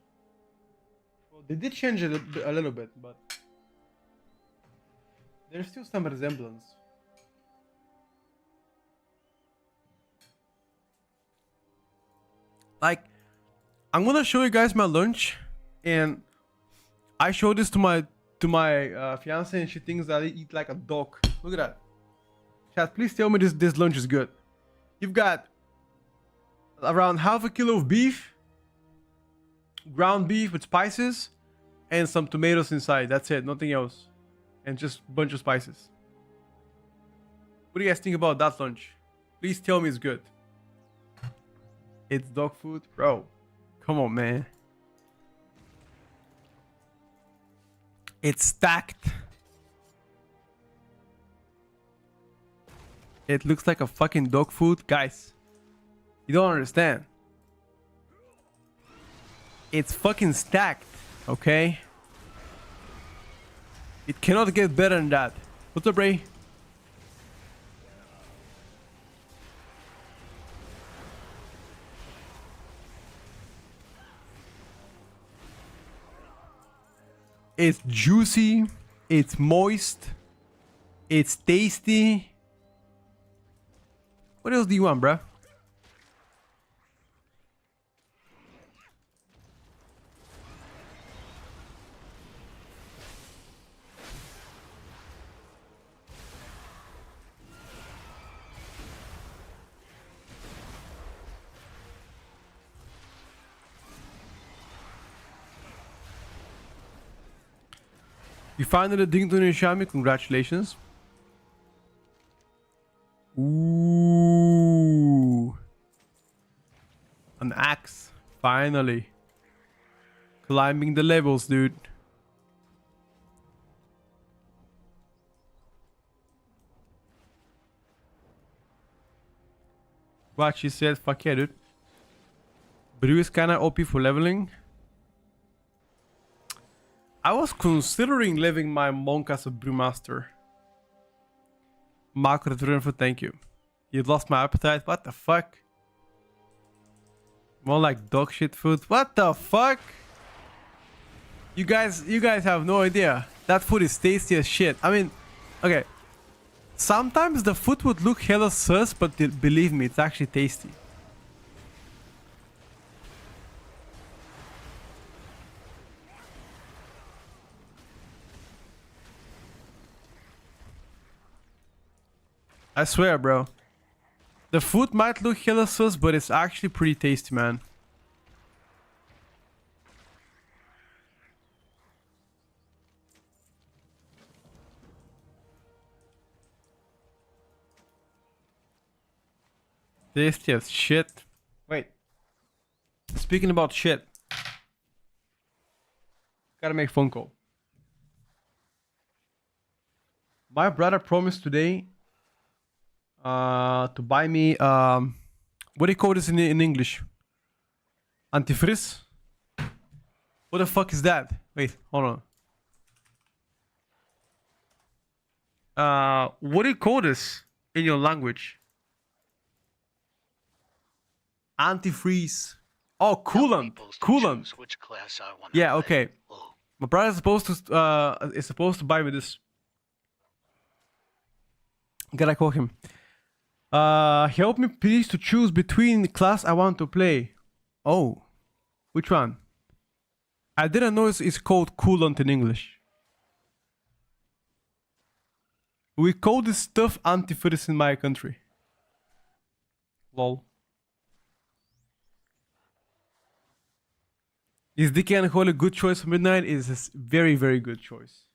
Well, they did change it a little bit, but there's still some resemblance. Like, I'm gonna show you guys my lunch, and I showed this to my fiance, and she thinks that I eat like a dog. Look at that. Chat, please tell me this lunch is good. You've got around half a kilo of beef, ground beef with spices, and some tomatoes inside. That's it, nothing else, and just a bunch of spices. What do you guys think about that lunch? Please tell me it's good. It's dog food, bro. Come on, man. It's stacked. It looks like a fucking dog food. Guys, you don't understand. It's fucking stacked, okay? It cannot get better than that. What's up, Ray? It's juicy, it's moist, it's tasty. What else do you want, bruh? You finally dinged on your Xiaomi. Congratulations. Ooh. An axe. Finally. Climbing the levels, dude. What she said, fuck yeah, dude. Brew is kinda OP for leveling. I was considering leveling my monk as a brewmaster. Marco return for thank you. You lost my appetite. What the fuck? More like dog shit food. What the fuck? You guys have no idea. That food is tasty as shit. I mean, okay. Sometimes the food would look hella sus, but believe me, it's actually tasty. I swear, bro. The food might look hella sus, but it's actually pretty tasty, man. Tasty as shit. Wait. Speaking about shit. Gotta make phone call. My brother promised today to buy me what do you call this in English? Antifreeze? What the fuck is that? Wait, hold on. What do you call this in your language? Antifreeze. Oh, coolant. Coolant. Which class I want. Yeah, okay. My brother is supposed to buy me this. Gotta call him. Help me please to choose between the class I want to play. Oh, which one? I didn't know it's called coolant in English. We call this stuff antifreeze in my country. Lol. Is Dicky and Holy a good choice for midnight? Is a very, very good choice.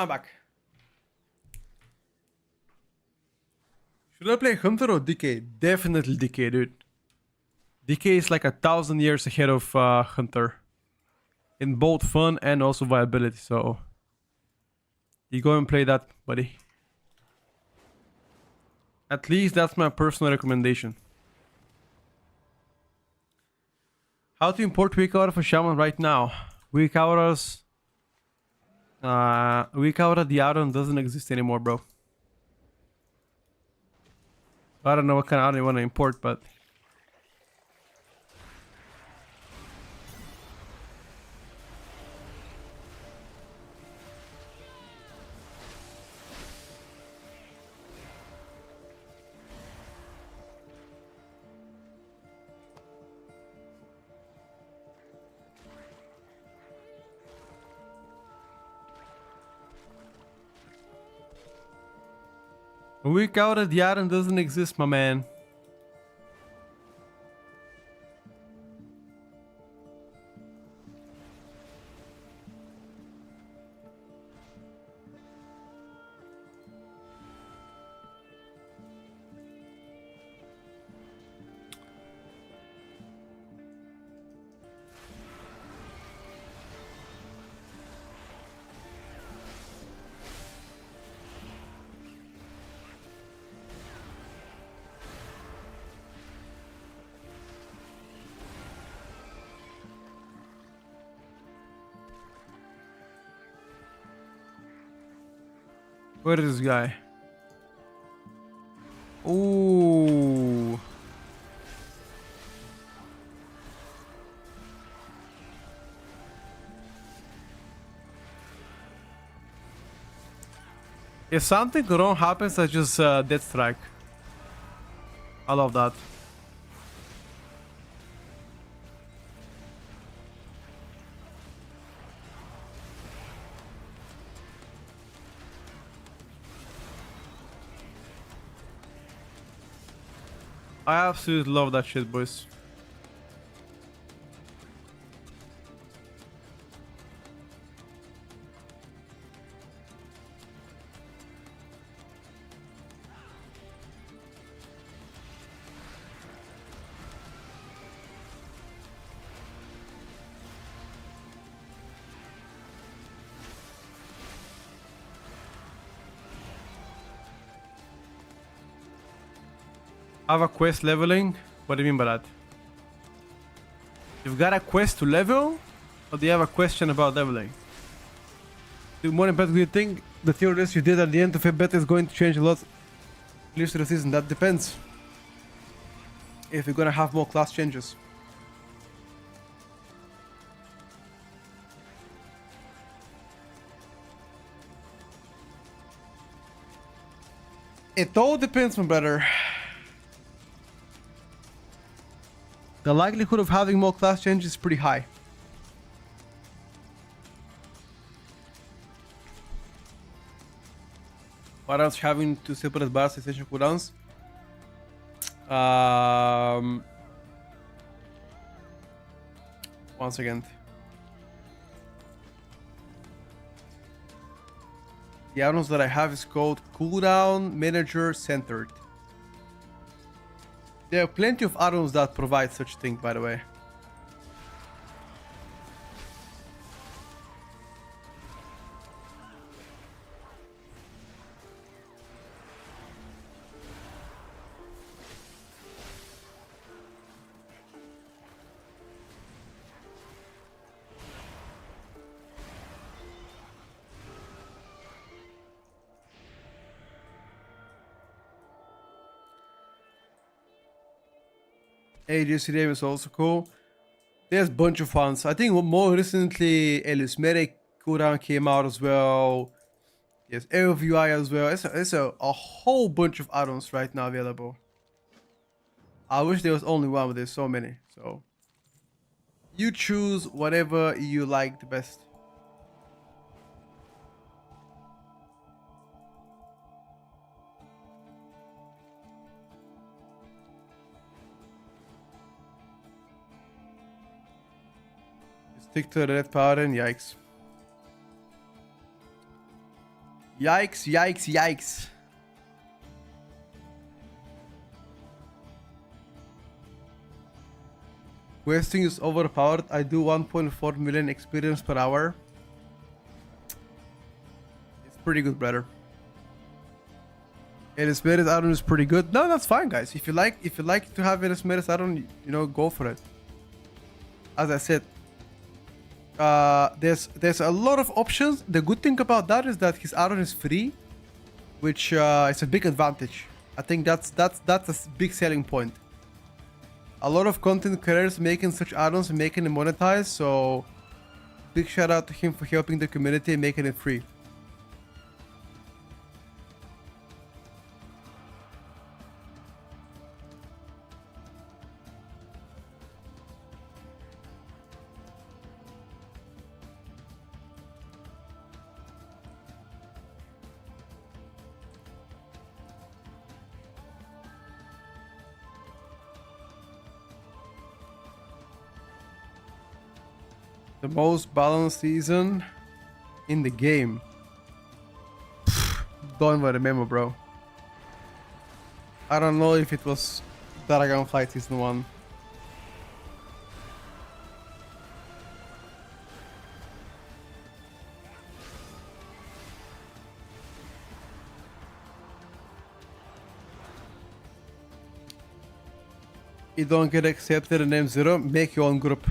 I'm back. Should I play Hunter or DK? Definitely DK, dude. DK is like 1,000 years ahead of Hunter. In both fun and also viability, so... You go and play that, buddy. At least that's my personal recommendation. How to import weak aura for Shaman right now? Weak auras... weak aura, the aura doesn't exist anymore, bro. I don't know what kind of aura you want to import, but... Weak aura, the aura doesn't exist, my man. Where is this guy? Ooh. If something wrong happens, I just dead strike. I love that. I absolutely love that shit, boys. Have a quest leveling? What do you mean by that? You've got a quest to level? Or do you have a question about leveling? The more important, do you think the tier list you did at the end of a beta is going to change a lot later the season? That depends. If you're gonna have more class changes. It all depends, my brother. The likelihood of having more class changes is pretty high. What else having to separate bars essential cooldowns? One second. The items that I have is called Cooldown Manager Centered. There are plenty of items that provide such thing, by the way. AGCDM is also cool. There's a bunch of ones. I think more recently, Elusmeric cooldown came out as well. Yes, Ilvl as well. It's a whole bunch of add-ons right now available. I wish there was only one, but there's so many. So you choose whatever you like the best. Stick to the red powder and yikes. Yikes, yikes, yikes. Questing is overpowered. I do 1.4 million experience per hour. It's pretty good, brother. Elismeris add-on is pretty good. No, that's fine, guys. If you like to have Elismeris add-on, you know, go for it. As I said, there's a lot of options. The good thing about that is that his add-on is free, which is a big advantage. I think that's a big selling point. A lot of content creators making such add-ons and making it monetize, so big shout out to him for helping the community and making it free. The most balanced season in the game. Don't even remember, bro. I don't know if it was Dragonflight Season 1. You don't get accepted in M0, make your own group.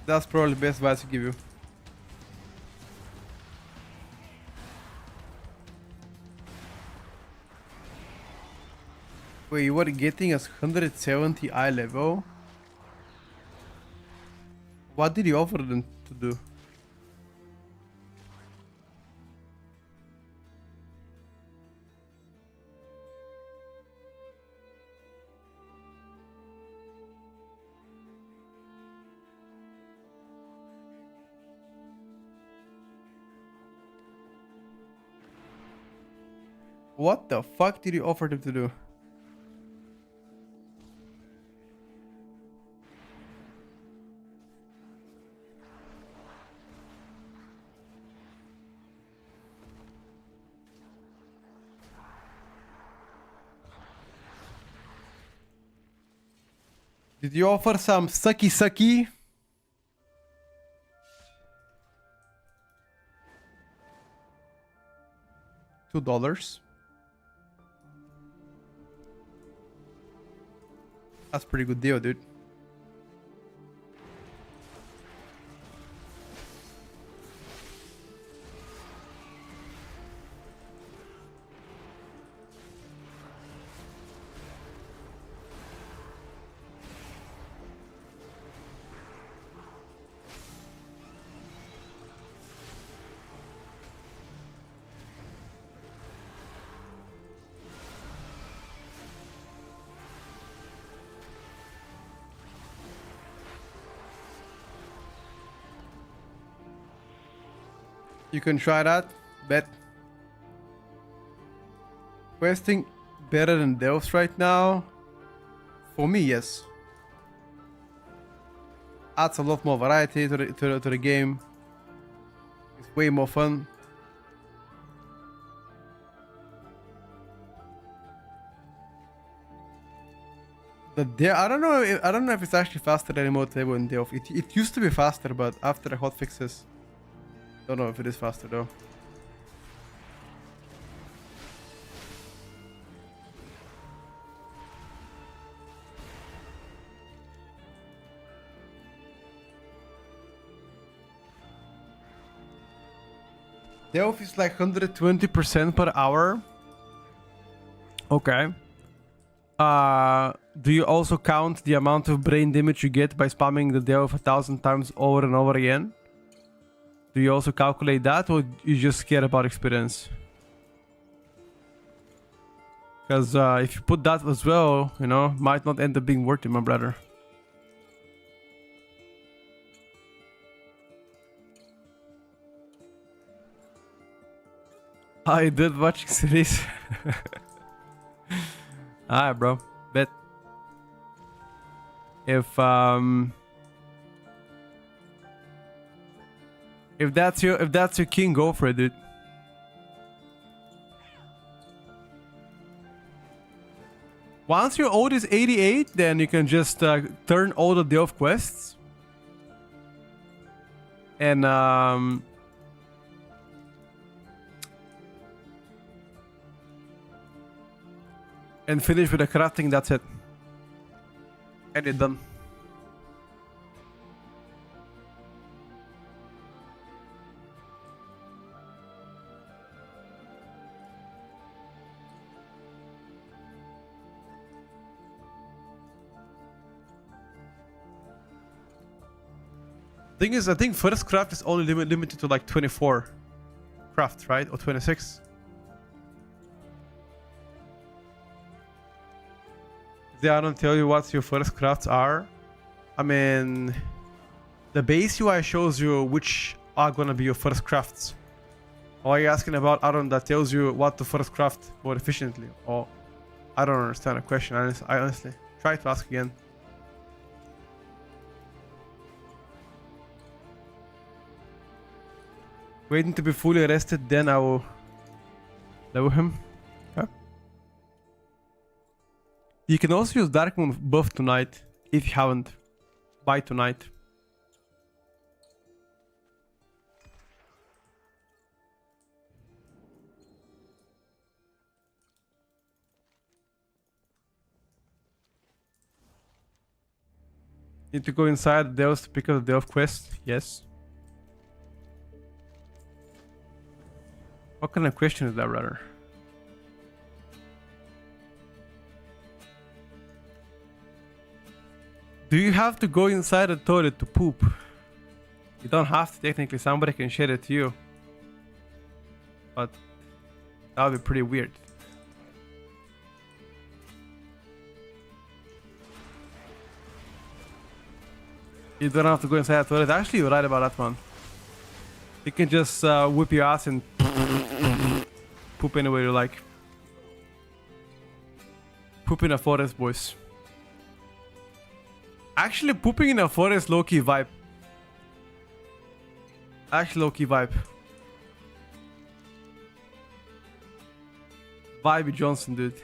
That's probably the best advice to give you. Wait, you were getting us 170 eye level? What did you offer them to do? What the fuck did you offer them to do? Did you offer some sucky? $2. That's a pretty good deal, dude. You can try that, bet. Questing better than Delves right now? For me, yes. Adds a lot more variety to the game. It's way more fun. I don't know if it's actually faster anymore table in Delve. It used to be faster, but after the hotfixes, don't know if it is faster though. Delve is like 120% per hour. Okay. Do you also count the amount of brain damage you get by spamming the Delve 1,000 times over and over again? Do you also calculate that, or you just care about experience? Because if you put that as well, you know, might not end up being worth it, my brother. I did watching series. Alright, bro. Bet. If that's your king, go for it, dude. Once your ode is 88, then you can just turn all the Delve quests. And finish with the crafting, that's it. And you're done. Thing is, I think first craft is only limited to like 24 crafts, right? Or 26. They don't tell you what your first crafts are. I mean, the base UI shows you which are gonna be your first crafts. Or are you asking about Aaron that tells you what to first craft more efficiently? Or I don't understand the question. I honestly try to ask again. Waiting to be fully rested, then I will level him. Okay. You can also use Dark Moon buff tonight, if you haven't. By tonight. Need to go inside the Delves to pick up the Delve quest? Yes. What kind of question is that, brother? Do you have to go inside the toilet to poop? You don't have to, technically. Somebody can share it to you. But that would be pretty weird. You don't have to go inside the toilet. Actually, you're right about that one. You can just whip your ass and poop anywhere you like. Poop in a forest, boys. Actually, pooping in a forest, low-key vibe. Actually, low-key vibe. Vibe Johnson, dude.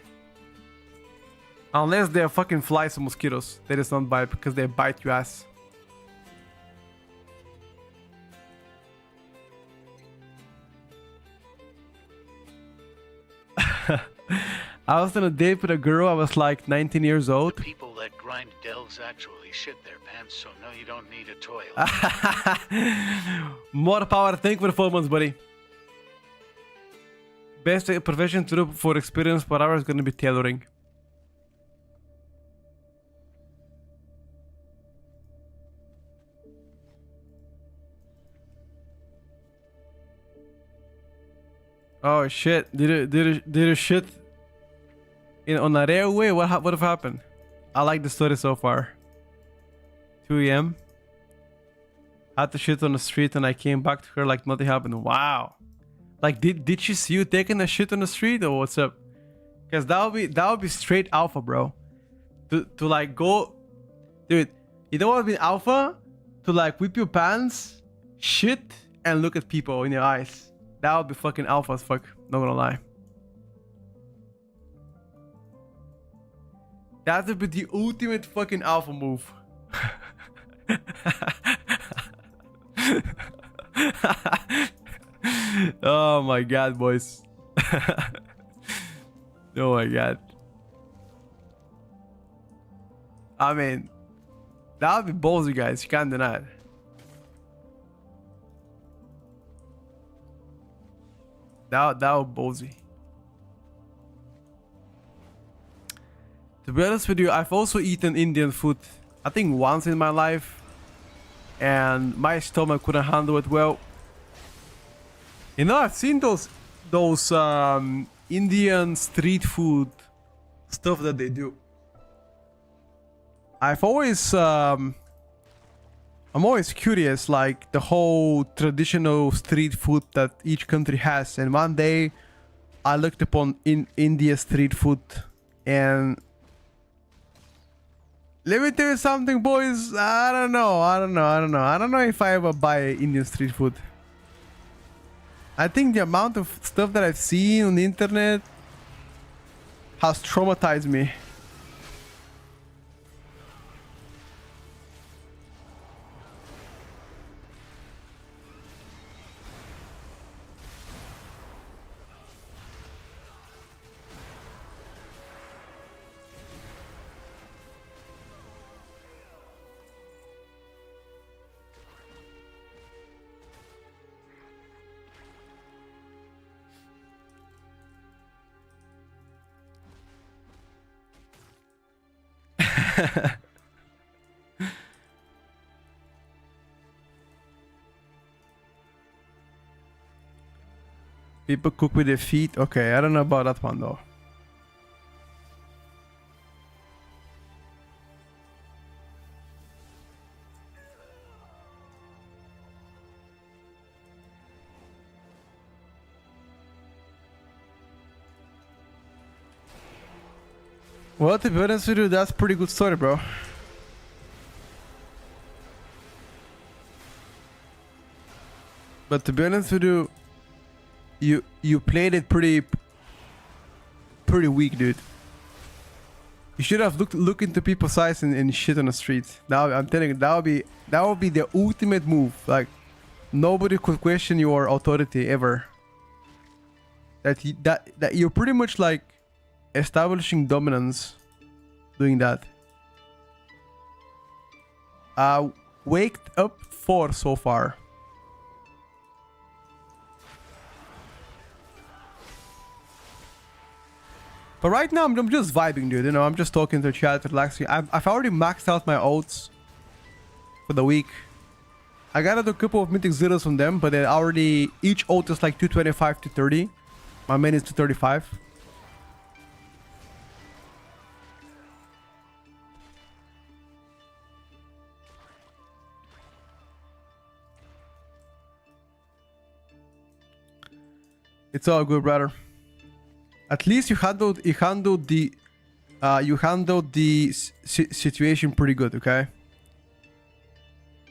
Unless they're fucking flies or mosquitoes. That is not vibe, because they bite your ass. I was on a date with a girl. I was like 19 years old. The people that grind delves actually shit their pants, so no, you don't need a toilet. More power. Thank you for the 4 months, buddy. Best profession to do for experience per hour is going to be tailoring. Oh shit! Did it shit on a railway? What have happened? I like the story so far. 2 a.m. Had to shit on the street and I came back to her like nothing happened. Wow. Like did she see you taking a shit on the street or what's up? Cause that would be straight alpha, bro. To like go, dude. You know what would be alpha? To like whip your pants, shit, and look at people in your eyes. That would be fucking alpha as fuck. Not gonna lie. That would be the ultimate fucking alpha move. Oh my god, boys. Oh my god. I mean, that would be ballsy, guys. You can't deny it. That would ballsy. To be honest with you, I've also eaten Indian food, I think once in my life, and my stomach couldn't handle it well. You know, I've seen those Indian street food stuff that they do. I'm always curious, like the whole traditional street food that each country has. And one day I looked upon in India street food, and let me tell you something, boys. I don't know if I ever buy Indian street food. I think the amount of stuff that I've seen on the internet has traumatized me. People cook with their feet. Okay, I don't know about that one though. Well, to be honest with you, that's a pretty good story, bro. But to be honest with you, you played it pretty weak, dude. You should have looked into people's eyes and shit on the street. Now I'm telling you, that would be the ultimate move. Like nobody could question your authority ever. That you're pretty much like establishing dominance doing that. Waked up 4 so far. But right now I'm just vibing, dude. You know, I'm just talking to chat, relaxing. I've already maxed out my oats for the week. I got a couple of mythic zeros from them, but they already, each oat is like 225 to 30. My main is 235. It's all good, brother. At least you handled the situation pretty good, okay?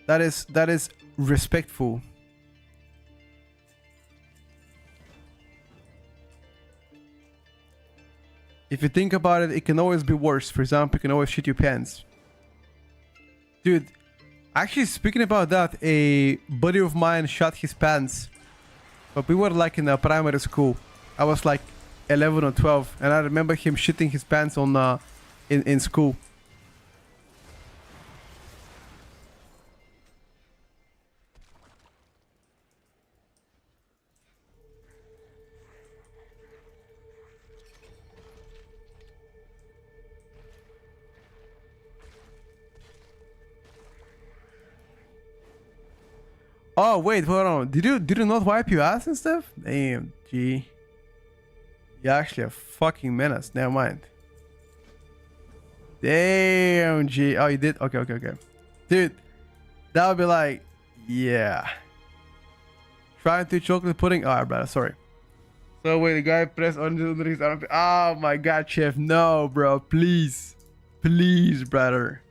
That is respectful. If you think about it, it can always be worse. For example, you can always shit your pants. Dude, actually speaking about that, a buddy of mine shot his pants. But we were like in a primary school. I was like 11 or 12, and I remember him shitting his pants on in school. Oh wait, hold on. Did you not wipe your ass and stuff? Damn, G. You're actually a fucking menace. Never mind. Damn, G. Oh, you did? Okay. Dude, that would be like, yeah. Trying to chocolate pudding. Alright, brother, sorry. So wait, the guy pressed under his armpit. Oh my god, chef. No, bro. Please. Please, brother.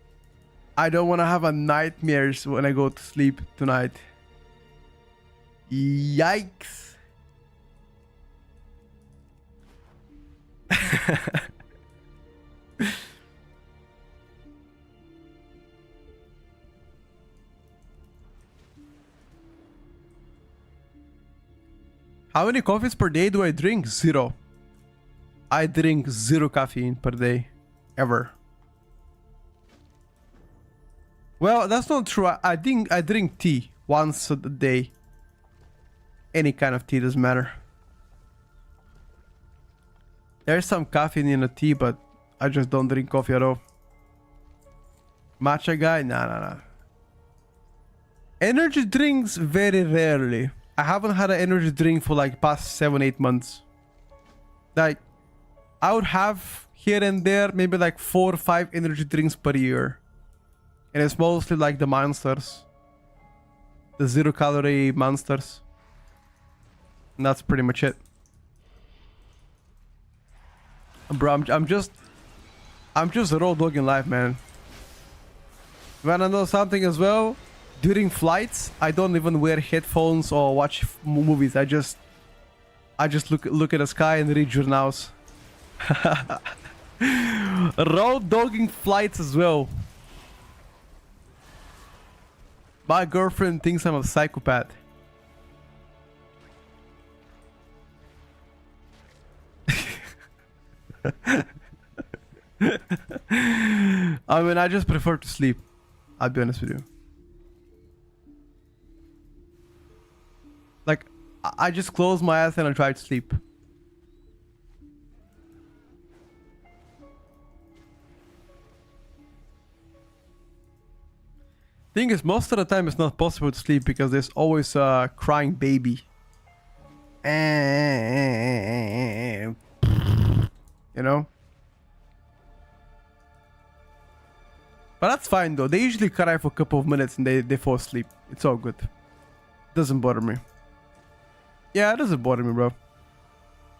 I don't want to have a nightmares when I go to sleep tonight. Yikes. How many coffees per day do I drink? 0. I drink 0 caffeine per day. Ever. Well, that's not true. I drink tea once a day. Any kind of tea, doesn't matter. There's some caffeine in the tea, but I just don't drink coffee at all. Matcha guy? Nah. Energy drinks, very rarely. I haven't had an energy drink for like past 7-8 months. Like, I would have here and there maybe like 4 or 5 energy drinks per year. And it's mostly like the monsters. The 0-calorie monsters. And that's pretty much it. Bro, I'm just a road dog in life, man. Wanna know something as well? During flights, I don't even wear headphones or watch movies. I just look at the sky and read journals. Road dogging flights as well. My girlfriend thinks I'm a psychopath. I mean, I just prefer to sleep. I'll be honest with you. Like, I just close my eyes and I try to sleep. Thing is, most of the time it's not possible to sleep because there's always a crying baby. You know? But that's fine though. They usually cry for a couple of minutes and they fall asleep. It's all good. Doesn't bother me. Yeah, it doesn't bother me, bro.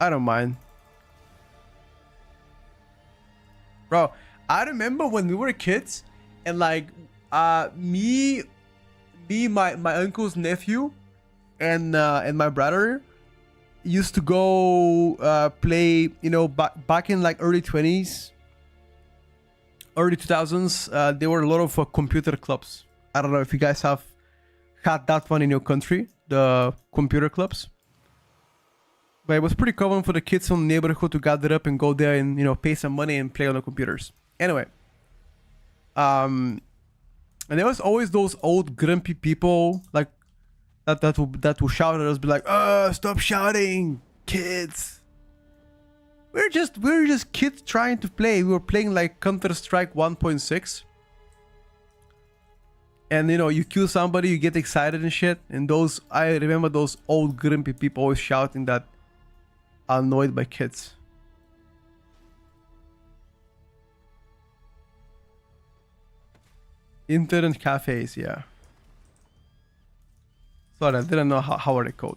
I don't mind. Bro, I remember when we were kids and like me, my uncle's nephew and my brother used to go play, you know, back in like early 20s, early 2000s, there were a lot of computer clubs. I don't know if you guys have had that one in your country, the computer clubs. But it was pretty common for the kids from the neighborhood to gather up and go there and, you know, pay some money and play on the computers. Anyway, and there was always those old grumpy people like that will shout at us, be like, stop shouting, kids. We're just kids trying to play. We were playing like Counter-Strike 1.6. And you know, you kill somebody, you get excited and shit. And I remember those old grumpy people always shouting that, annoyed by kids. Internet cafes, yeah. Sorry, I didn't know how are they called.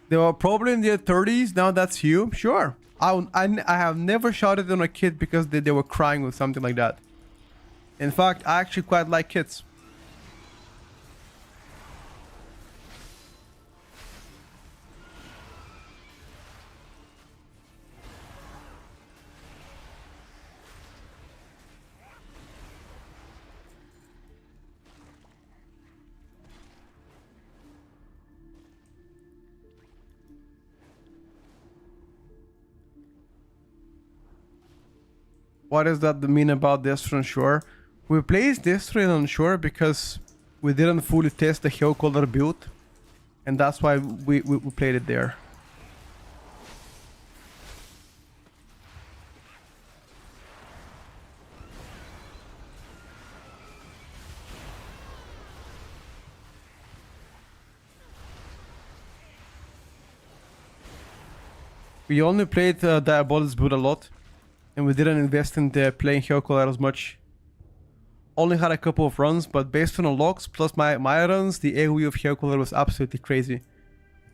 They were probably in their 30s. Now that's you. Sure. I have never shouted on a kid because they were crying or something like that. In fact, I actually quite like kids. What does that mean about Destro on Shore? We placed Destro on Shore because we didn't fully test the Hell Color build. And that's why we played it there. We only played Diabolus build a lot. And we didn't invest in playing Hell Color as much. Only had a couple of runs, but based on the logs plus my runs, the AoE of Hell Color was absolutely crazy.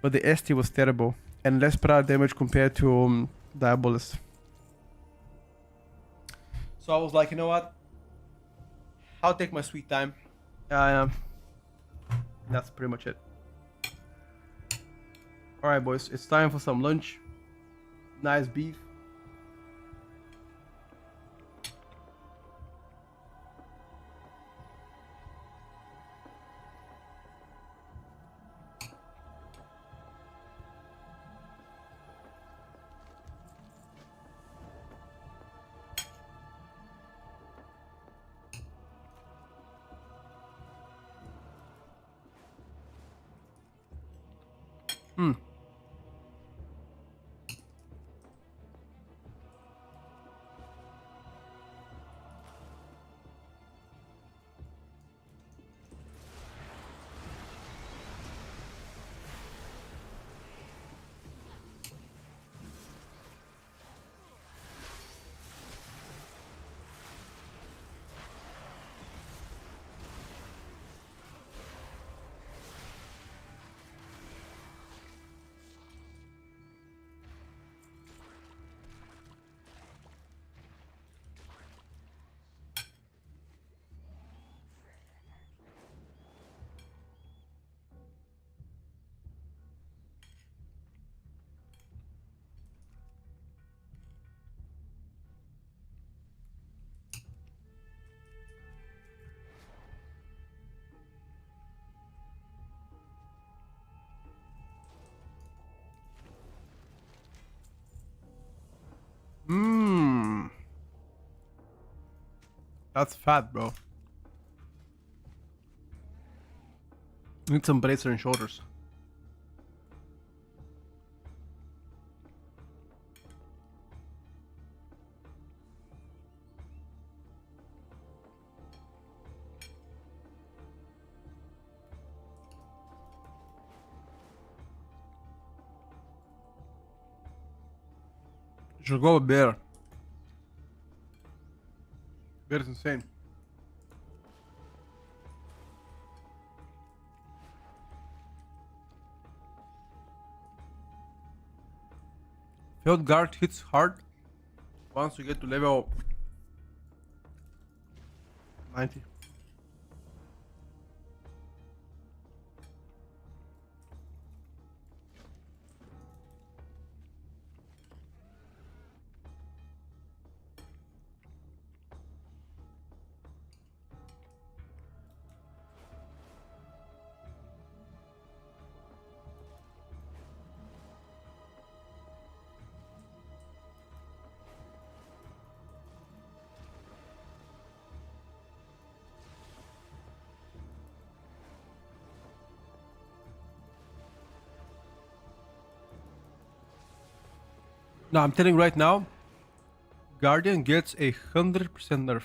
But the ST was terrible. And less per damage compared to Diabolus. So I was like, you know what? I'll take my sweet time. That's pretty much it. Alright boys, it's time for some lunch. Nice beef. That's fat, bro. Need some bracer and shoulders. You should go with bear. Bear is insane. Field guard hits hard once you get to level 90. No, I'm telling you right now, Guardian gets 100% nerf.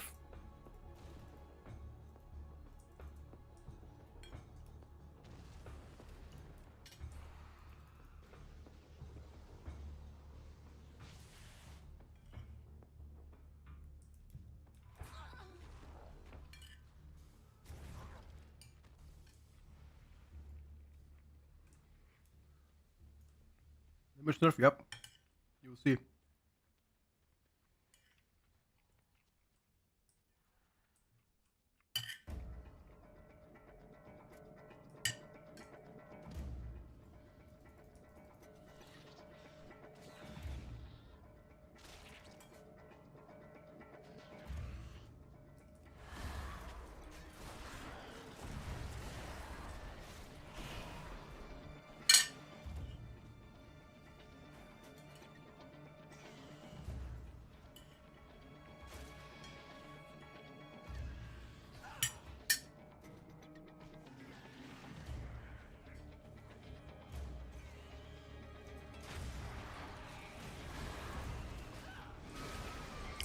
Damage nerf, yep. You'll see.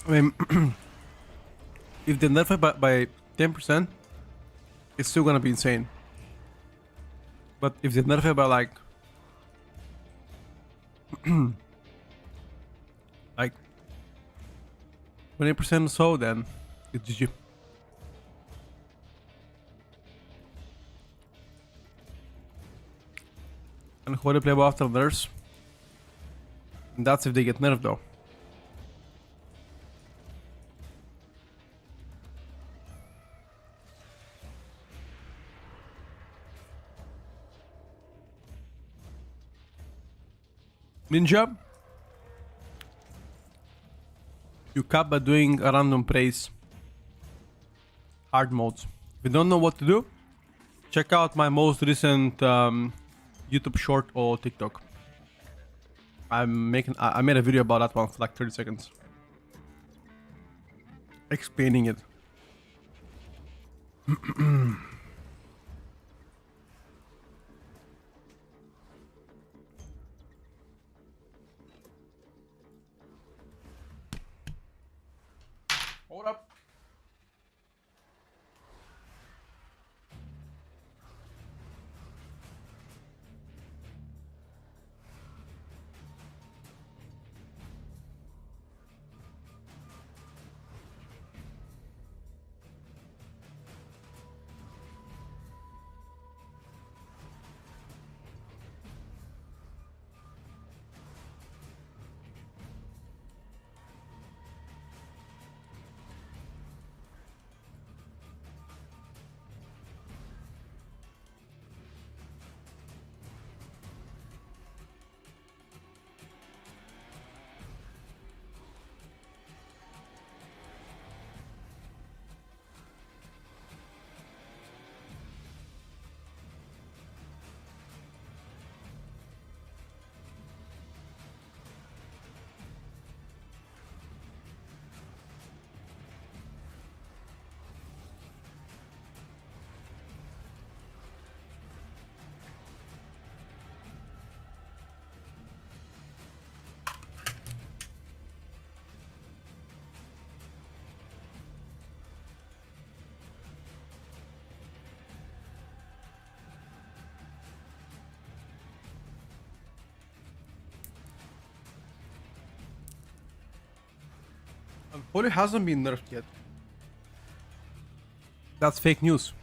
I mean, if they nerf it by 10%, it's still gonna be insane. But if they nerf it by like 20% or so, then it's GG. And how they play after nerfs. And that's if they get nerfed though. Ninja, you cap by doing a random praise. Hard modes. If you don't know what to do, check out my most recent YouTube short or TikTok. I made a video about that one for like 30 seconds. Explaining it. Hold up. Holy hasn't been nerfed yet. That's fake news.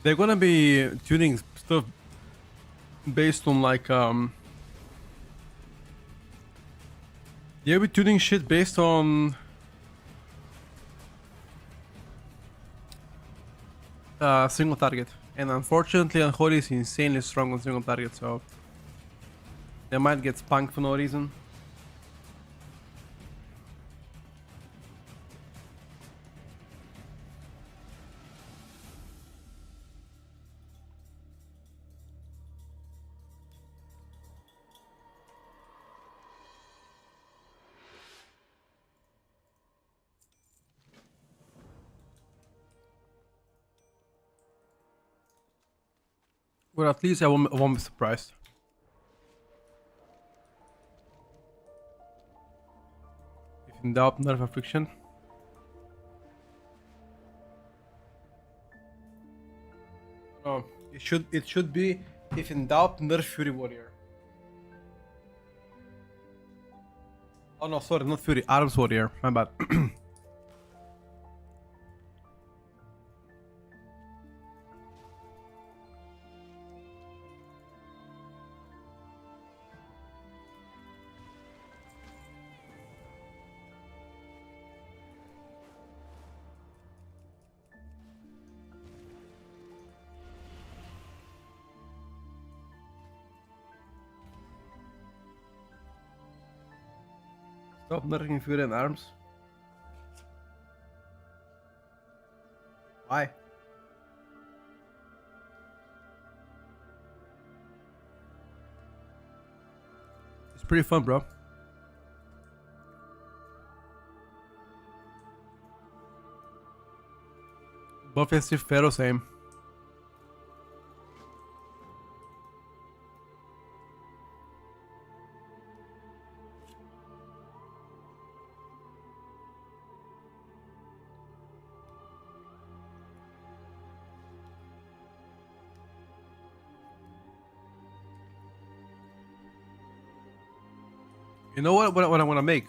They're gonna be tuning stuff based on like they'll be tuning shit based on single target, and unfortunately Unholy is insanely strong on single target, so they might get spunked for no reason. Well, at least I won't be surprised. If in doubt, nerf affliction. Oh, it should be if in doubt, nerf Fury Warrior. Oh no, sorry, not Fury, Arms Warrior. My bad. Stop nerfing Fury and Arms. Why? It's pretty fun, bro. Buff is Pharaoh, same. You know what I want to make?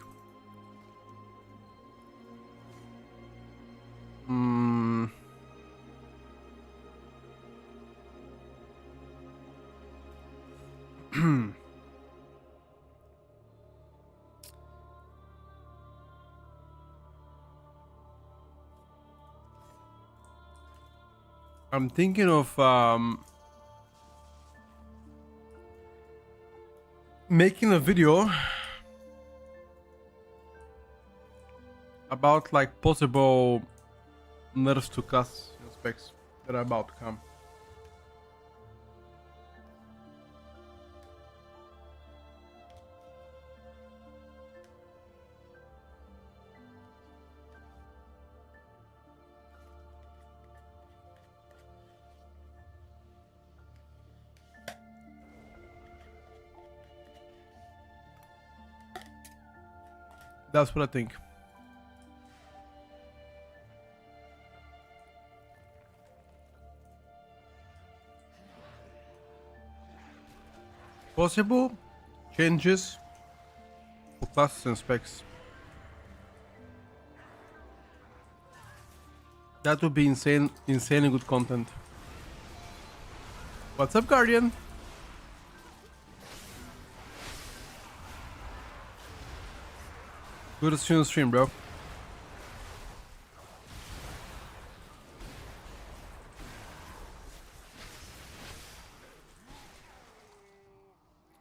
I'm thinking of making a video about like possible nerfs to class specs that are about to come. That's what I think. Possible changes for classes and specs. That would be insanely good content. What's up, Guardian? Good to see you on stream, bro.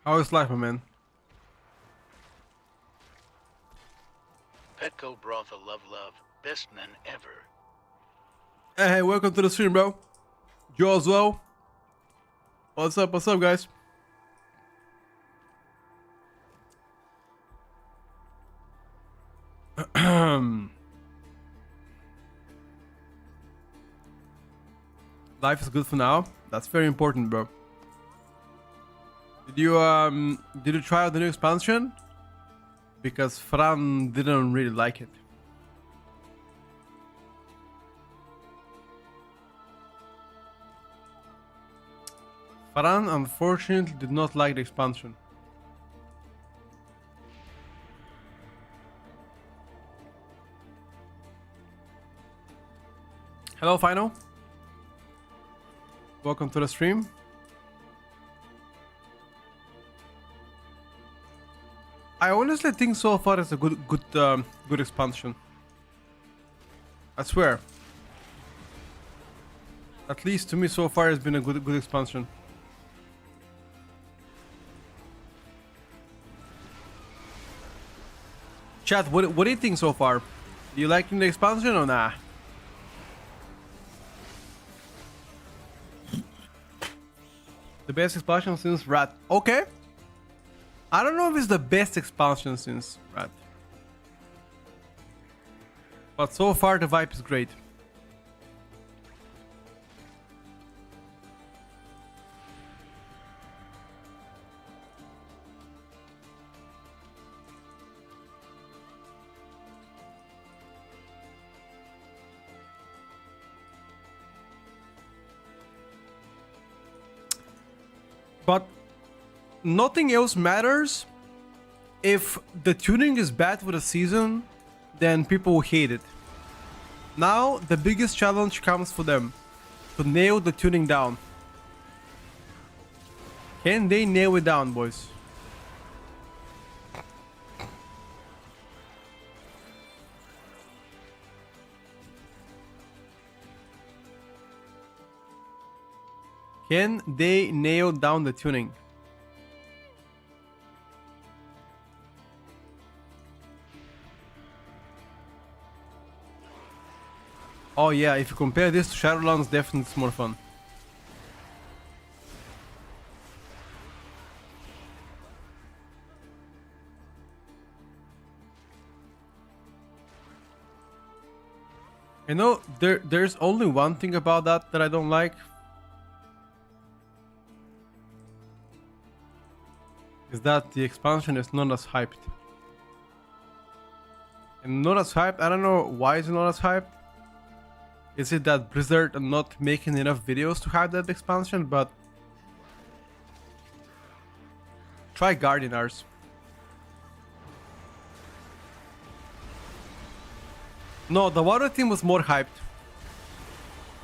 How is life, my man? Petco Brothel love, best men ever. Hey, welcome to the stream, bro. Joe as well. What's up, guys? Life is good for now. That's very important, bro. Did you try out the new expansion? Because Fran didn't really like it. Fran unfortunately did not like the expansion. Hello, Final. Welcome to the stream. I honestly think so far it's a good expansion. I swear. At least to me so far it's been a good expansion. Chat, what do you think so far? Do you liking the expansion or nah? The best expansion since Rat. Okay. I don't know if it's the best expansion since Rat. But so far the vibe is great. But nothing else matters. If the tuning is bad for the season, then people will hate it. Now the biggest challenge comes for them, to nail the tuning down. Can they nail it down, boys? Can they nail down the tuning? Oh yeah, if you compare this to Shadowlands, definitely it's more fun. You know, there's only one thing about that I don't like. Is that the expansion is not as hyped. And not as hyped, I don't know why it's not as hyped. Is it that Blizzard are not making enough videos to hype that expansion? But try Guardianars. No, the Water team was more hyped.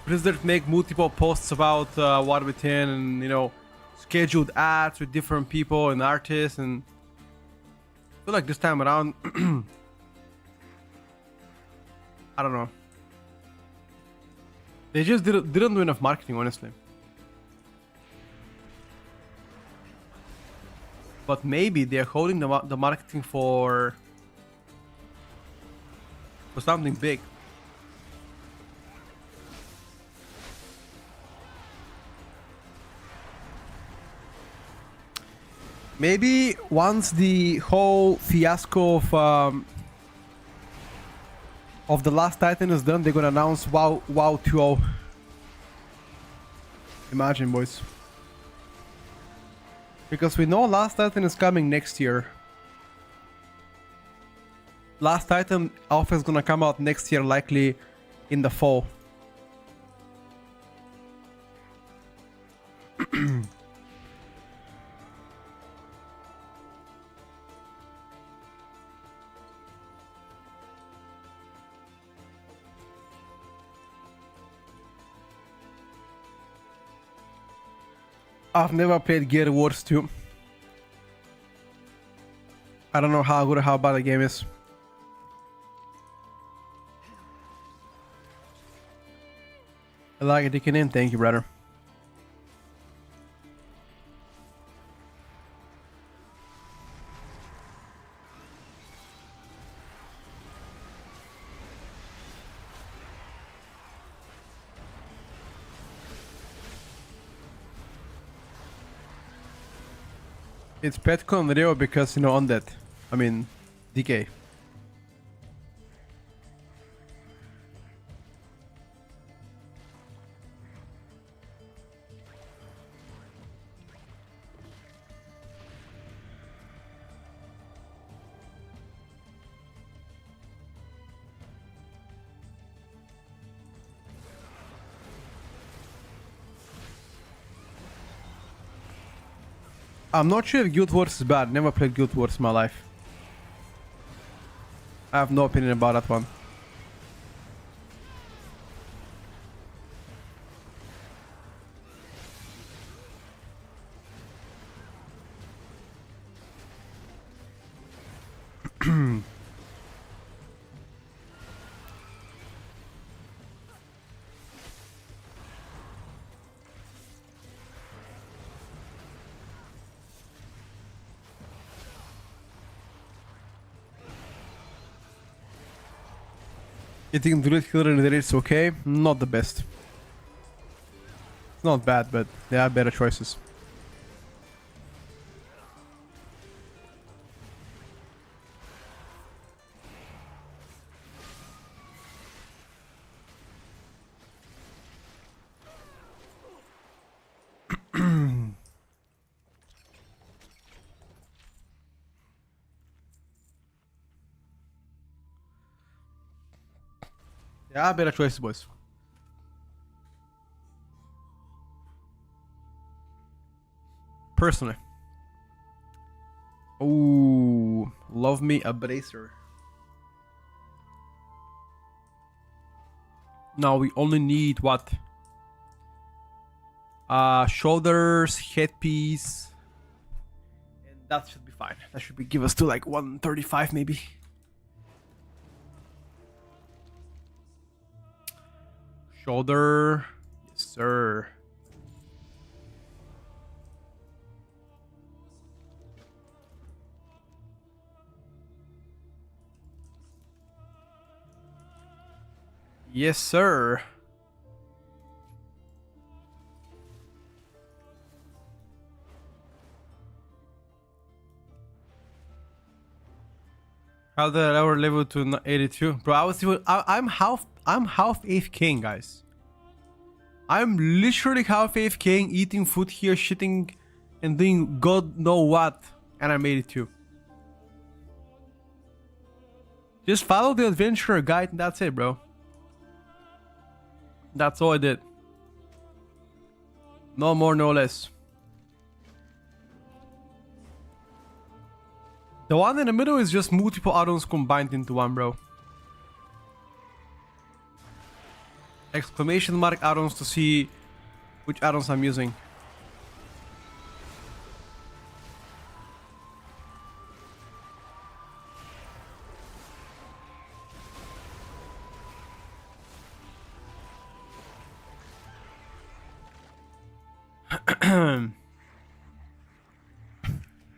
Blizzard make multiple posts about Water Within and, you know, scheduled ads with different people and artists, and I feel like this time around I don't know, they just didn't do enough marketing, honestly. But maybe they're holding the marketing for something big. Maybe once the whole fiasco of the last Titan is done, they're gonna announce WoW 2.0. Imagine, boys. Because we know Last Titan is coming next year. Last Titan Alpha is gonna come out next year, likely in the fall. I've never played Gear Wars 2. I don't know how good or how bad the game is. I like it, digging in. Thank you, brother. It's Petcon video because, you know, on that. I mean, DK. I'm not sure if Guild Wars is bad. Never played Guild Wars in my life. I have no opinion about that one. You think Druid Killer in the raid is okay? Not the best. It's not bad, but there are better choices. There are better choices, boys. Personally. Ooh, love me a bracer. Now we only need what? Shoulders, headpiece, and that should be fine. That should be give us to like 135 maybe. Shoulder, yes sir. Yes sir. How did I ever level to 82? Bro, I'm half 8th king, guys. I'm literally half 8th king, eating food here, shitting and doing god know what, and I'm 82. Just follow the adventurer guide and that's it, bro. That's all I did. No more, no less. The one in the middle is just multiple add-ons combined into one, bro. Exclamation mark add-ons to see which add-ons I'm using.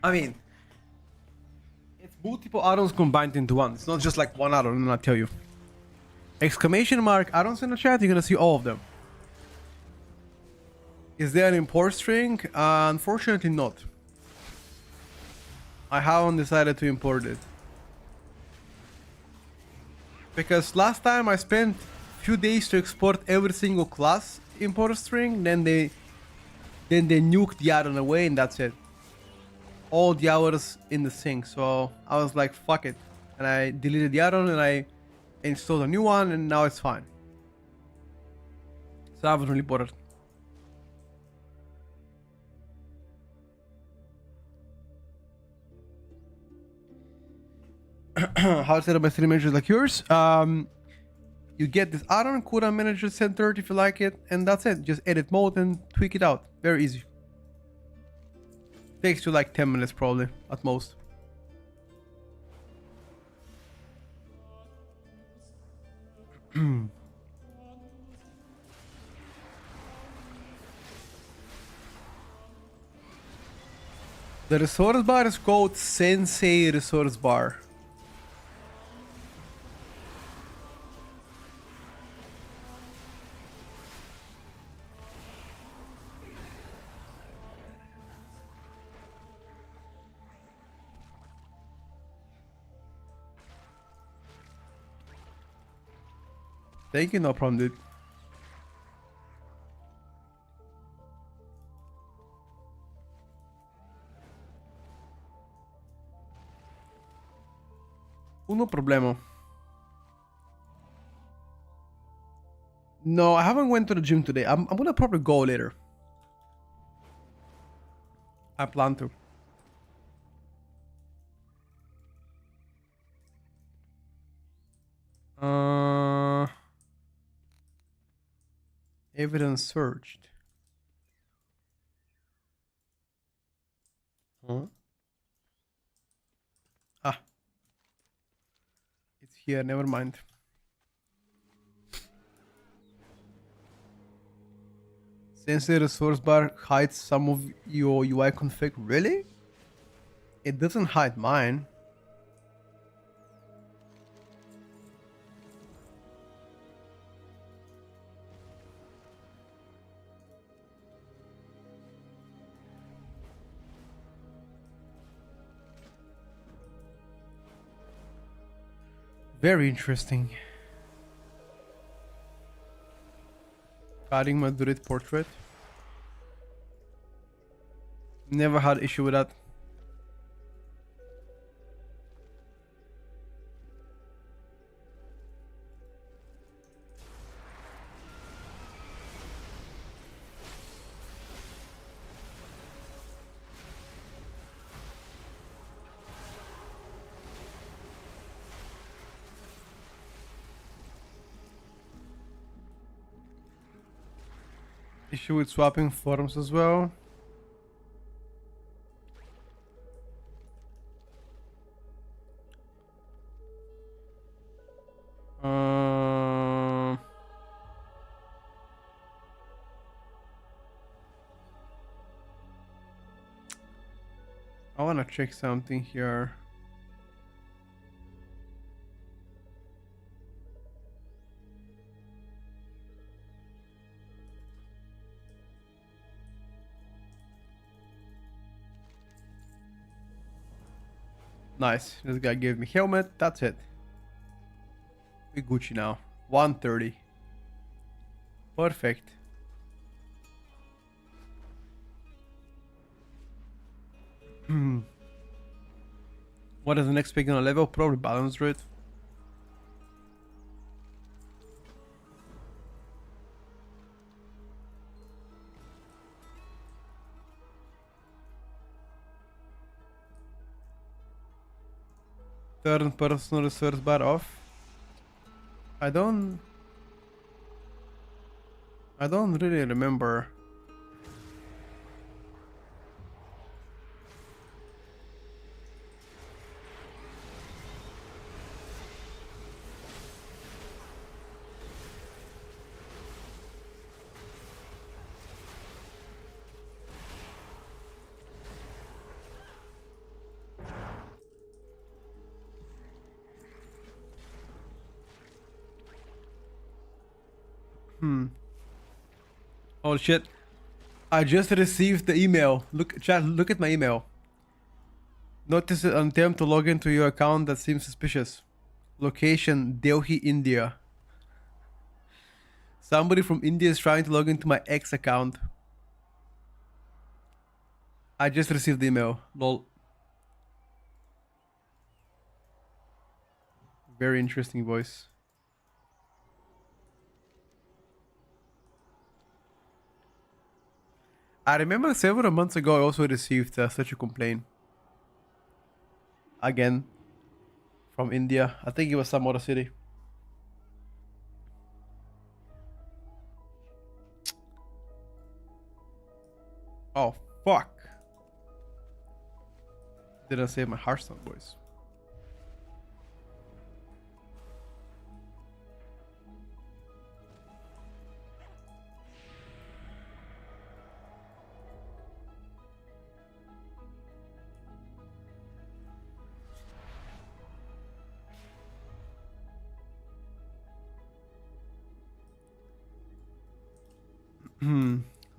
I mean, it's multiple add-ons combined into one. It's not just like one add-on, and I'll tell you. Exclamation mark add-ons in the chat, you're gonna see all of them. Is there an import string? Unfortunately not. I haven't decided to import it. Because last time I spent a few days to export every single class import string, then they nuked the add-on away and that's it. All the hours in the sync, so I was like fuck it, and I deleted the add-on and I installed a new one and now it's fine. So I haven't really bothered. How to set up my stream managers like yours? You get this add-on, cooldown manager centered if you like it, and that's it. Just edit mode and tweak it out. Very easy. Takes you like 10 minutes probably, at most. The resource bar is called Sensei Resource Bar. Thank you, no problem, dude. Uno problema. No, I haven't went to the gym today. I'm gonna probably go later. I plan to. Evidence searched. Huh? Ah, it's here. Never mind. Since the resource bar hides some of your UI config, really? It doesn't hide mine. Very interesting. Adding Madrid portrait. Never had issue with that. Issue with swapping forms as well. I want to check something here. Nice. This guy gave me helmet. That's it. We Gucci now. 130. Perfect. What is the next pick on a level? Probably balance rate. Turn personal resource bar off. I don't really remember. Oh shit. I just received the email. Look, chat, look at my email. Notice an attempt to log into your account that seems suspicious. Location, Delhi, India. Somebody from India is trying to log into my X account. I just received the email. Lol. Very interesting voice. I remember several months ago I also received such a complaint. Again. From India. I think it was some other city. Oh, fuck. Didn't save my Hearthstone voice.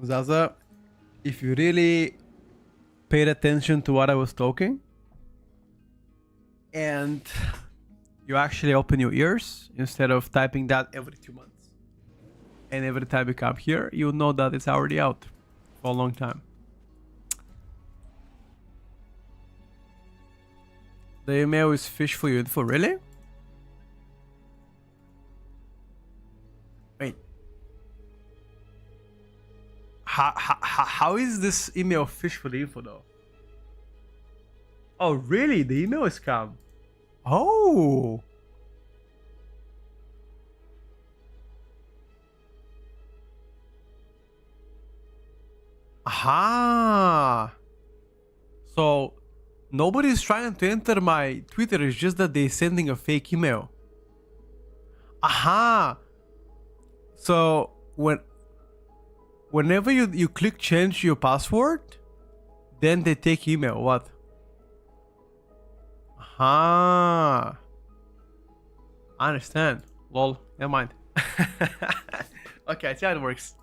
Zaza, if you really paid attention to what I was talking and you actually open your ears instead of typing that every 2 months and every time you come here, you'll know that it's already out for a long time. The email is fish for you info, really? Wait. How is this email fish for the info though? Oh really? The email is scam. Oh. Aha. So nobody's trying to enter my Twitter. It's just that they're sending a fake email. Aha. So whenever you click change your password, then they take email. What? Aha. I understand. Lol. Never mind. Okay, I see how it works.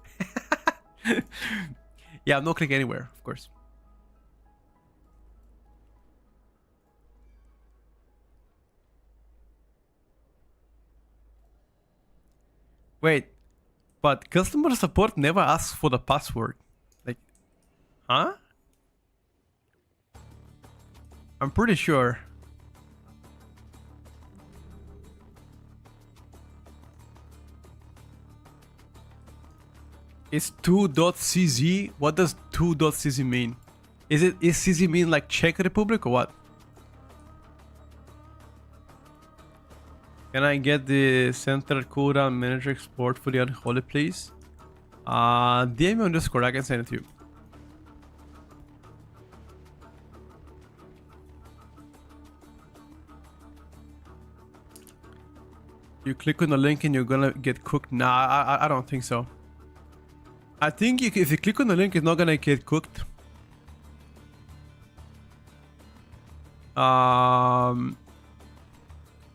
Yeah, no click anywhere, of course. Wait, but customer support never asks for the password. Like, huh? I'm pretty sure. It's 2.cz. What does 2.cz mean? Is CZ mean like Czech Republic or what? Can I get the center cooldown manager export for the unholy, please? DM me on Discord. I can send it to you. You click on the link and you're gonna get cooked. Nah, I don't think so. I think if you click on the link, it's not gonna get cooked.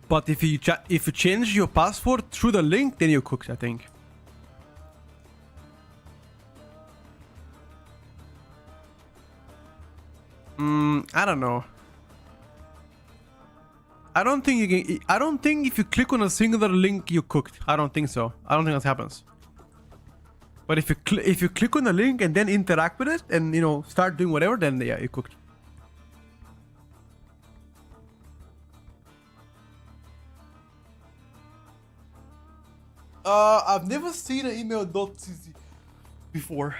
But if you change your password through the link, then you're cooked, I think. I don't know. I don't think you can. I don't think if you click on a singular link, you're cooked. I don't think so. I don't think that happens. But if you click on the link and then interact with it and start doing whatever, then yeah, you're cooked. I've never seen an email.cz before.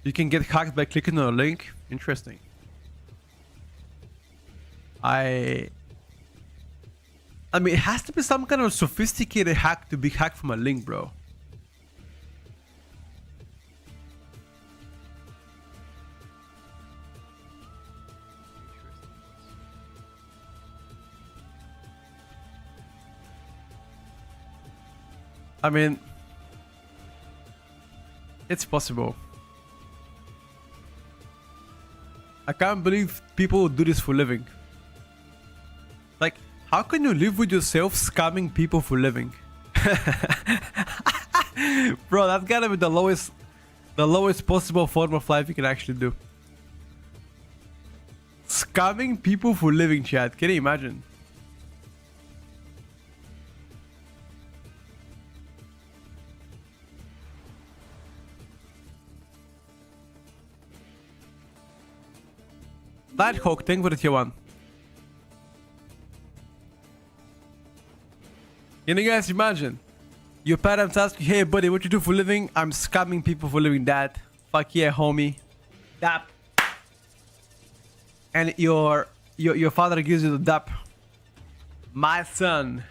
You can get hacked by clicking on a link. Interesting. I mean, it has to be some kind of sophisticated hack to be hacked from a link, bro. I mean, it's possible. I can't believe people do this for a living. Like, how can you live with yourself scamming people for a living? Bro, that's gotta be the lowest possible form of life you can actually do. Scamming people for a living, chat. Can you imagine? Nighthawk, thank you for the tier 1. Can you guys imagine? Your parents ask you, hey buddy, what you do for a living? I'm scamming people for a living, dad. Fuck yeah, homie. Dap. And your father gives you the dap. My son.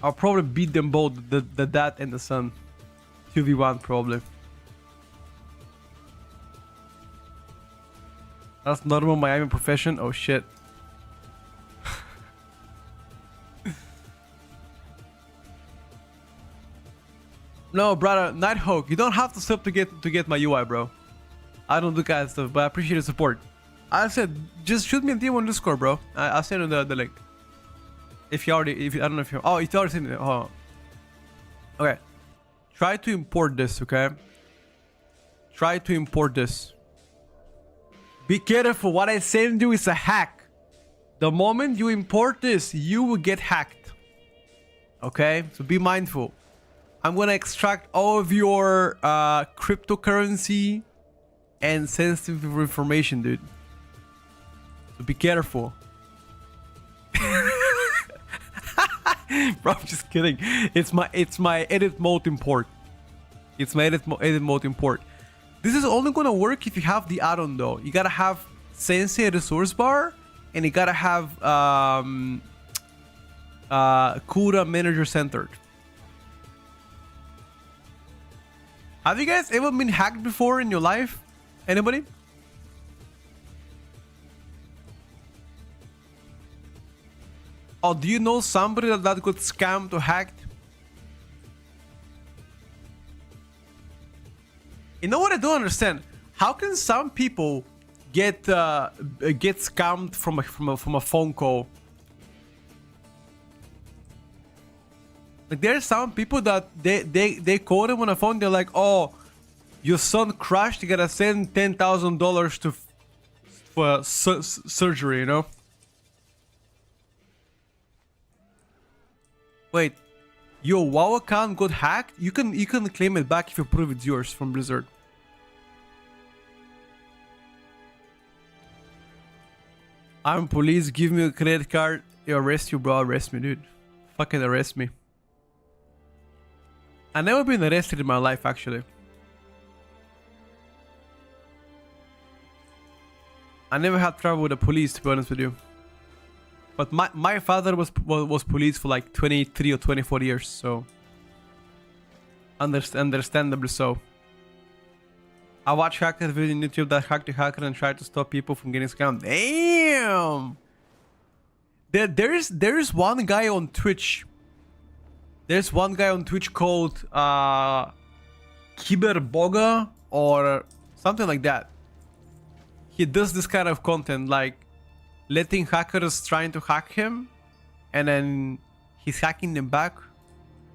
I'll probably beat them both, the dad and the son. 2v1 probably. That's normal Miami profession. Oh shit. No, brother, Nighthawk, you don't have to sub to get my UI, bro. I don't do that stuff, but I appreciate the support. I said, just shoot me a DM on Discord, bro. I'll send you the link. I don't know if you. Oh, it's already sent it. Hold on. Okay. Try to import this, okay? Try to import this. Be careful, what I send you is a hack. The moment you import this, you will get hacked. Okay, so be mindful. I'm gonna extract all of your cryptocurrency and sensitive information, dude. So be careful. Bro, I'm just kidding. It's my edit mode import. It's my edit mode import. This is only gonna work if you have the add-on though. You gotta have Sensei resource bar, and you gotta have CUDA manager centered. Have you guys ever been hacked before in your life? Anybody? Oh, do you know somebody that got scammed or hacked? You know what I don't understand? How can some people get scammed from a phone call? Like there's some people that they call them on a phone. They're like, "Oh, your son crashed. You gotta send $10,000 for surgery." You know. Wait, your WoW account got hacked? You can claim it back if you prove it's yours from Blizzard. I'm police. Give me a credit card. You arrest you, bro. Arrest me, dude. Fucking arrest me. I've never been arrested in my life, actually. I never had trouble with the police, to be honest with you. But my father was police for like 23 or 24 years, so understandably so. I watched hackers video on YouTube that hacked the hacker and tried to stop people from getting scammed. Damn. There's one guy on Twitch. There's one guy on Twitch called Kiberboga or something like that. He does this kind of content, like letting hackers trying to hack him, and then he's hacking them back.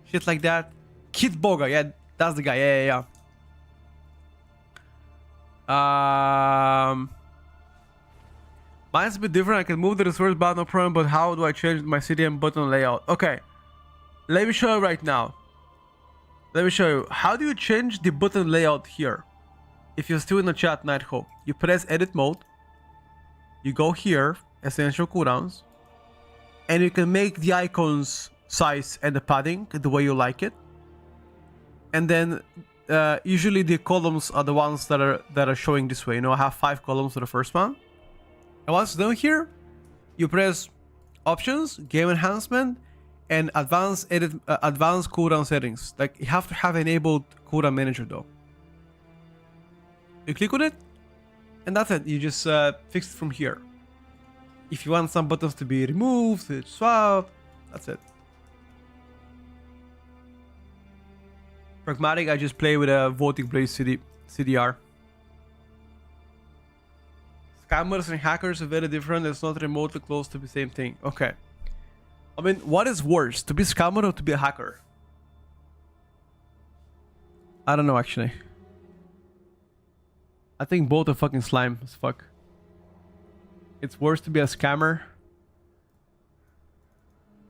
Shit like that. Kidboga, yeah, that's the guy. Yeah. Mine's a bit different. I can move the resource bar, no problem, but how do I change my CDM button layout? Okay. Let me show you right now. Let me show you. How do you change the button layout here? If you're still in the chat, Nighthope, you press edit mode. You go here, essential cooldowns, and you can make the icons size and the padding the way you like it. And then usually the columns are the ones that are showing this way. You know, I have 5 columns for the first one. And once you're done here, you press options, game enhancement, and advanced cooldown settings. Like you have to have enabled cooldown manager though. You click on it, and that's it. You just fix it from here. If you want some buttons to be removed, swapped, that's it. Pragmatic, I just play with a voting blaze CDR. Scammers and hackers are very different. It's not remotely close to the same thing. Okay. I mean, what is worse, to be a scammer or to be a hacker? I don't know, actually. I think both are fucking slime as fuck. It's worse to be a scammer.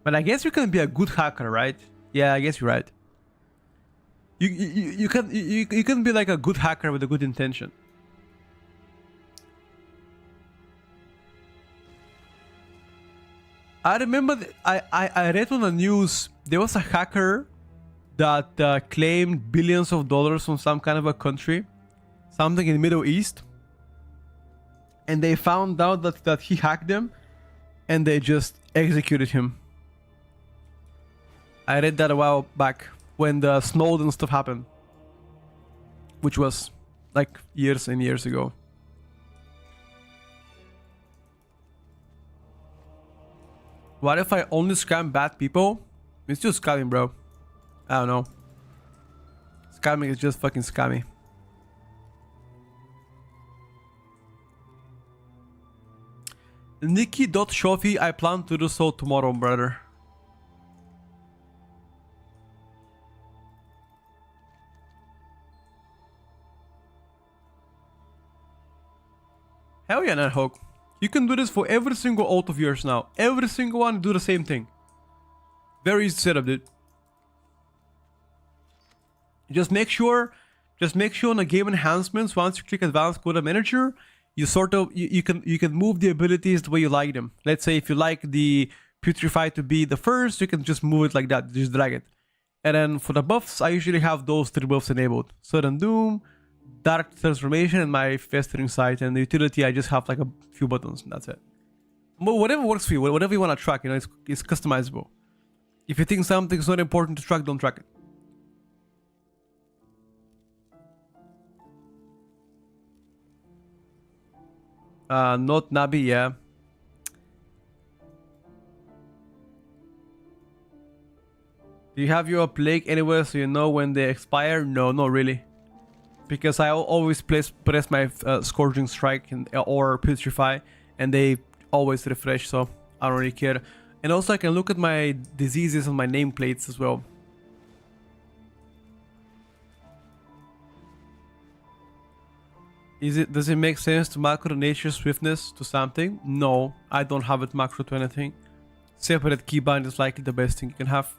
But I guess you can be a good hacker, right? Yeah, I guess you're right. You can be like a good hacker with a good intention. I remember I read on the news there was a hacker that claimed billions of dollars from some kind of a country, something in the Middle East, and they found out that he hacked them, and they just executed him. I read that a while back when the Snowden stuff happened, which was like years and years ago. What if I only scam bad people? It's just scamming, bro. I don't know. Scamming is just fucking scammy. Nikki.Shofi, I plan to do so tomorrow, brother. Hell yeah, Nighthawk. You can do this for every single ult of yours now. Every single one do the same thing. Very easy setup, dude. Just make sure on the game enhancements, once you click advanced cooldown manager, you sort of you can move the abilities the way you like them. Let's say if you like the Putrefy to be the first, you can just move it like that, just drag it. And then for the buffs, I usually have those 3 buffs enabled. Sudden Doom, Dark Transformation, and my Festering Sight. And the utility, I just have like a few buttons, and that's it. But whatever works for you, whatever you want to track, you know, it's customizable. If you think something's not important to track, don't track it. Not Nabi, yeah. Do you have your plague anywhere so you know when they expire? No, not really. Because I always press my Scourging Strike or Putrefy, and they always refresh, so I don't really care. And also I can look at my diseases on my nameplates as well. Does it make sense to macro nature swiftness to something? No, I don't have it macro to anything. Separate keybind is likely the best thing you can have.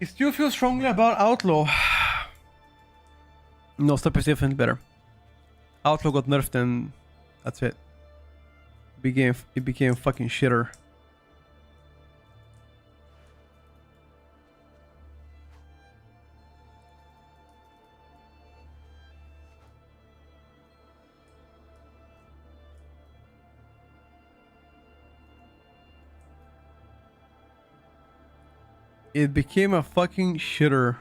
You still feel strongly about Outlaw? No, Step is definitely better. Outlaw got nerfed and that's it. It became fucking shitter. It became a fucking shitter.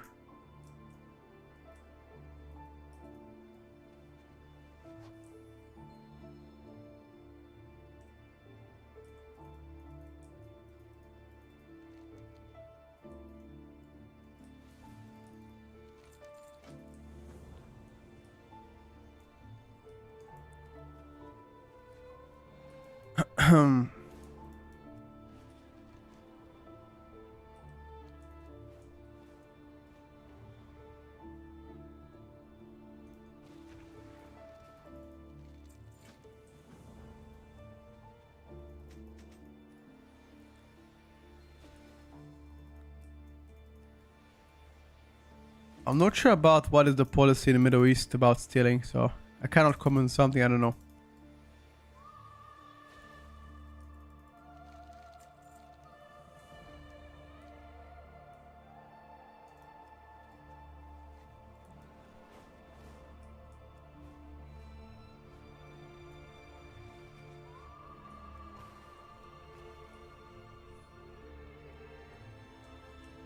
I'm not sure about what is the policy in the Middle East about stealing, so I cannot comment on something I don't know.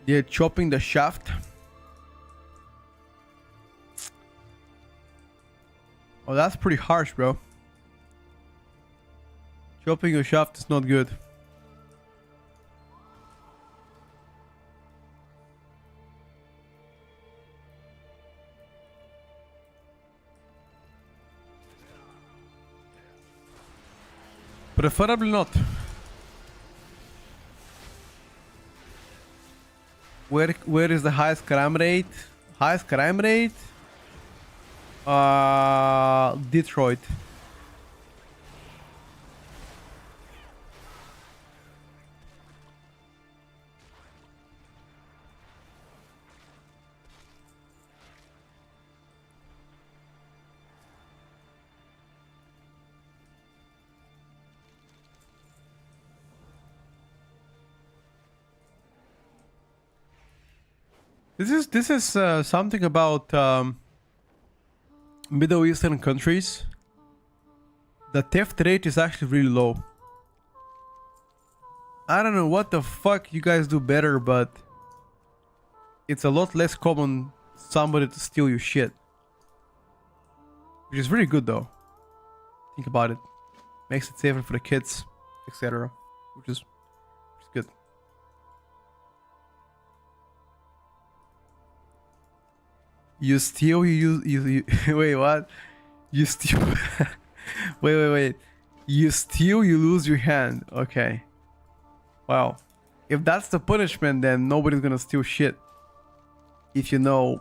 They're chopping the shaft. Oh, that's pretty harsh, bro. Chopping your shaft is not good. Preferably not. Where is the highest crime rate? Highest crime rate? Detroit. This is something about Middle Eastern countries. The theft rate is actually really low. I don't know what the fuck you guys do better, but it's a lot less common somebody to steal your shit. Which is really good though. Think about it. Makes it safer for the kids, etc. Which is good. You steal, you wait, what? You steal. wait. You steal, you lose your hand. Okay. Wow. If that's the punishment, then nobody's gonna steal shit. If you know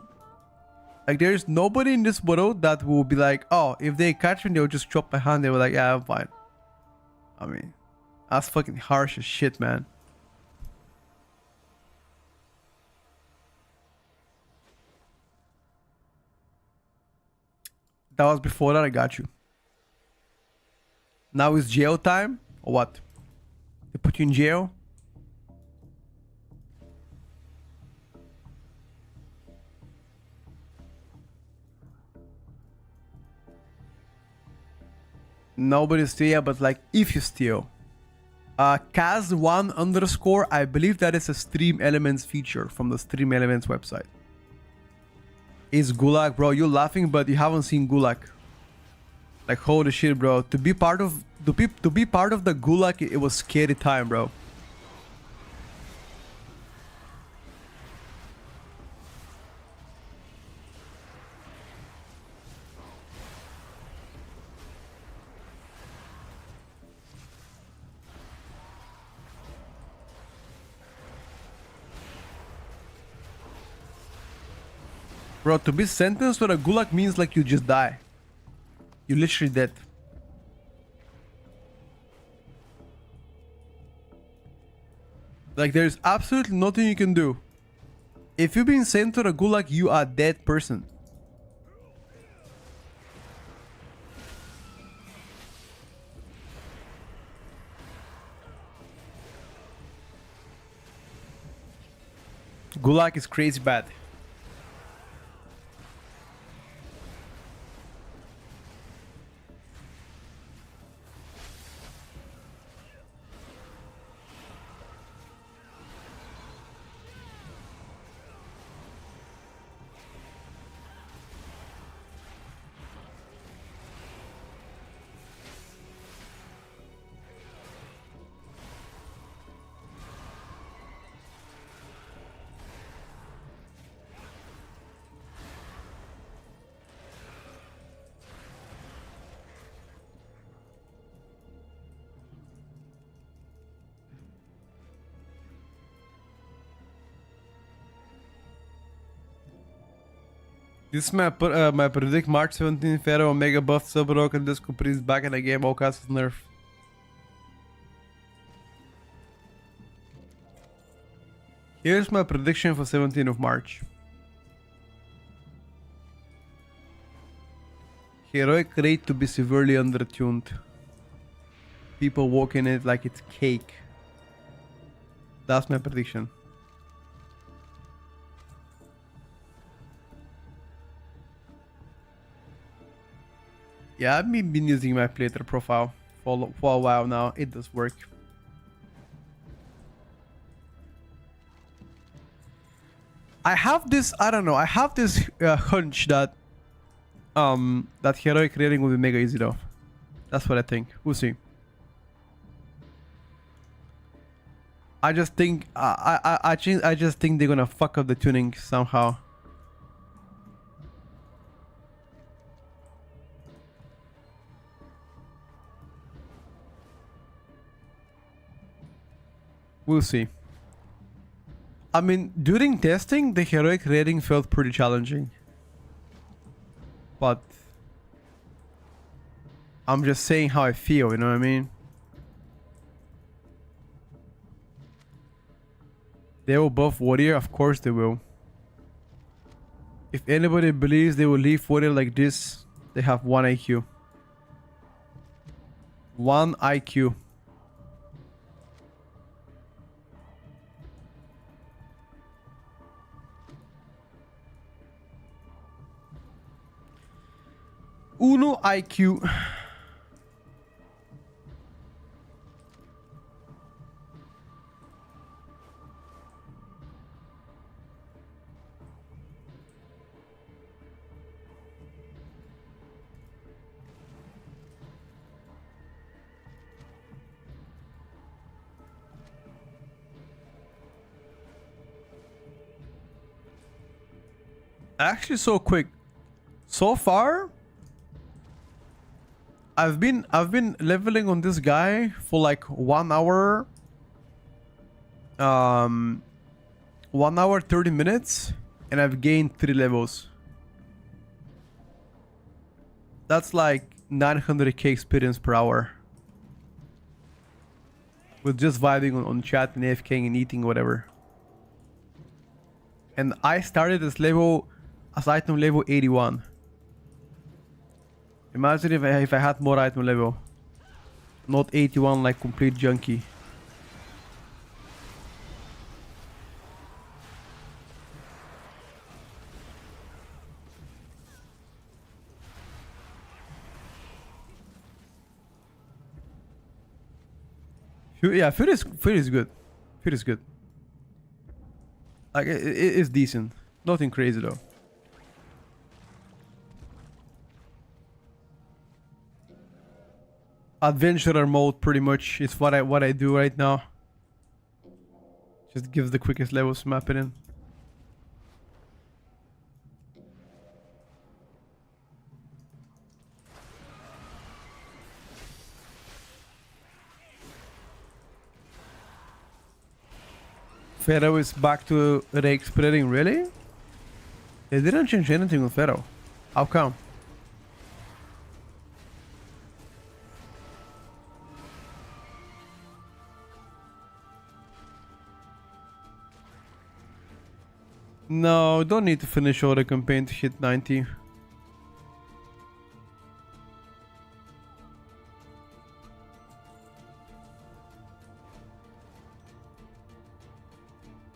Like, there's nobody in this world that will be like, oh, if they catch me, they'll just chop my hand. They were like, yeah, I'm fine. I mean, that's fucking harsh as shit, man. That was before that I got you. Now it's jail time? Or what? They put you in jail? Nobody steal, but like if you steal. Kaz1 underscore, I believe that is a Stream Elements feature from the Stream Elements website. Is Gulag, bro? You're laughing, but you haven't seen Gulag. Like, holy shit, bro. To be part of the Gulag, it was scary time, bro. Bro, to be sentenced to a Gulag means like you just die. You literally dead. Like, there's absolutely nothing you can do. If you've been sent to the Gulag, you are a dead person. Gulag is crazy bad. This is my predict March 17th Pharaoh Omega buff Subarok and Disco Priest back in the game, all classes nerf. Here's my prediction for 17th of March. Heroic rate to be severely undertuned. People walking it like it's cake. That's my prediction. Yeah, I've been using my playthrough profile for a while now. It does work. I have this, I don't know, I have this hunch that that heroic rating will be mega easy though. That's what I think. We'll see. I just think I just think they're gonna fuck up the tuning somehow. We'll see. I mean, during testing, the heroic rating felt pretty challenging. But I'm just saying how I feel, you know what I mean? They will buff Warrior, of course they will. If anybody believes they will leave Warrior like this, they have 1 IQ. 1 IQ. Uno IQ. Actually, so quick. So far, I've been leveling on this guy for like 1 hour. 1 hour 30 minutes, and I've gained 3 levels. That's like 900k experience per hour. With just vibing on chat and AFKing and eating whatever. And I started as item level 81. Imagine if I had more item level. Not 81 like complete junkie. Yeah, food is good. Food is good. Like it is decent. Nothing crazy though. Adventurer mode pretty much is what I do right now. Just gives the quickest levels to map it in. Pharaoh is back to rake spreading, really? They didn't change anything with Pharaoh. How come? No, don't need to finish all the campaign to hit 90.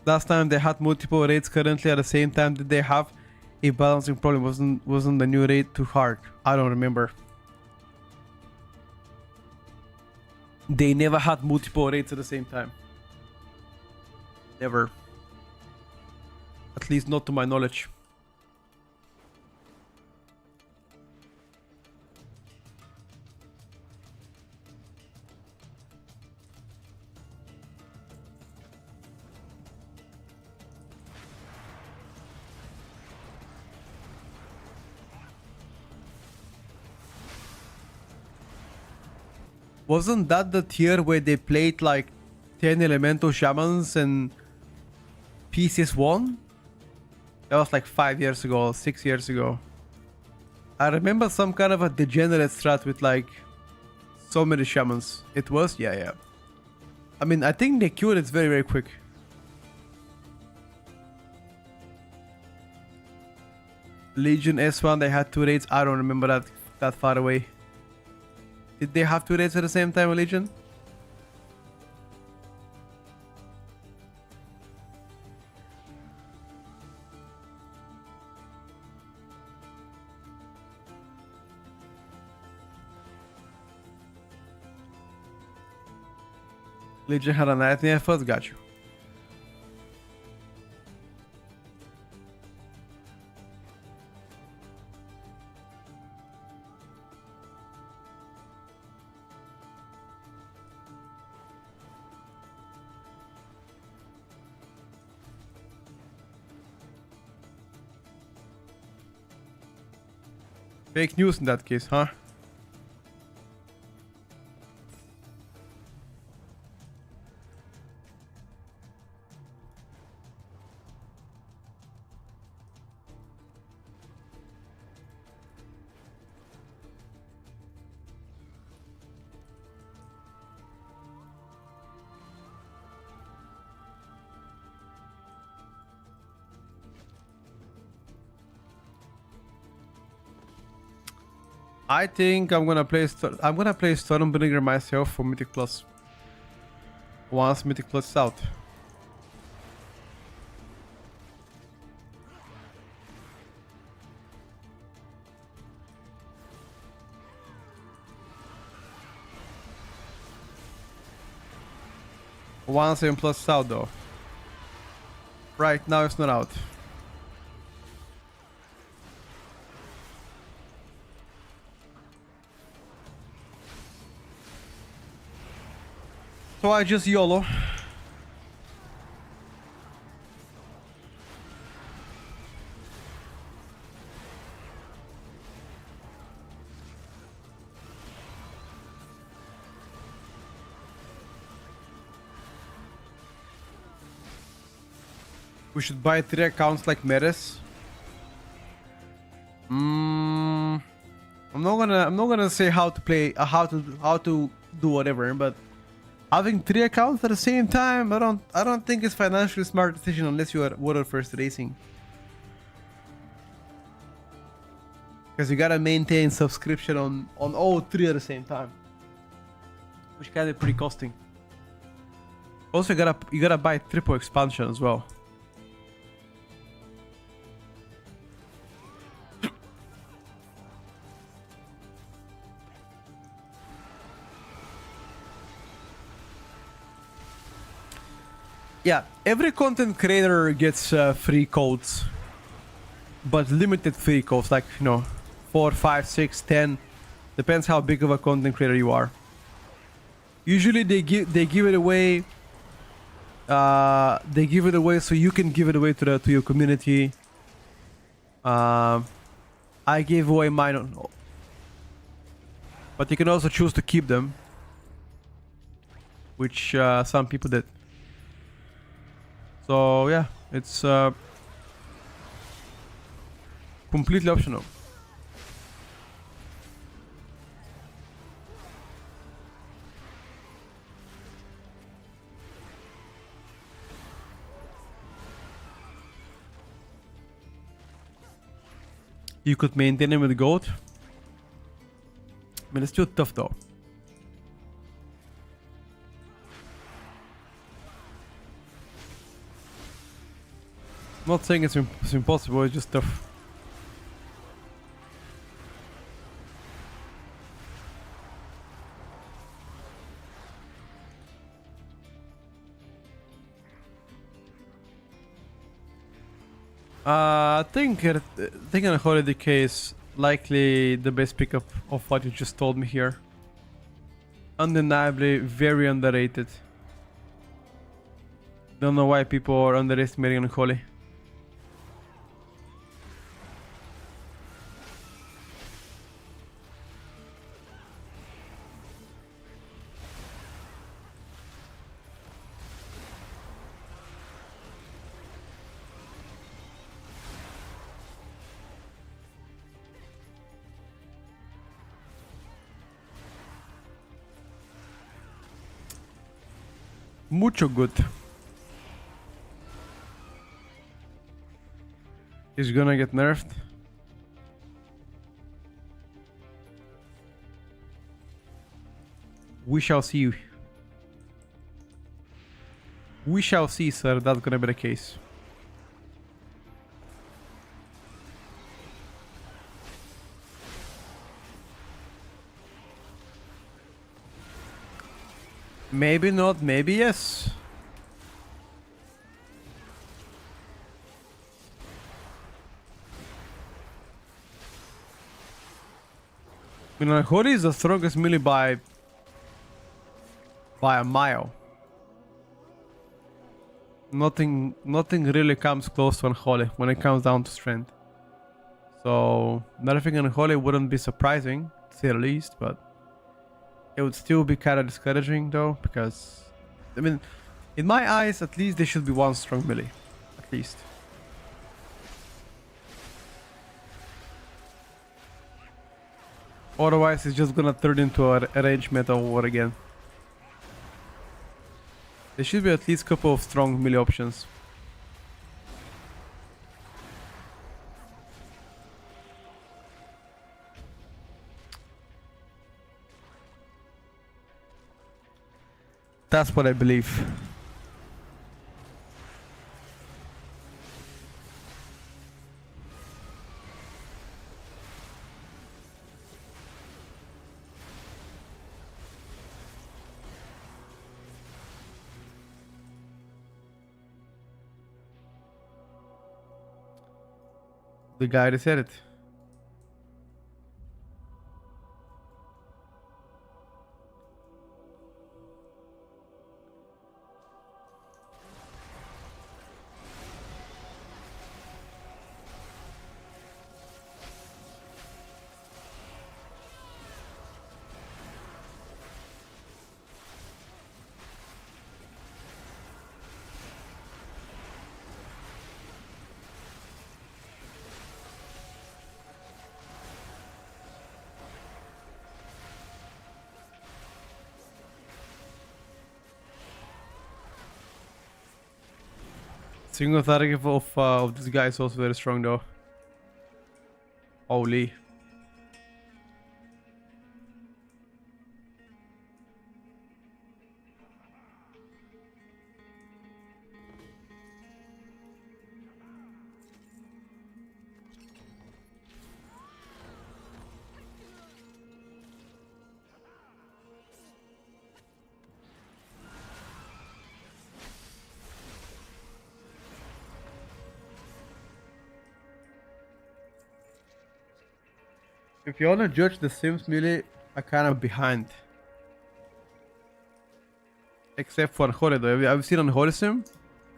Last time they had multiple raids currently at the same time. Did they have a balancing problem? Wasn't the new raid too hard? I don't remember. They never had multiple raids at the same time. Never. At least not to my knowledge. Wasn't that the tier where they played like 10 elemental shamans and PCS1? That was like 5 years ago, 6 years ago. I remember some kind of a degenerate strat with like so many shamans. It was? Yeah. I mean, I think they cured it very quick. Legion S1, they had 2 raids. I don't remember that far away. Did they have 2 raids at the same time, Legion? Legion had a nightmare first, got you. Fake news in that case, huh? I think I'm gonna play Stormbringer myself for Mythic Plus. Once Mythic Plus is out. Once 7 plus is out though. Right now it's not out. So I just YOLO. We should buy 3 accounts like Meres. I'm not gonna say how to play, how to do whatever, but having 3 accounts at the same time, I don't think it's financially smart decision unless you are water first racing. Because you gotta maintain subscription on all 3 at the same time, which can be pretty costing. Also, you gotta buy triple expansion as well. Yeah, every content creator gets free codes, but limited free codes, like, 4, 5, 6, 10, depends how big of a content creator you are. Usually they give it away. They give it away so you can give it away to your community. I gave away mine, but you can also choose to keep them, which some people did. So yeah, it's completely optional. You could maintain him with gold. I mean, it's still tough though. Not saying it's impossible, it's just tough. I think in a holiday case, likely the best pickup of what you just told me here. Undeniably very underrated. Don't know why people are underestimating Unholy. Mucho good. He's gonna get nerfed. We shall see. We shall see, sir. That's gonna be the case. Maybe not, maybe yes. Hori is the strongest melee by a mile. Nothing really comes close to Unholy when it comes down to strength. So nerfing Unholy wouldn't be surprising, to say the least, but it would still be kind of discouraging though, because I mean, in my eyes, at least there should be one strong melee, at least. Otherwise, it's just gonna turn into a range meta war again. There should be at least a couple of strong melee options. That's what I believe. The guy that said it. Single attack of this guy is also very strong though. Holy. If you wanna judge the Sims melee, are kind of behind. Except for Unholy though. I've seen Unholy Sim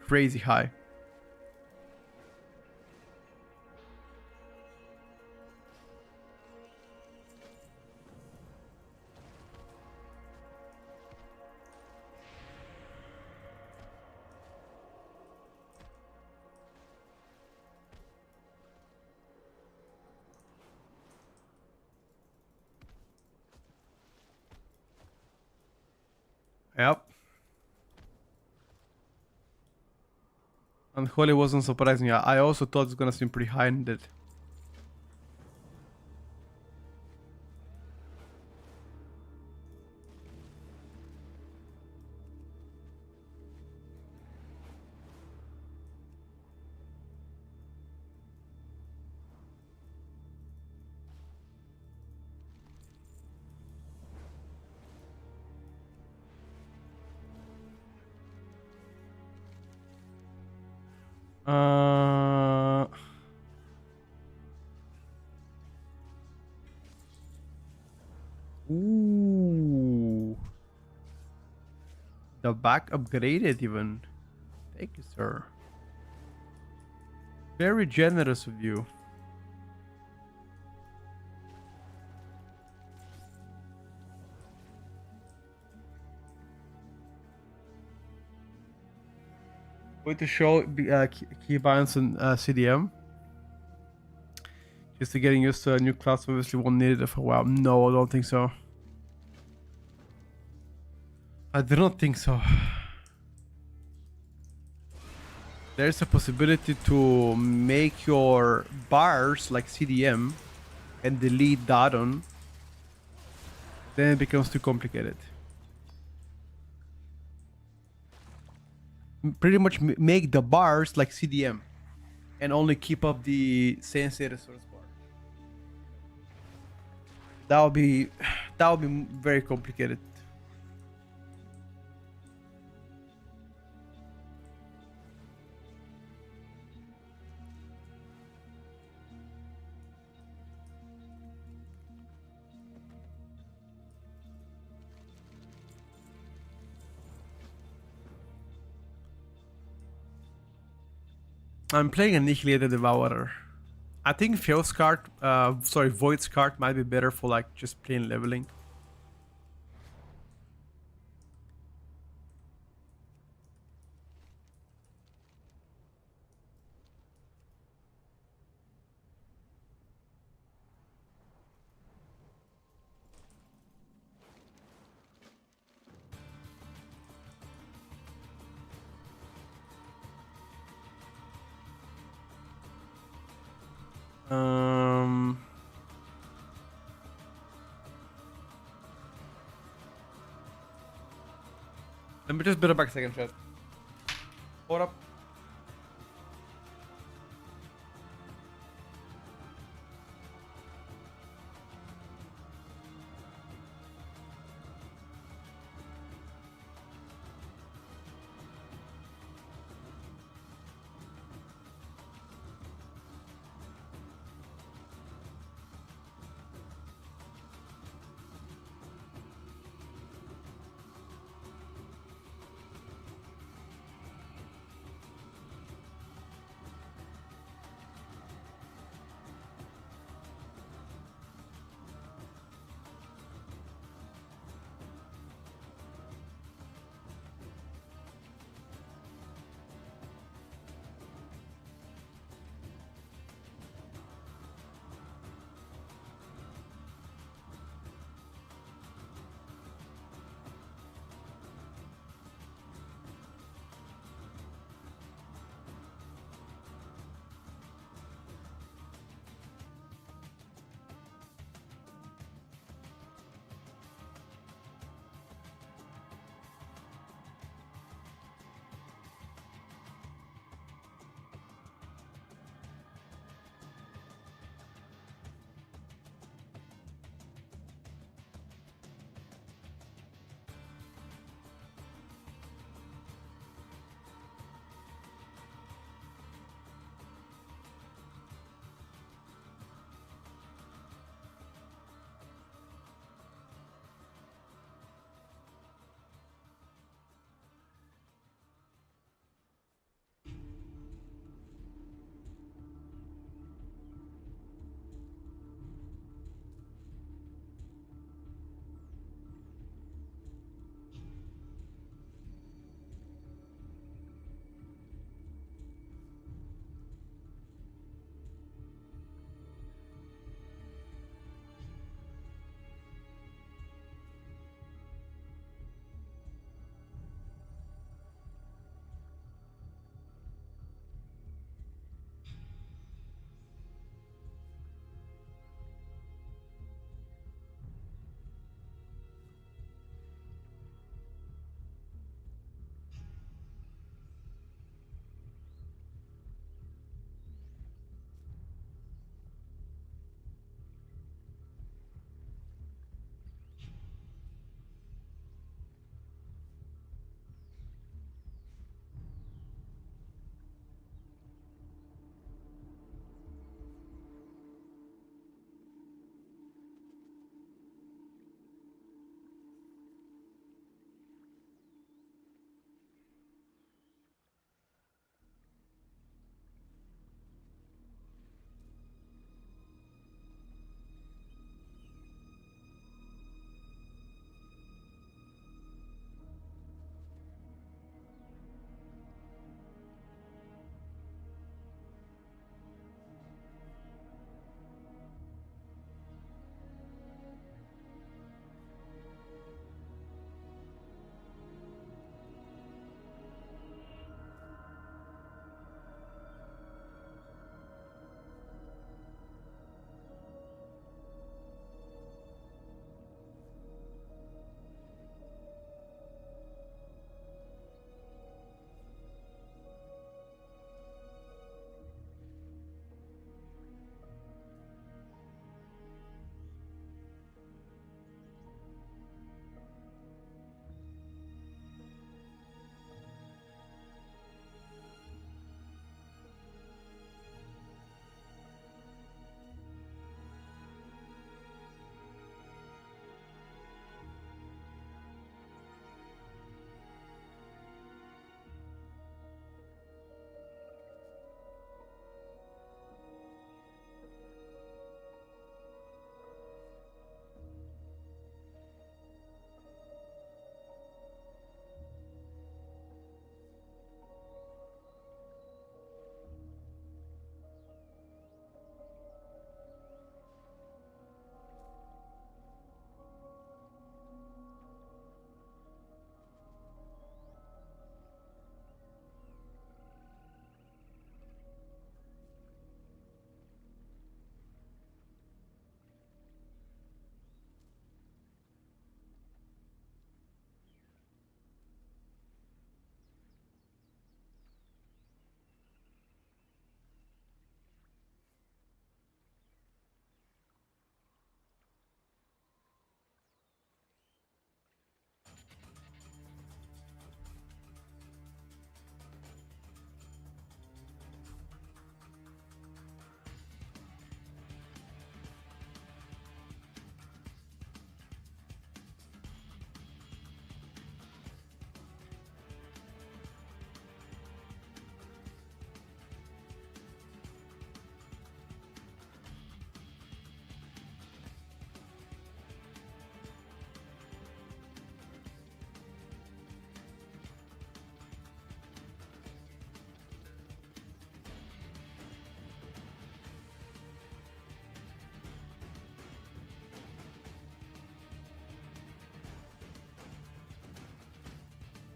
crazy high. Yep. Unholy wasn't surprising. I also thought it's gonna seem pretty high in that. Ooh. The back upgraded even. Thank you, sir. Very generous of you. Going to show keybinds and CDM. Just to getting used to a new class, obviously won't need it for a while. No, I don't think so. I do not think so. There's a possibility to make your bars like CDM and delete that on. Then it becomes too complicated. Pretty much make the bars like CDM and only keep up the sensei resource bar. That would be very complicated. I'm playing Annihilated Devourer. I think Void's card might be better for like just plain leveling. Let me just build it back a second, chat. Hold up.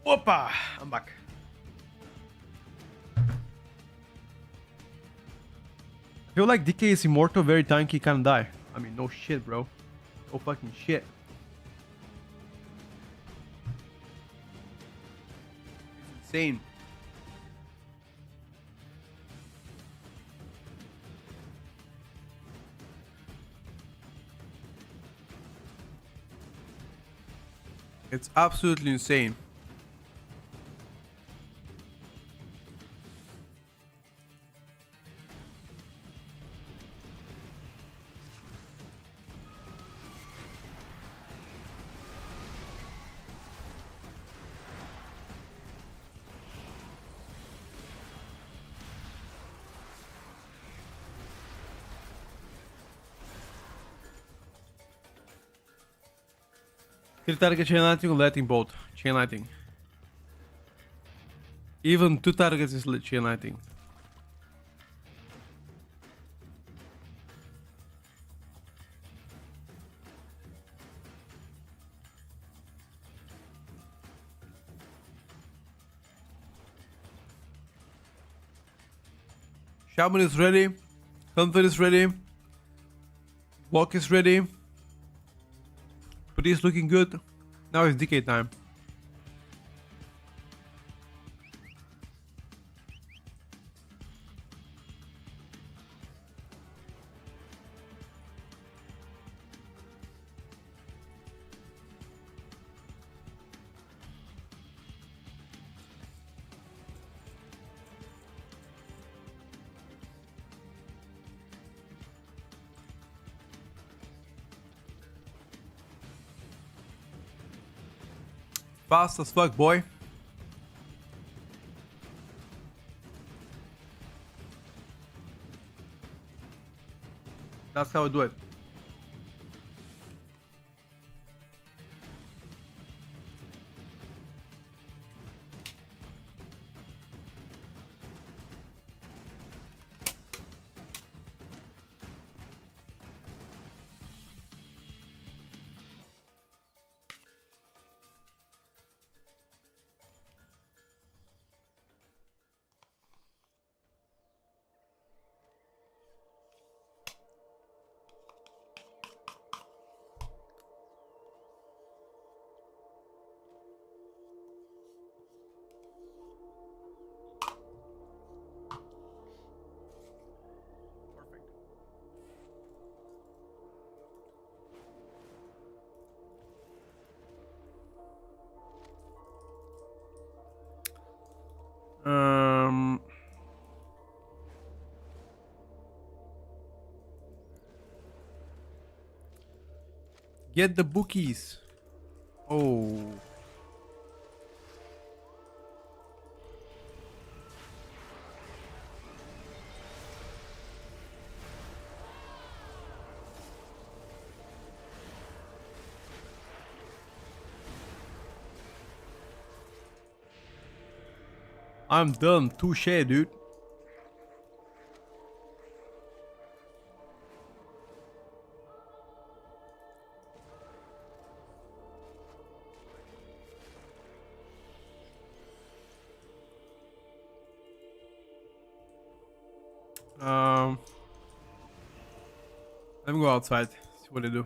Opa! I'm back. I feel like DK is immortal every time he can die. I mean, no shit, bro. No fucking shit. It's insane. It's absolutely insane. Three target chain lighting or lighting bolt? Chain lighting. Even 2 targets is chain lighting. Shaman is ready. Hunter is ready. Walk is ready. But he's looking good. Now it's decay time. Fast as fuck, boy. That's how I do it. Get the bookies. Oh. I'm done. Touche, dude. Let me go outside. See what they do.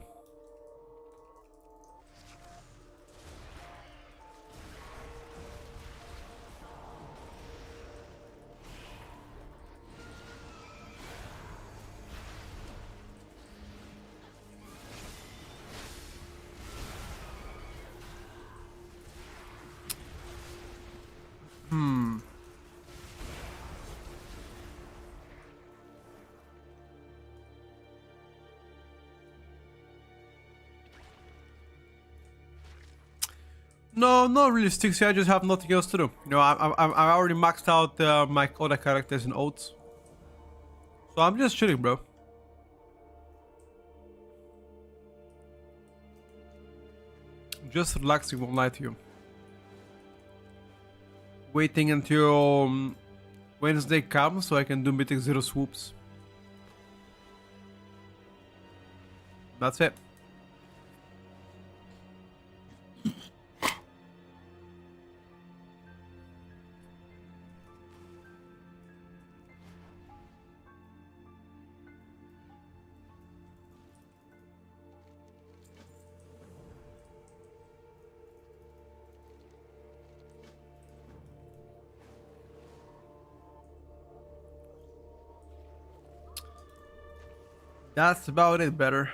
No, not really sticks. I just have nothing else to do. You know, I already maxed out my other characters in oats, so I'm just chilling, bro. Just relaxing, won't lie to you. Waiting until Wednesday comes so I can do Mythic Zero swoops. That's it. That's about it, better.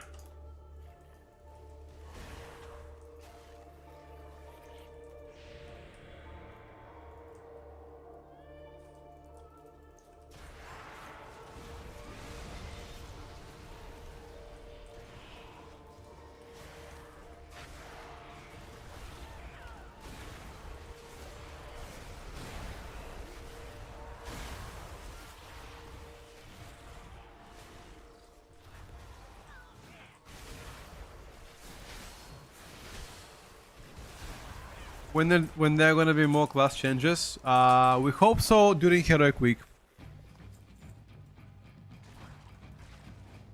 When there are gonna be more class changes, we hope so during Heroic Week.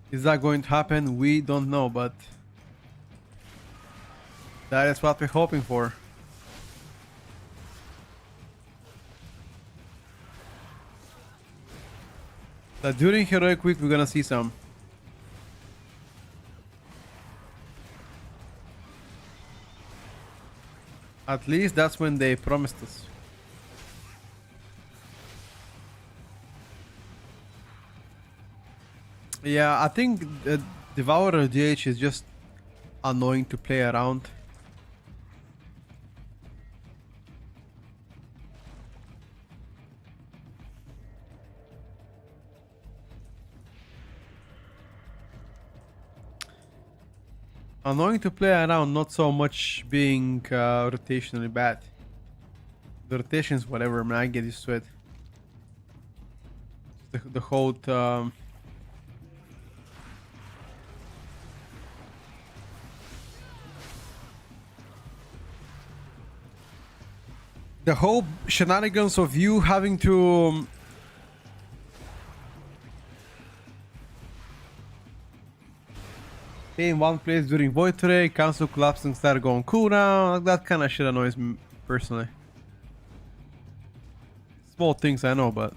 Is that going to happen? We don't know, but that is what we're hoping for. That during Heroic Week we're gonna see some. At least that's when they promised us. Yeah, I think Devourer DH is just annoying to play around. Annoying to play around, not so much being rotationally bad. The rotations, whatever, man, I get used to it. The whole the whole shenanigans of you having to stay in one place during Void today, cancel collapsing, start going cooldown. Like that kind of shit annoys me personally. Small things I know, but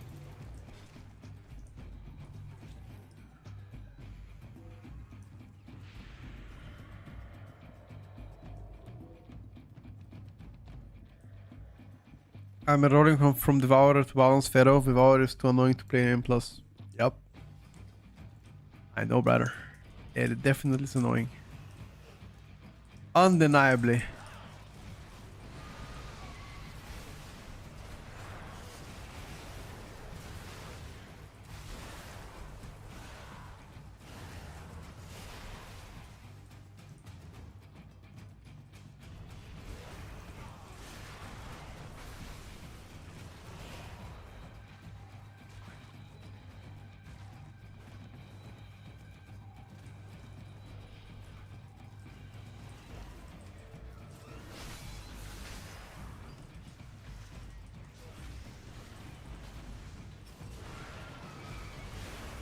I'm rolling from Devourer to Balance Pharaoh. Devourer is too annoying to play in plus. Yep. I know, brother. It definitely is annoying. Undeniably.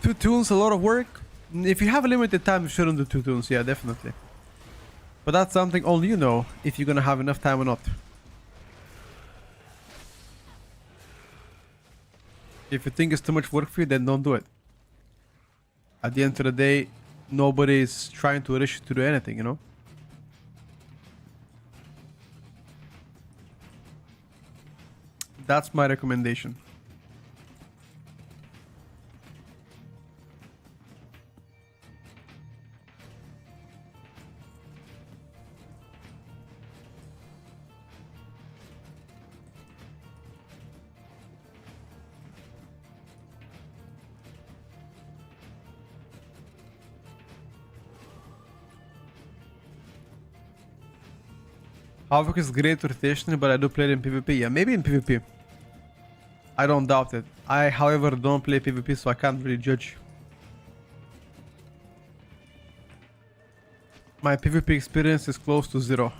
Two tunes, a lot of work. If you have a limited time, you shouldn't do 2 tunes. Yeah, definitely. But that's something only you know if you're gonna have enough time or not. If you think it's too much work for you, then don't do it. At the end of the day, nobody is trying to rush you to do anything, you know? That's my recommendation. Havoc is great rotationally, but I do play it in PvP. Yeah, maybe in PvP. I don't doubt it. I, however, don't play PvP, so I can't really judge. My PvP experience is close to 0.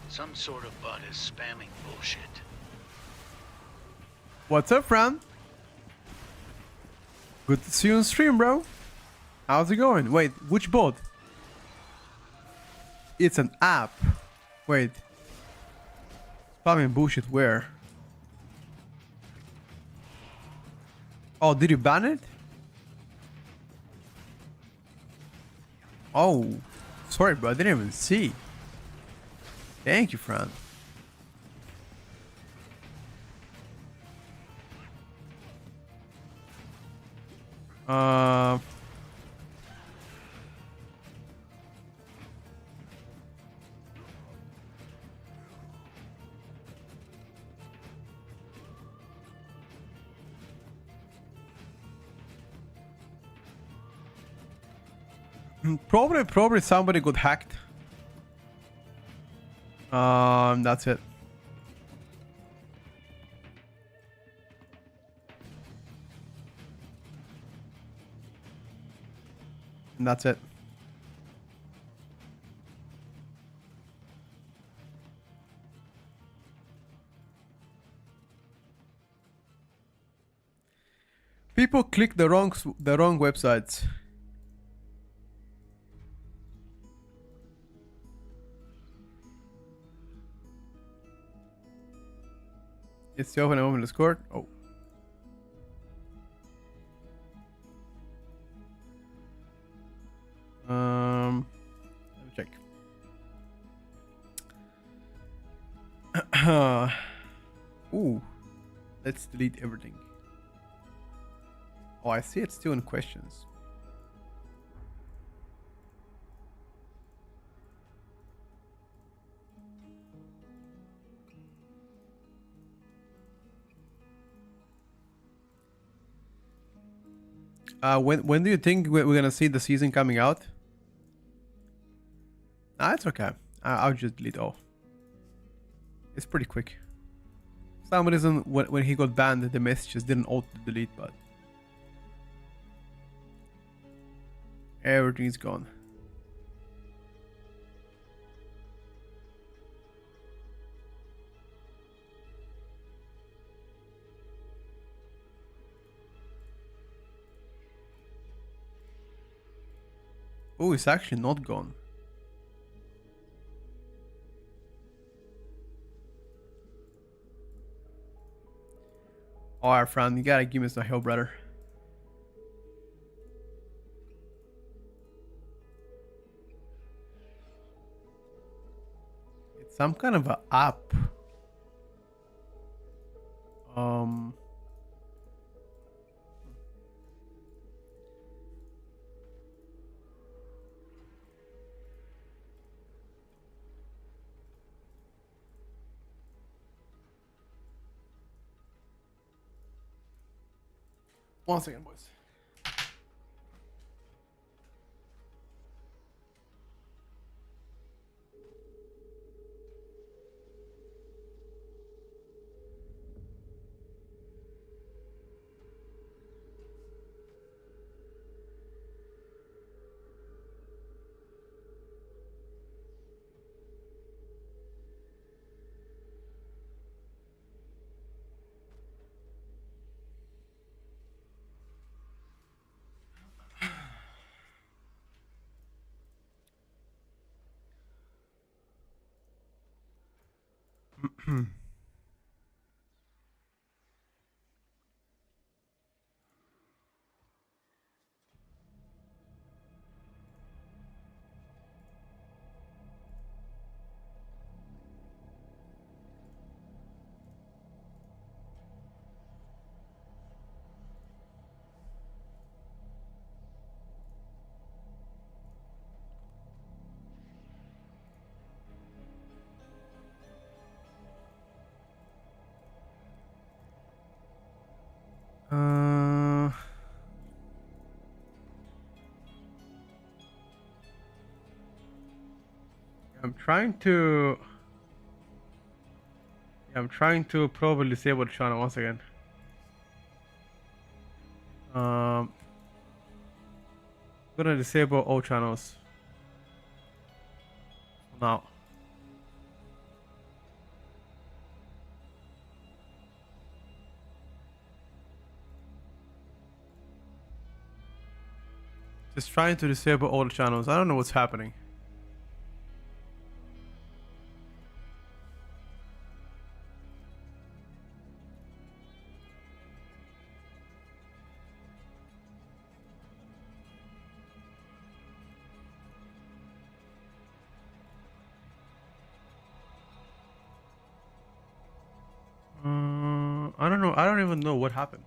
Some sort of bot is spamming bullshit. What's up, Fran? Good to see you on stream, bro. How's it going? Wait, which bot? It's an app. Wait. Spamming bullshit where? Oh, did you ban it? Oh, sorry, bro. I didn't even see. Thank you, Fran. Uh, probably somebody got hacked. That's it. And that's it. People click the wrong websites. It's the open open Discord. Oh. Let me check. Ooh. Let's delete everything. Oh, I see it's still in questions. When do you think we're gonna see the season coming out? Ah, it's okay. I'll just delete all. It's pretty quick. For some reason, when he got banned, the messages didn't auto delete, but everything's gone. Oh, it's actually not gone. Alright, friend, you gotta give me some help, brother. It's some kind of a app. One second, boys. I'm trying to probably disable the channel once again. I'm gonna disable all channels now. Just trying to disable all the channels. I don't know what's happening. don't know. I don't even know what happened.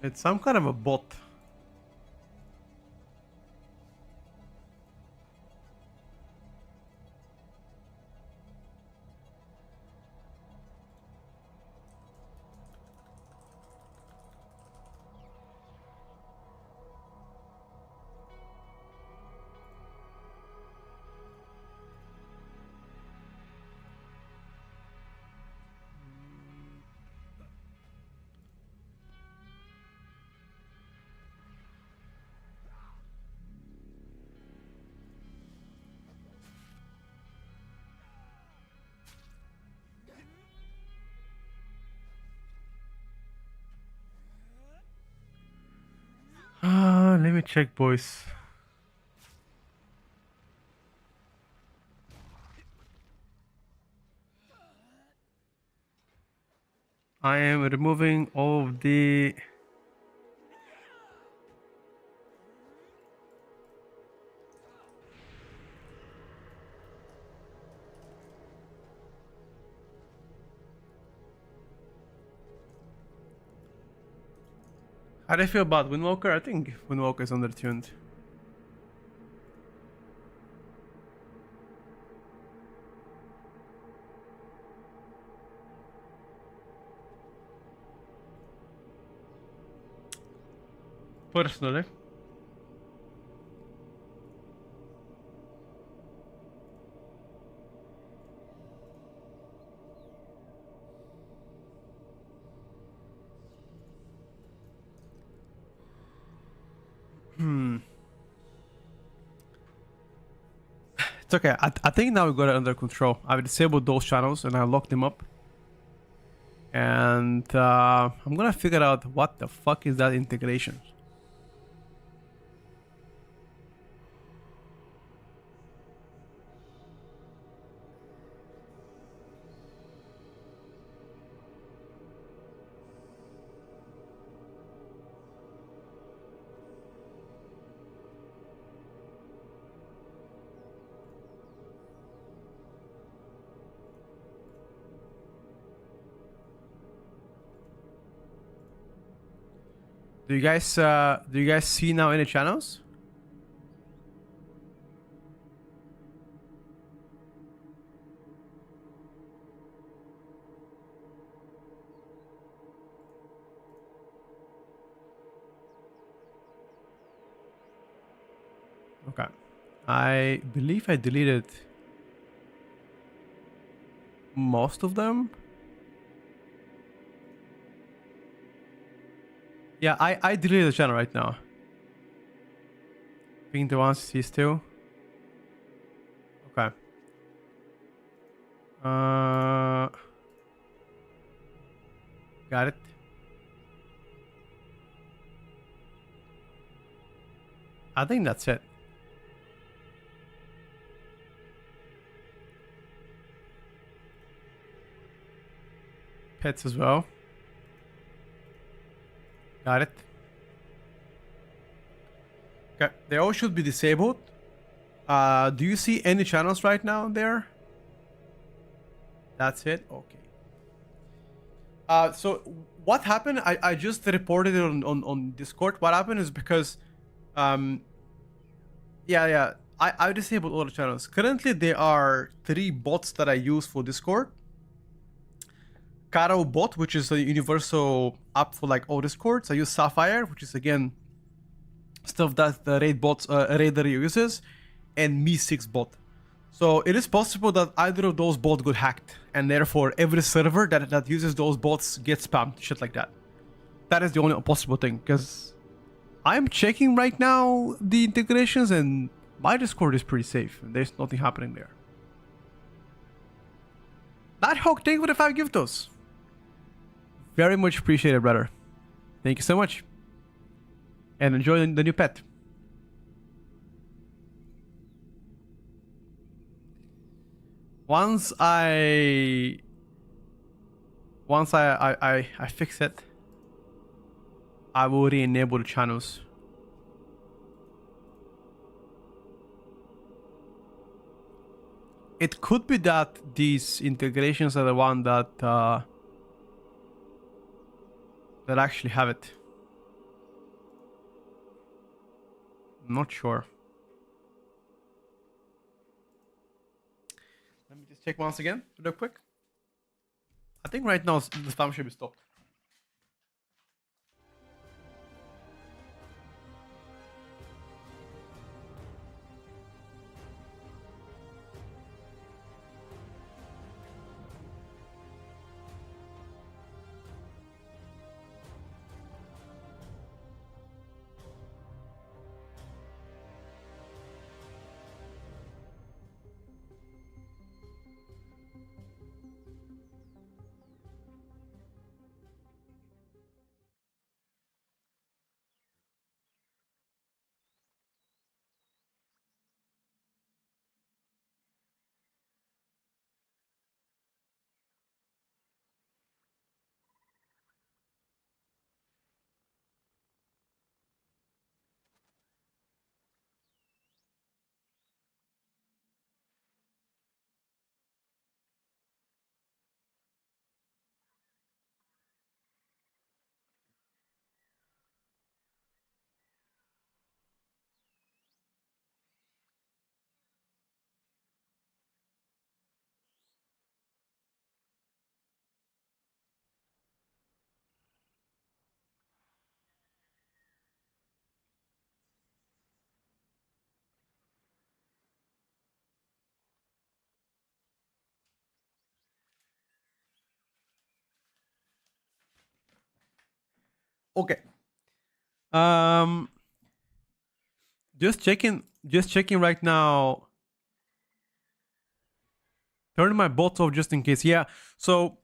It's some kind of a bot. Let me check, boys. I am removing all of the... How do you feel about Windwalker? I think Windwalker is undertuned. Personally. It's okay. I think now we got it under control. I've disabled those channels and I locked them up. And I'm gonna figure out what the fuck is that integration. Do you guys see now any channels? Okay. I believe I deleted most of them. Yeah, I deleted the channel right now. Being the ones see still. Okay. Got it. I think that's it. Pets as well. Got it. Okay, they all should be disabled. Do you see any channels right now there? That's it? Okay. So what happened? I just reported it on Discord. What happened is because yeah, I disabled all the channels. Currently there are 3 bots that I use for Discord. Caro bot, which is a universal app for like all Discords. I use Sapphire, which is again stuff that the Raider uses, and Me6 bot. So it is possible that either of those bots got hacked, and therefore every server that uses those bots gets spammed, shit like that. That is the only possible thing, because I'm checking right now the integrations, and my Discord is pretty safe. There's nothing happening there. Nighthawk, thank you for the 5 giftos. Very much appreciated, brother. Thank you so much. And enjoy the new pet. Once I fix it, I will re-enable the channels. It could be that these integrations are the one that that actually have it. I'm not sure. Let me just check once again, real quick. I think right now the spam should be stopped. Okay. Um, just checking right now. Turn my bots off just in case. Yeah. So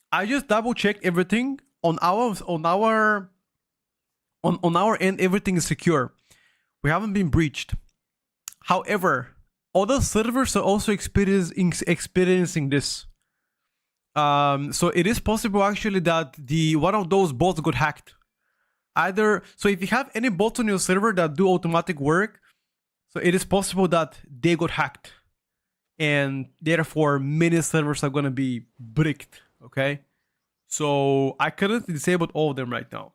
I just double checked everything on our end. Everything is secure. We haven't been breached. However, other servers are also experiencing this. So it is possible actually that the one of those bots got hacked. Either so if you have any bots on your server that do automatic work, so it is possible that they got hacked, and therefore many servers are gonna be bricked. Okay, so I currently disabled all of them right now.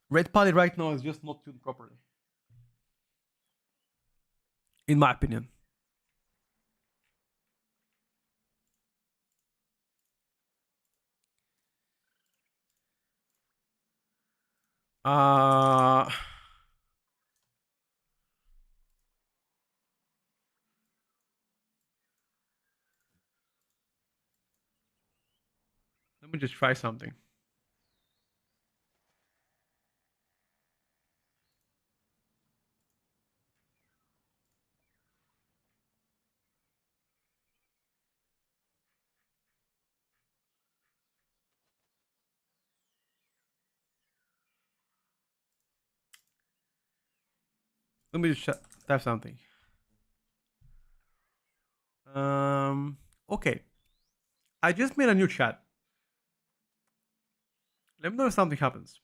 Red Party right now is just not tuned properly, in my opinion. Uh Let me just try something. Let me just type something. Okay. I just made a new chat. Let me know if something happens.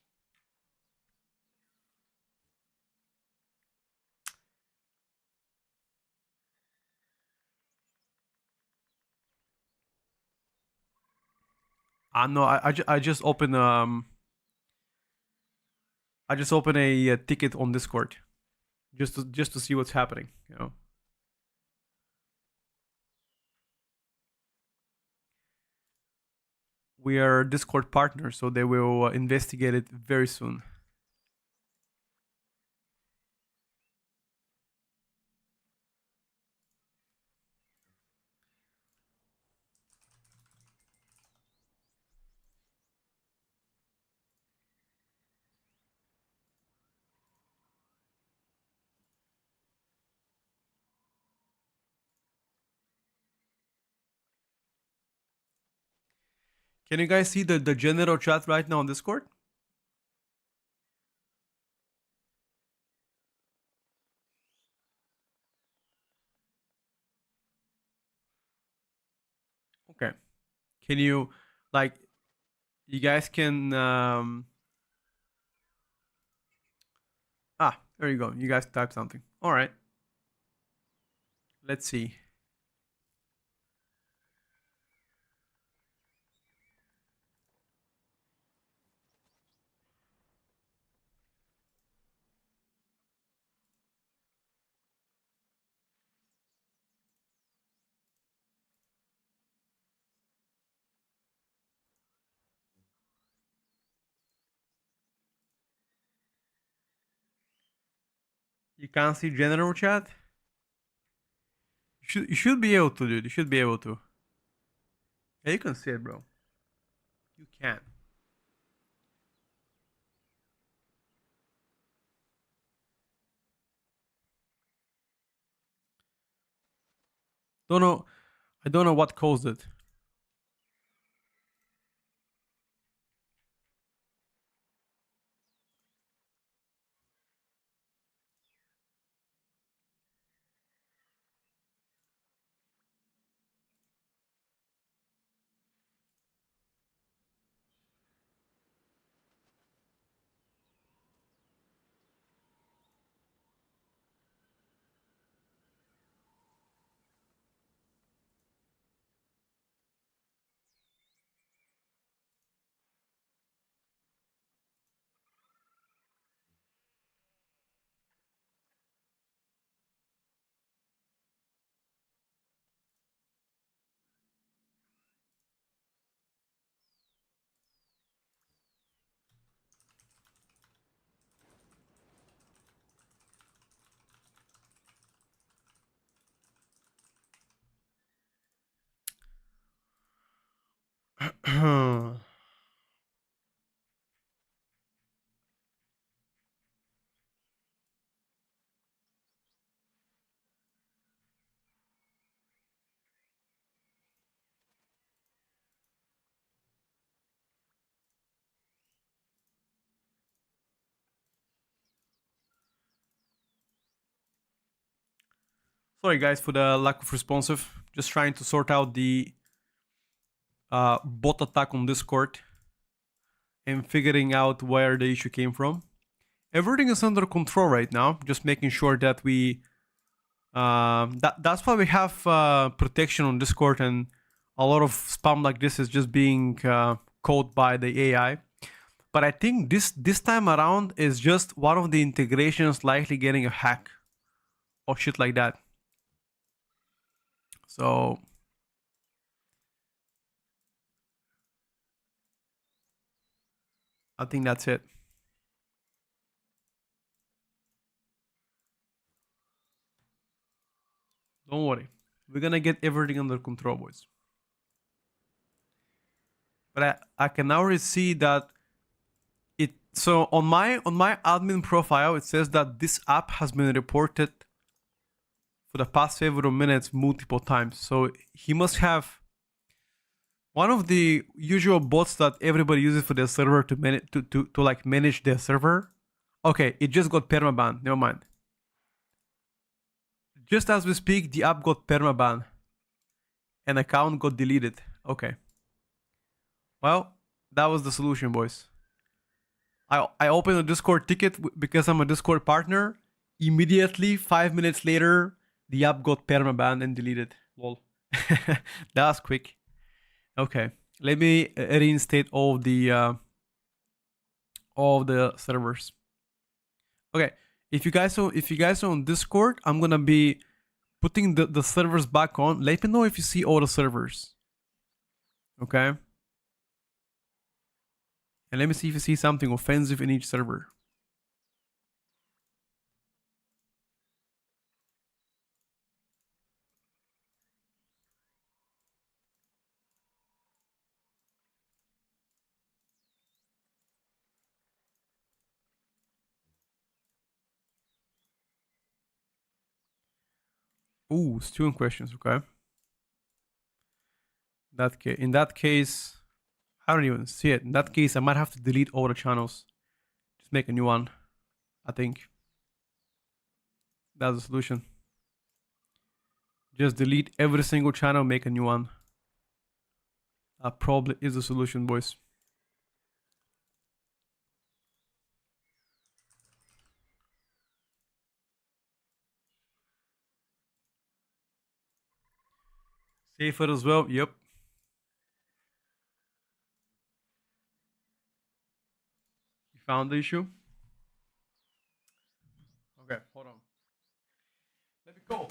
No, I just opened I just opened a ticket on Discord, just to see what's happening. You know. We are Discord partners, so they will investigate it very soon. Can you guys see the general chat right now on Discord? Okay. Can you like You guys can there you go. You guys type something. All right. Let's see. You can't see general chat? You should be able to, dude. You should be able to. Yeah, you can see it, bro. You can. Don't know. I don't know what caused it. Sorry, guys, for the lack of responsive. Just trying to sort out the bot attack on Discord and figuring out where the issue came from. Everything is under control right now. Just making sure that we that's why we have protection on Discord, and a lot of spam like this is just being caught by the AI. But I think this time around is just one of the integrations likely getting a hack or shit like that. So I think that's it. Don't worry. We're gonna get everything under control, boys. But I can already see that it so on my admin profile it says that this app has been reported for the past several minutes multiple times. So he must have one of the usual bots that everybody uses for their server to like manage their server. Okay, it just got permaban. Never mind. Just as we speak, the app got permaban. An account got deleted. Okay. Well, that was the solution, boys. I opened a Discord ticket because I'm a Discord partner. Immediately, 5 minutes later, the app got permaban and deleted. Lol. That was quick. Okay, let me reinstate all the servers. Okay, if you guys are on Discord, I'm gonna be putting the servers back on. Let me know if you see all the servers. Okay. And let me see if you see something offensive in each server. Ooh, student questions, okay. In that case, I don't even see it. In that case, I might have to delete all the channels. Just make a new one, I think. That's the solution. Just delete every single channel, make a new one. That probably is the solution, boys. K-Foot as well. Yep. You found the issue? Okay, hold on. Let me go.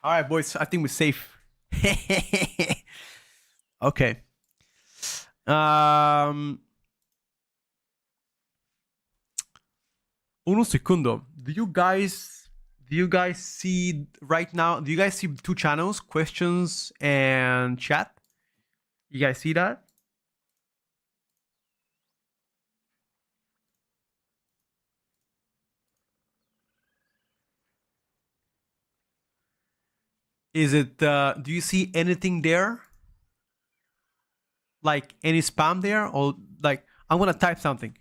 All right, boys. I think we're safe. Okay. Uno segundo. Do you guys see right now? Do you guys see two channels, questions and chat? You guys see that? Is it? Do you see anything there? Like any spam there, or like I'm gonna type something.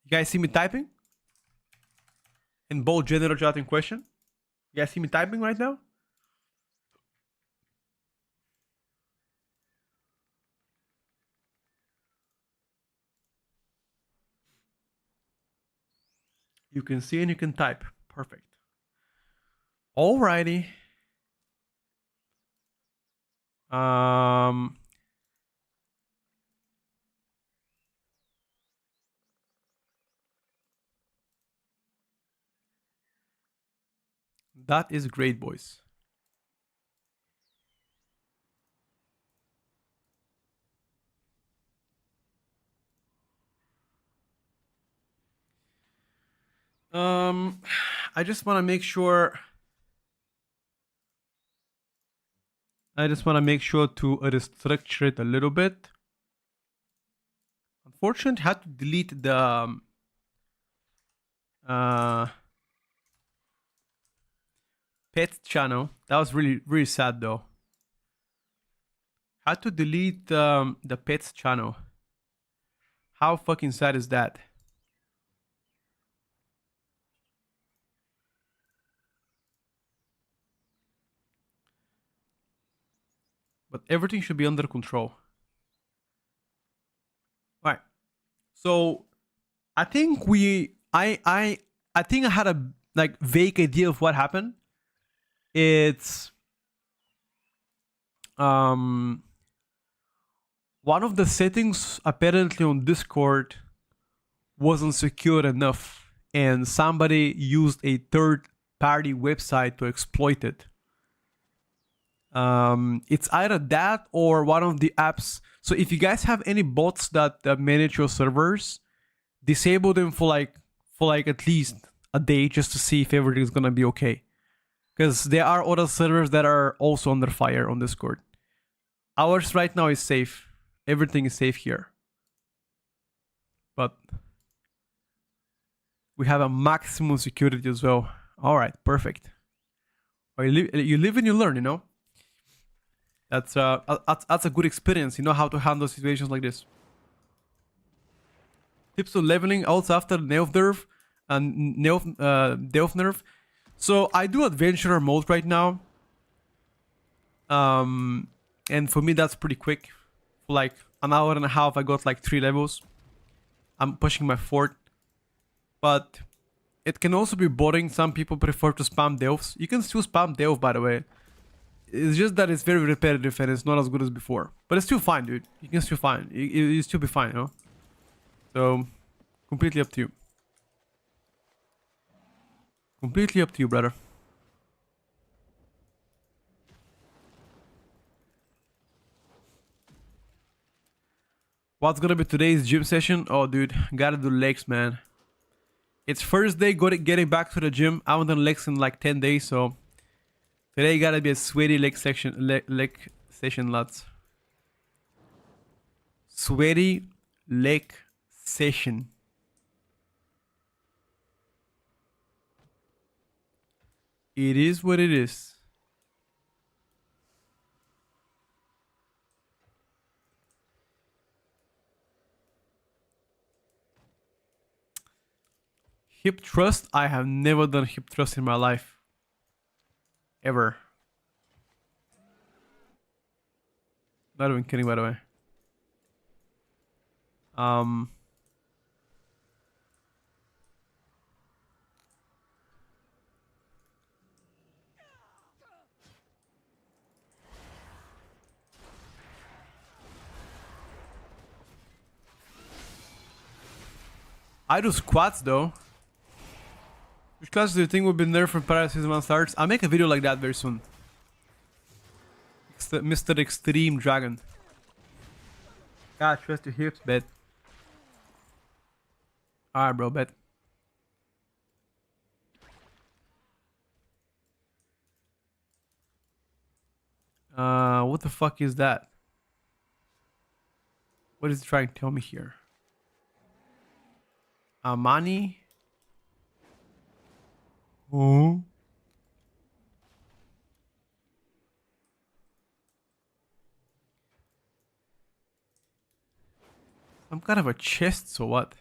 You guys see me typing? In both general chat and question? You guys see me typing right now? You can see and you can type. Perfect. Alrighty. That is great, boys. I just want to make sure. I just want to make sure to restructure it a little bit. Unfortunately, I had to delete the pet channel. That was really, really sad though. Had to delete the pets channel. How fucking sad is that? But everything should be under control. All right. So I think I think I had a like vague idea of what happened. It's one of the settings apparently on Discord wasn't secure enough, and somebody used a third-party website to exploit it. It's either that or one of the apps. So if you guys have any bots that manage your servers, disable them for like at least a day just to see if everything's gonna be okay. Because there are other servers that are also under fire on Discord. Ours right now is safe. Everything is safe here. But we have a maximum security as well. All right, perfect. You live and you learn, you know. That's a good experience. You know how to handle situations like this. Tips on leveling also after Neof nerf and Delph nerf. So I do adventurer mode right now. And for me that's pretty quick. For like an hour and a half I got like 3 levels. I'm pushing my 4th. but it can also be boring. Some people prefer to spam delves. You can still spam delve, by the way. It's just that it's very repetitive and it's not as good as before. But it's still fine, dude. You can still fine. You still be fine, you know? So, completely up to you. Completely up to you, brother. What's gonna be today's gym session? Oh, dude, gotta do legs, man. It's first day getting back to the gym. I haven't done legs in like 10 days, so today gotta be a sweaty leg session, lads. Sweaty leg session. It is what it is. Hip thrust. I have never done hip thrust in my life. Ever. Not even kidding, by the way. I do squats though. Which class do you think will be nerfed when Paradise Season 1 starts? I'll make a video like that very soon. Mr. Extreme Dragon. God, trust your hips, bet. Alright, bro, bet. What the fuck is that? What is it trying to tell me here? Amani? Oh. Some kind of a chest, so what?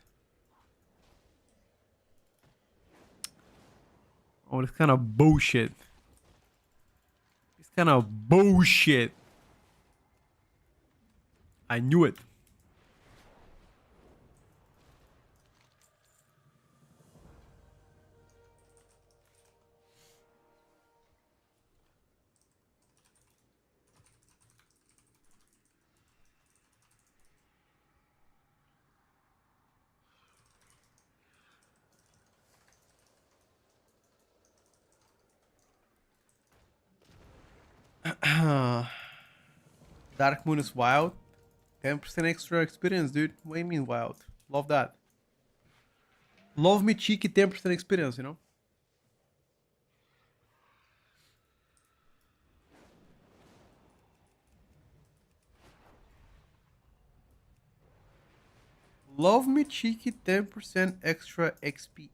Oh, it's kind of bullshit. It's kind of bullshit. I knew it. Dark Moon is wild. 10% extra experience, dude. What do you mean wild? Love that. Love me cheeky 10% experience, you know? Love me cheeky 10% extra XP.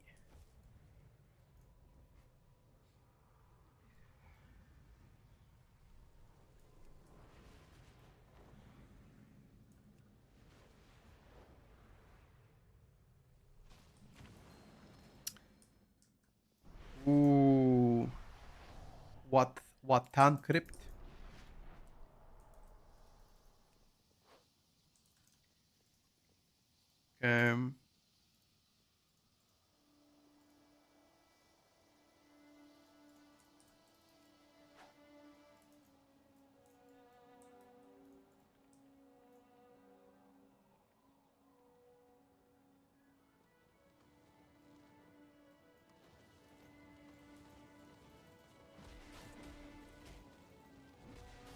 Ooh. What Tan Crypt? Um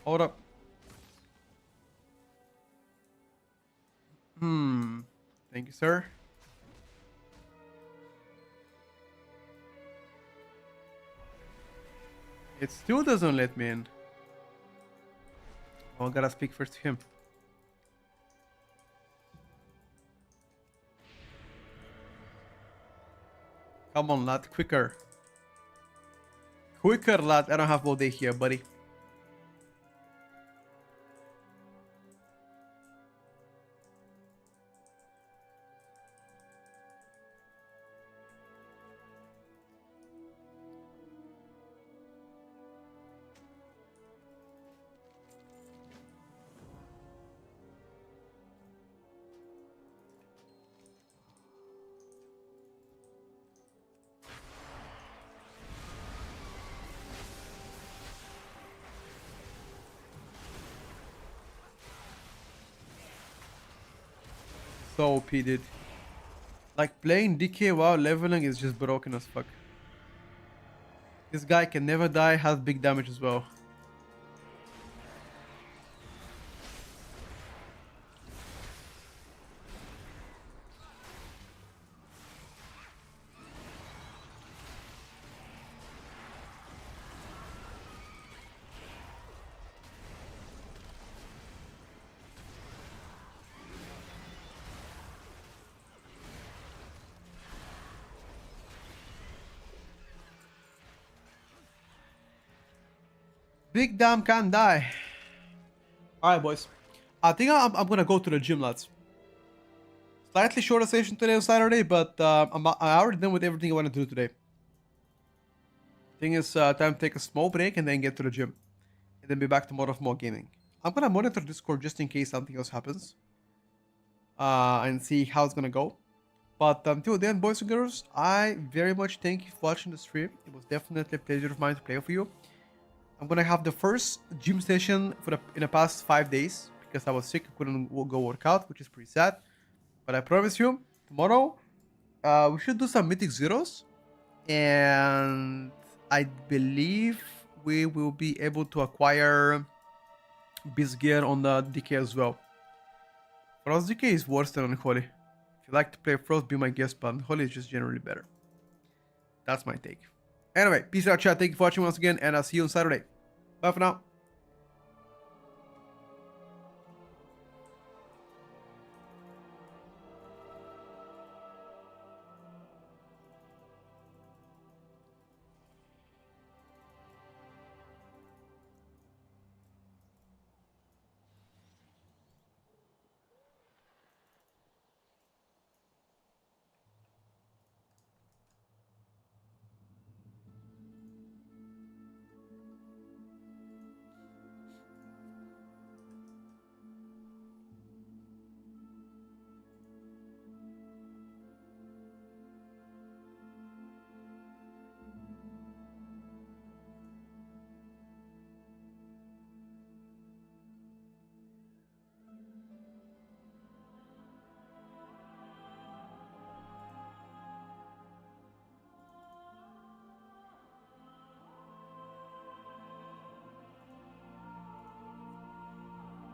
Hold up. Thank you, sir. It still doesn't let me in. Oh, I gotta speak first to him. Come on, lad, quicker. Quicker, lad. I don't have all day here, buddy. so OP, dude. Like, playing DK while leveling is just broken as fuck. This guy can never die, has big damage as well. Big damn can't die. Alright, boys. I think I'm gonna go to the gym, lads. Slightly shorter session today on Saturday, but I already done with everything I want to do today. Thing is, time to take a small break and then get to the gym. And then be back tomorrow for more gaming. I'm gonna monitor Discord just in case something else happens. And see how it's gonna go. But until then, boys and girls, I very much thank you for watching the stream. It was definitely a pleasure of mine to play for you. I'm gonna have the first gym session in the past 5 days because I was sick. I couldn't go work out, which is pretty sad. But I promise you, tomorrow we should do some mythic zeros, and I believe we will be able to acquire beast gear on the DK as well. Frost DK is worse than Unholy. If you like to play Frost, be my guest, but Unholy is just generally better. That's my take. Anyway, peace out, chat. Thank you for watching once again, and I'll see you on Saturday. Bye for now.